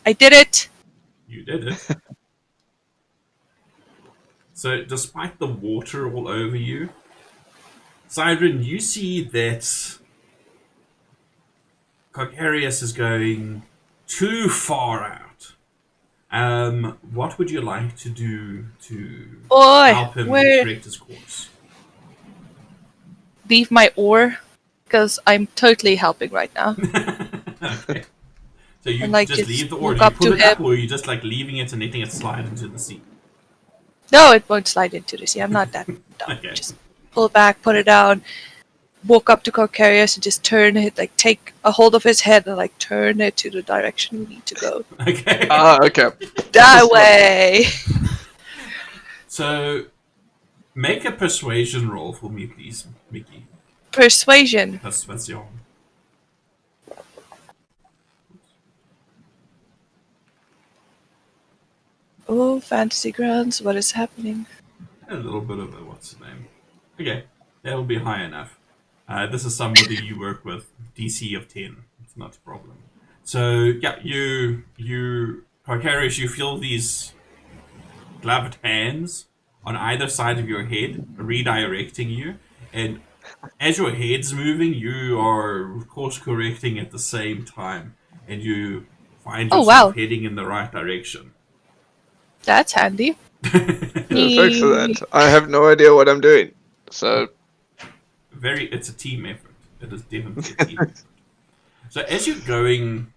Speaker 2: I did it.
Speaker 1: You did it. So, despite the water all over you, Siren, you see that Carcarius is going too far out. What would you like to do to help him correct his course?
Speaker 2: Leave my oar, because I'm totally helping right now.
Speaker 1: Okay. So you
Speaker 2: And, like,
Speaker 1: just leave the oar.
Speaker 2: walk
Speaker 1: Do you
Speaker 2: up
Speaker 1: pull
Speaker 2: to
Speaker 1: it up,
Speaker 2: him.
Speaker 1: or are you just like leaving it and letting it slide into the sea?
Speaker 2: No, it won't slide into the sea. I'm not that dumb.
Speaker 1: Okay.
Speaker 2: Just pull it back, put it down, walk up to Carcarius and just turn it, like take a hold of his head and like turn it to the direction we need to go.
Speaker 1: Okay.
Speaker 6: Okay.
Speaker 2: That way!
Speaker 1: So, make a persuasion roll for me, please, Mickey.
Speaker 2: Persuasion.
Speaker 1: Persuasion.
Speaker 2: Oh, fantasy grounds, what is happening?
Speaker 1: A little bit of a what's the name? Okay, that will be high enough. This is somebody you work with, DC of 10. It's not a problem. So yeah, you Carcarius, you feel these gloved hands on either side of your head redirecting you, and as your head's moving, you are course correcting at the same time, and you find yourself heading in the right direction.
Speaker 2: That's handy.
Speaker 6: Thanks for that. I have no idea what I'm doing. So
Speaker 1: It's a team effort. It is definitely a team effort. So as you're going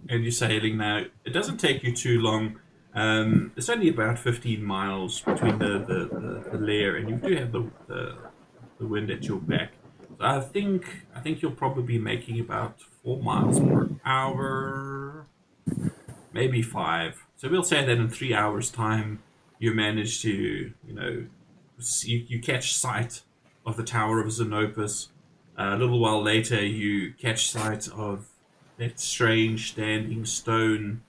Speaker 1: and you're sailing now, it doesn't take you too long. It's only about 15 miles between the lair, and you do have the wind at your back. So I think you'll probably be making about 4 miles per hour, maybe 5. So we'll say that in 3 hours' time, you manage to, you catch sight of the Tower of Xenopus. A little while later, you catch sight of that strange standing stone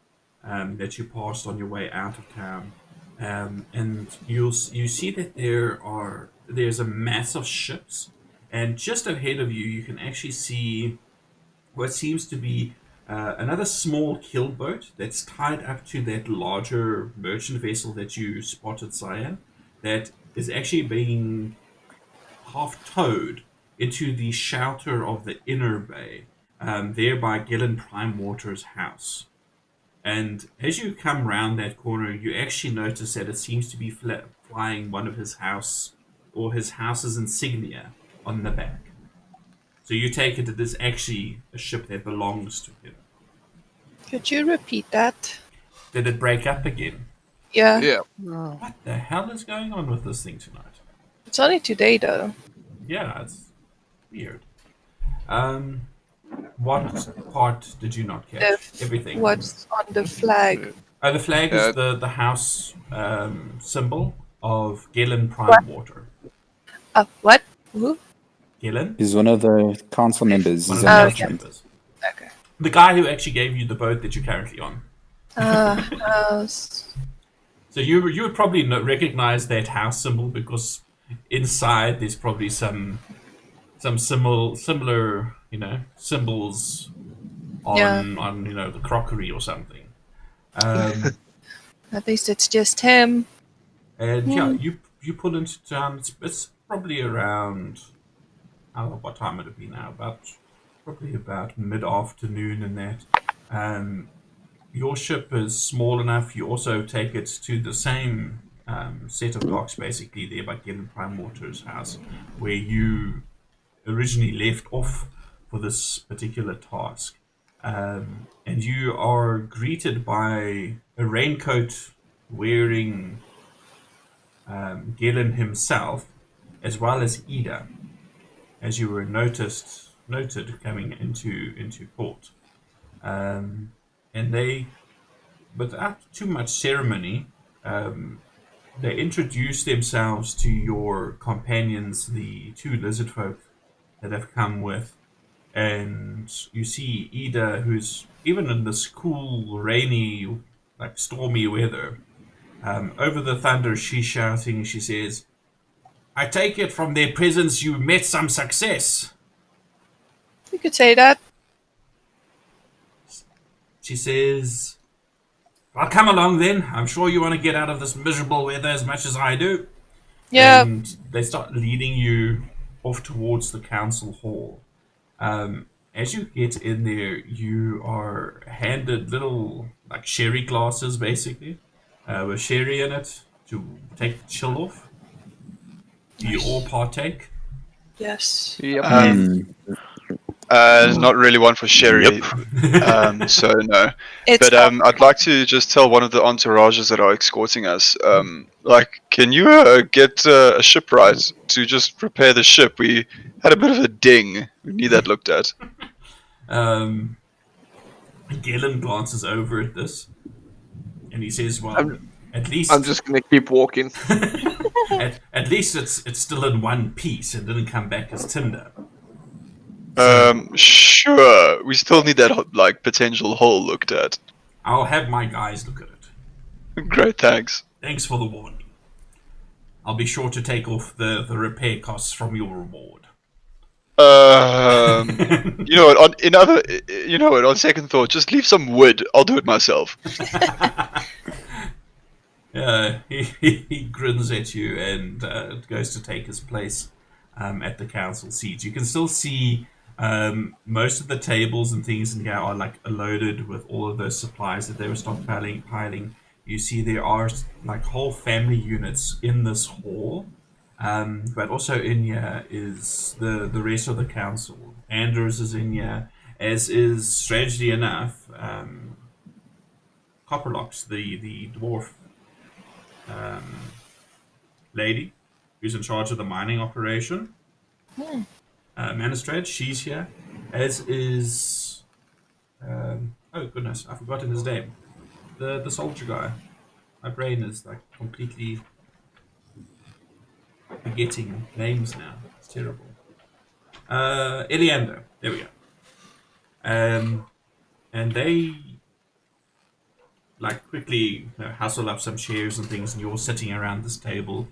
Speaker 1: that you passed on your way out of town, and you see that there's a mass of ships, and just ahead of you, you can actually see what seems to be another small keelboat that's tied up to that larger merchant vessel that you spotted, Cyan, that is actually being half towed into the shelter of the inner bay, there by Gillen Primewater's house. And as you come round that corner, you actually notice that it seems to be flying one of his house's insignia on the back. So you take it is actually a ship that belongs to him.
Speaker 2: Could you repeat that?
Speaker 1: Did it break up again?
Speaker 2: Yeah.
Speaker 1: What the hell is going on with this thing tonight?
Speaker 2: It's only today though.
Speaker 1: Yeah, it's weird. What part did you not catch? Everything.
Speaker 2: What's on the flag?
Speaker 1: The flag is the house symbol of Gillen Primewater.
Speaker 2: What? Who?
Speaker 1: Gillen?
Speaker 4: He's one of the council members.
Speaker 1: One
Speaker 4: He's
Speaker 1: of
Speaker 4: a
Speaker 1: the
Speaker 4: merchant.
Speaker 1: members.
Speaker 2: Okay.
Speaker 1: The guy who actually gave you the boat that you're currently on. So you would probably recognize that house symbol because inside there's probably some similar symbols on the crockery or something.
Speaker 2: At least it's just him.
Speaker 1: And you pull into town. It's probably around, I don't know what time it would be now, probably about mid-afternoon and that. Your ship is small enough. You also take it to the same set of docks, basically, there by Gillen Primewater's house, where you originally left off for this particular task. And you are greeted by a raincoat wearing Gillen himself, as well as Ida, as you were noted coming into port. And they, without too much ceremony, they introduce themselves to your companions, the 2 lizardfolk that have come with. And you see Ida, who's, even in this cool, rainy, like stormy weather, over the thunder, she's shouting, she says, "I take it from their presence you met some success."
Speaker 2: You could say that.
Speaker 1: She says, "Well, come along then. I'm sure you want to get out of this miserable weather as much as I do."
Speaker 2: Yeah.
Speaker 1: And they start leading you off towards the council hall. As you get in there, you are handed little like sherry glasses, basically, with sherry in it to take the chill off. Do you all partake?
Speaker 2: Yes.
Speaker 6: Yep.
Speaker 3: There's not really one for sherry, so no.
Speaker 2: It's
Speaker 3: But I'd like to just tell one of the entourages that are escorting us, can you get a shipwright to just repair the ship? We had a bit of a ding. We need that looked at.
Speaker 1: Galen glances over at this, and he says, "Well, at least
Speaker 6: I'm just gonna keep walking.
Speaker 1: at least it's still in one piece and didn't come back as tinder."
Speaker 3: Sure. We still need that like potential hole looked at.
Speaker 1: I'll have my guys look at it.
Speaker 3: Great, thanks.
Speaker 1: Thanks for the warning. I'll be sure to take off the repair costs from your reward.
Speaker 3: You know what? On second thought, just leave some wood. I'll do it myself.
Speaker 1: He grins at you and goes to take his place at the council seat. You can still see most of the tables and things in here are like loaded with all of those supplies that they were stockpiling. You see there are like whole family units in this hall, but also in here is the rest of the council. Anders is in here, as is, strangely enough, Copperlocks, the dwarf lady who's in charge of the mining operation. Manistrad, she's here, as is oh goodness, I've forgotten his name. The soldier guy. My brain is like completely forgetting names now. It's terrible. Eliander, there we go. And they like quickly hustle up some chairs and things, and you're all sitting around this table.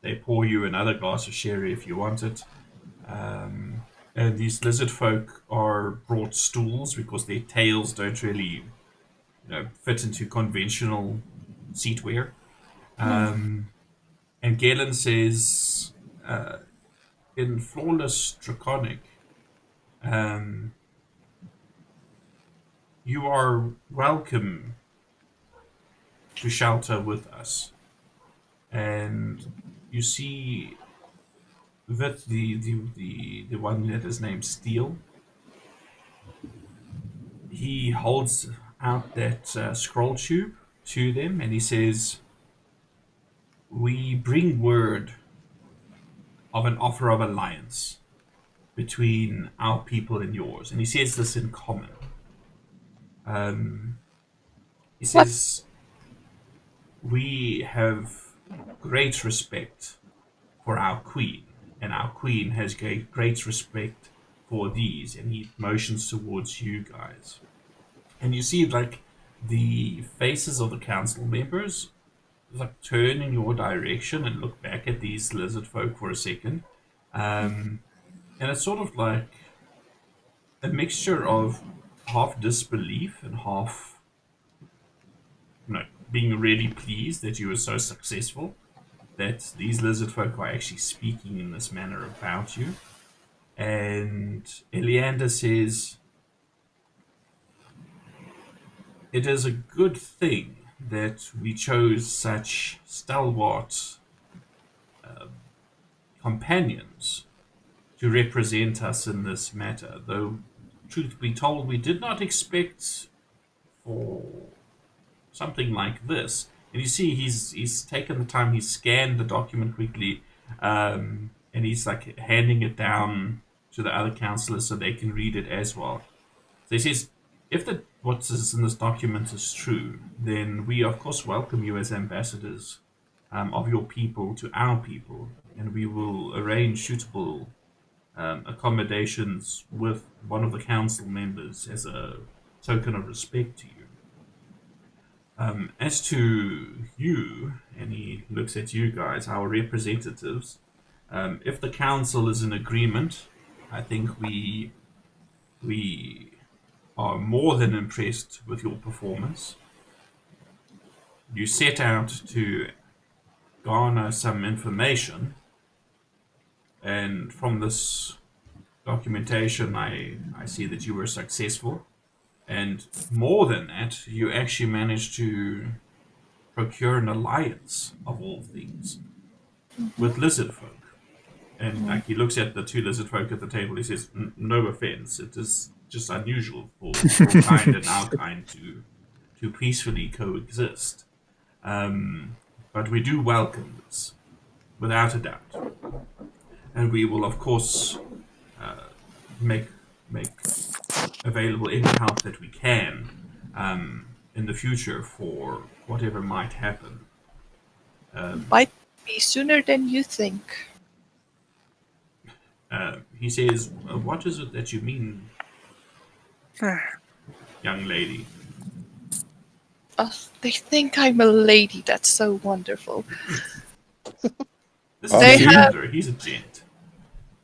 Speaker 1: They pour you another glass of sherry if you want it. And these lizard folk are brought stools because their tails don't really, fit into conventional seatwear. And Galen says, in Flawless Draconic, you are welcome to shelter with us. And you see that the one that is named Steel, he holds out that scroll tube to them and he says, "We bring word of an offer of alliance between our people and yours." And he says this in common. He says, "We have great respect for our queen, and our queen has great respect for these." And he motions towards you guys. And you see, like, the faces of the council members like turn in your direction and look back at these lizard folk for a second. And it's sort of like a mixture of half disbelief and half, being really pleased that you were so successful, that these lizard folk are actually speaking in this manner about you. And Eliander says, "It is a good thing that we chose such stalwart companions to represent us in this matter, though, truth be told, we did not expect for something like this." And you see he's taken the time, he's scanned the document quickly, and he's like handing it down to the other counselors so they can read it as well. So he says, "If what is in this document is true, then we of course welcome you as ambassadors of your people to our people, and we will arrange suitable accommodations with one of the council members as a token of respect to you. As to you," and he looks at you guys, "our representatives, if the council is in agreement, I think we are more than impressed with your performance. You set out to garner some information, and from this documentation, I see that you were successful. And more than that, you actually managed to procure an alliance, of all things, with lizardfolk. And like he looks at the two lizardfolk at the table, he says, "No offense, it is just unusual for your kind and our kind to peacefully coexist. But we do welcome this, without a doubt. And we will, of course, make available any help that we can in the future for whatever might happen."
Speaker 2: Might be sooner than you think.
Speaker 1: He says, "What is it that you mean, young lady?"
Speaker 2: Oh, they think I'm a lady. That's so wonderful.
Speaker 1: This
Speaker 2: They
Speaker 1: is a
Speaker 2: have-
Speaker 1: gender. He's a gent.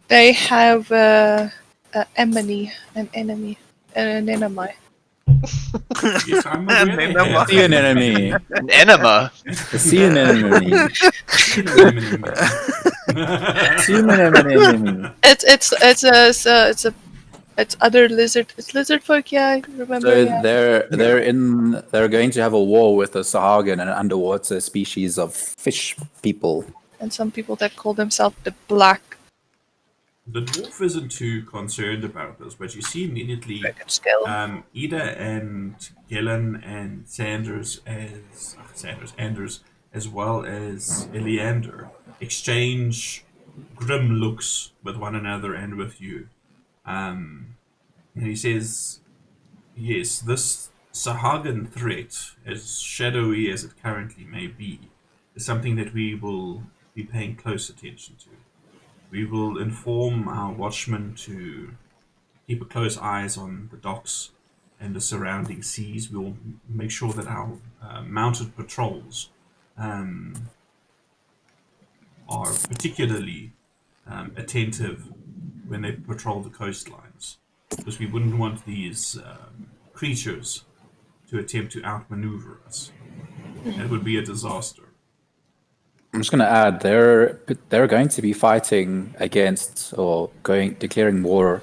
Speaker 2: They have an enemy, an enemy.
Speaker 1: Yes, I'm aware they
Speaker 7: Enema.
Speaker 1: have
Speaker 4: Sea anemone.
Speaker 3: An enema.
Speaker 4: The sea anemone. Sea anemone.
Speaker 2: It's other lizard. It's lizard folk. Yeah, I remember.
Speaker 4: So
Speaker 2: Yeah.
Speaker 4: they're going to have a war with the Sahagin, an underwater species of fish people.
Speaker 2: And some people that call themselves the Black
Speaker 1: The dwarf isn't too concerned about this, but you see immediately
Speaker 2: Dragon Scale.
Speaker 1: Ida and Gillen and Anders, as well as Eleander, exchange grim looks with one another and with you. And he says, "Yes, this Sahagin threat, as shadowy as it currently may be, is something that we will be paying close attention to. We will inform our watchmen to keep a close eyes on the docks and the surrounding seas. We will make sure that our mounted patrols are particularly attentive when they patrol the coastlines, because we wouldn't want these creatures to attempt to outmaneuver us. That would be a disaster."
Speaker 4: I'm just going to add they're going to be fighting against or declaring war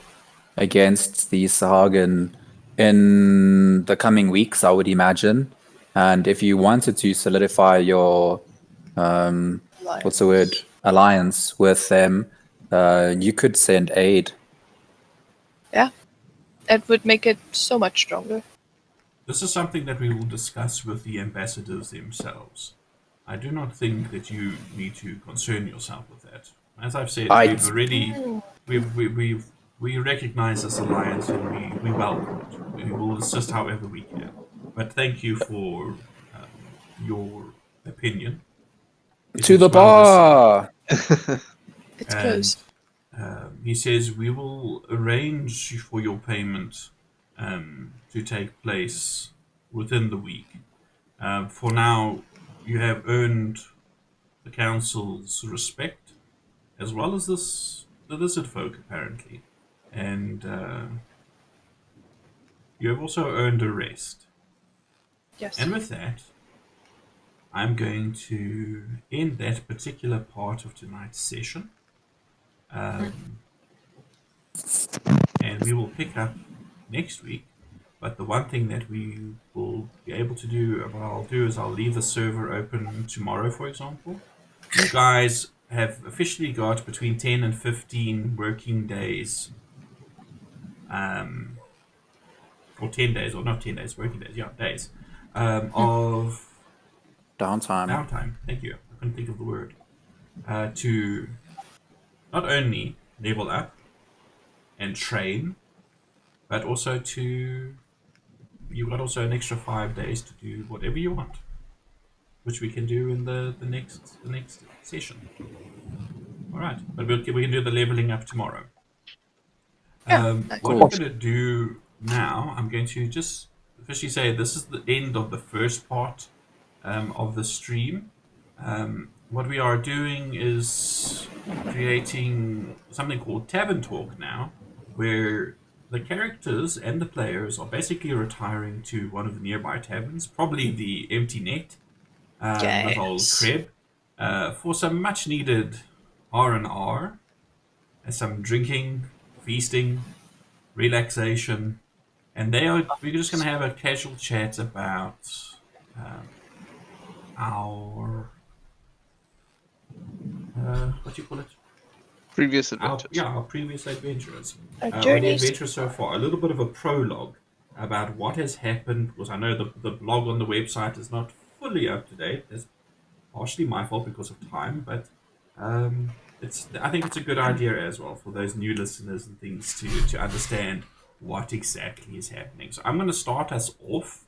Speaker 4: against the Sahagin in the coming weeks, I would imagine. And if you wanted to solidify your alliance with them, you could send aid.
Speaker 2: Yeah, it would make it so much stronger.
Speaker 1: This is something that we will discuss with the ambassadors themselves. I do not think that you need to concern yourself with that. As I've said, we recognize this alliance and we welcome it. We will assist however we can. But thank you for your opinion.
Speaker 4: To the bar!
Speaker 2: It's closed.
Speaker 1: He says we will arrange for your payment to take place within the week. For now, you have earned the council's respect, as well as the lizard folk, apparently. And you have also earned a rest.
Speaker 2: Yes.
Speaker 1: And with that, I'm going to end that particular part of tonight's session. And we will pick up next week. But the one thing that we will be able to do, what I'll do is I'll leave the server open tomorrow, for example. You guys have officially got between 10 and 15 working days. Or 10 days, or not 10 days, working days, yeah, days. Of
Speaker 4: Downtime.
Speaker 1: Thank you. I couldn't think of the word. To not only level up and train, but also you've got also an extra 5 days to do whatever you want, which we can do in the next session. All right, but we can do the leveling up tomorrow. What we're going to do now, I'm going to just officially say this is the end of the first part of the stream. what we are doing is creating something called Tavern Talk now, where the characters and the players are basically retiring to one of the nearby taverns, probably the Empty Net, with old
Speaker 2: Yes.
Speaker 1: Kreb, for some much needed R&R, and some drinking, feasting, relaxation, and we're just going to have a casual chat about um, our what do you call it?
Speaker 6: Previous adventures.
Speaker 1: Our previous adventures.
Speaker 2: Our
Speaker 1: Or the
Speaker 2: journeys.
Speaker 1: adventure so far. A little bit of a prologue about what has happened, because I know the blog on the website is not fully up to date. That's partially my fault because of time, but I think it's a good idea as well for those new listeners and things to understand what exactly is happening. So I'm going to start us off.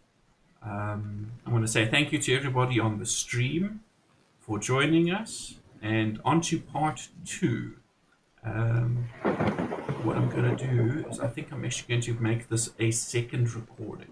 Speaker 1: I'm going to say thank you to everybody on the stream for joining us, and on to part 2. What I'm going to do is I think I'm actually going to make this a second recording.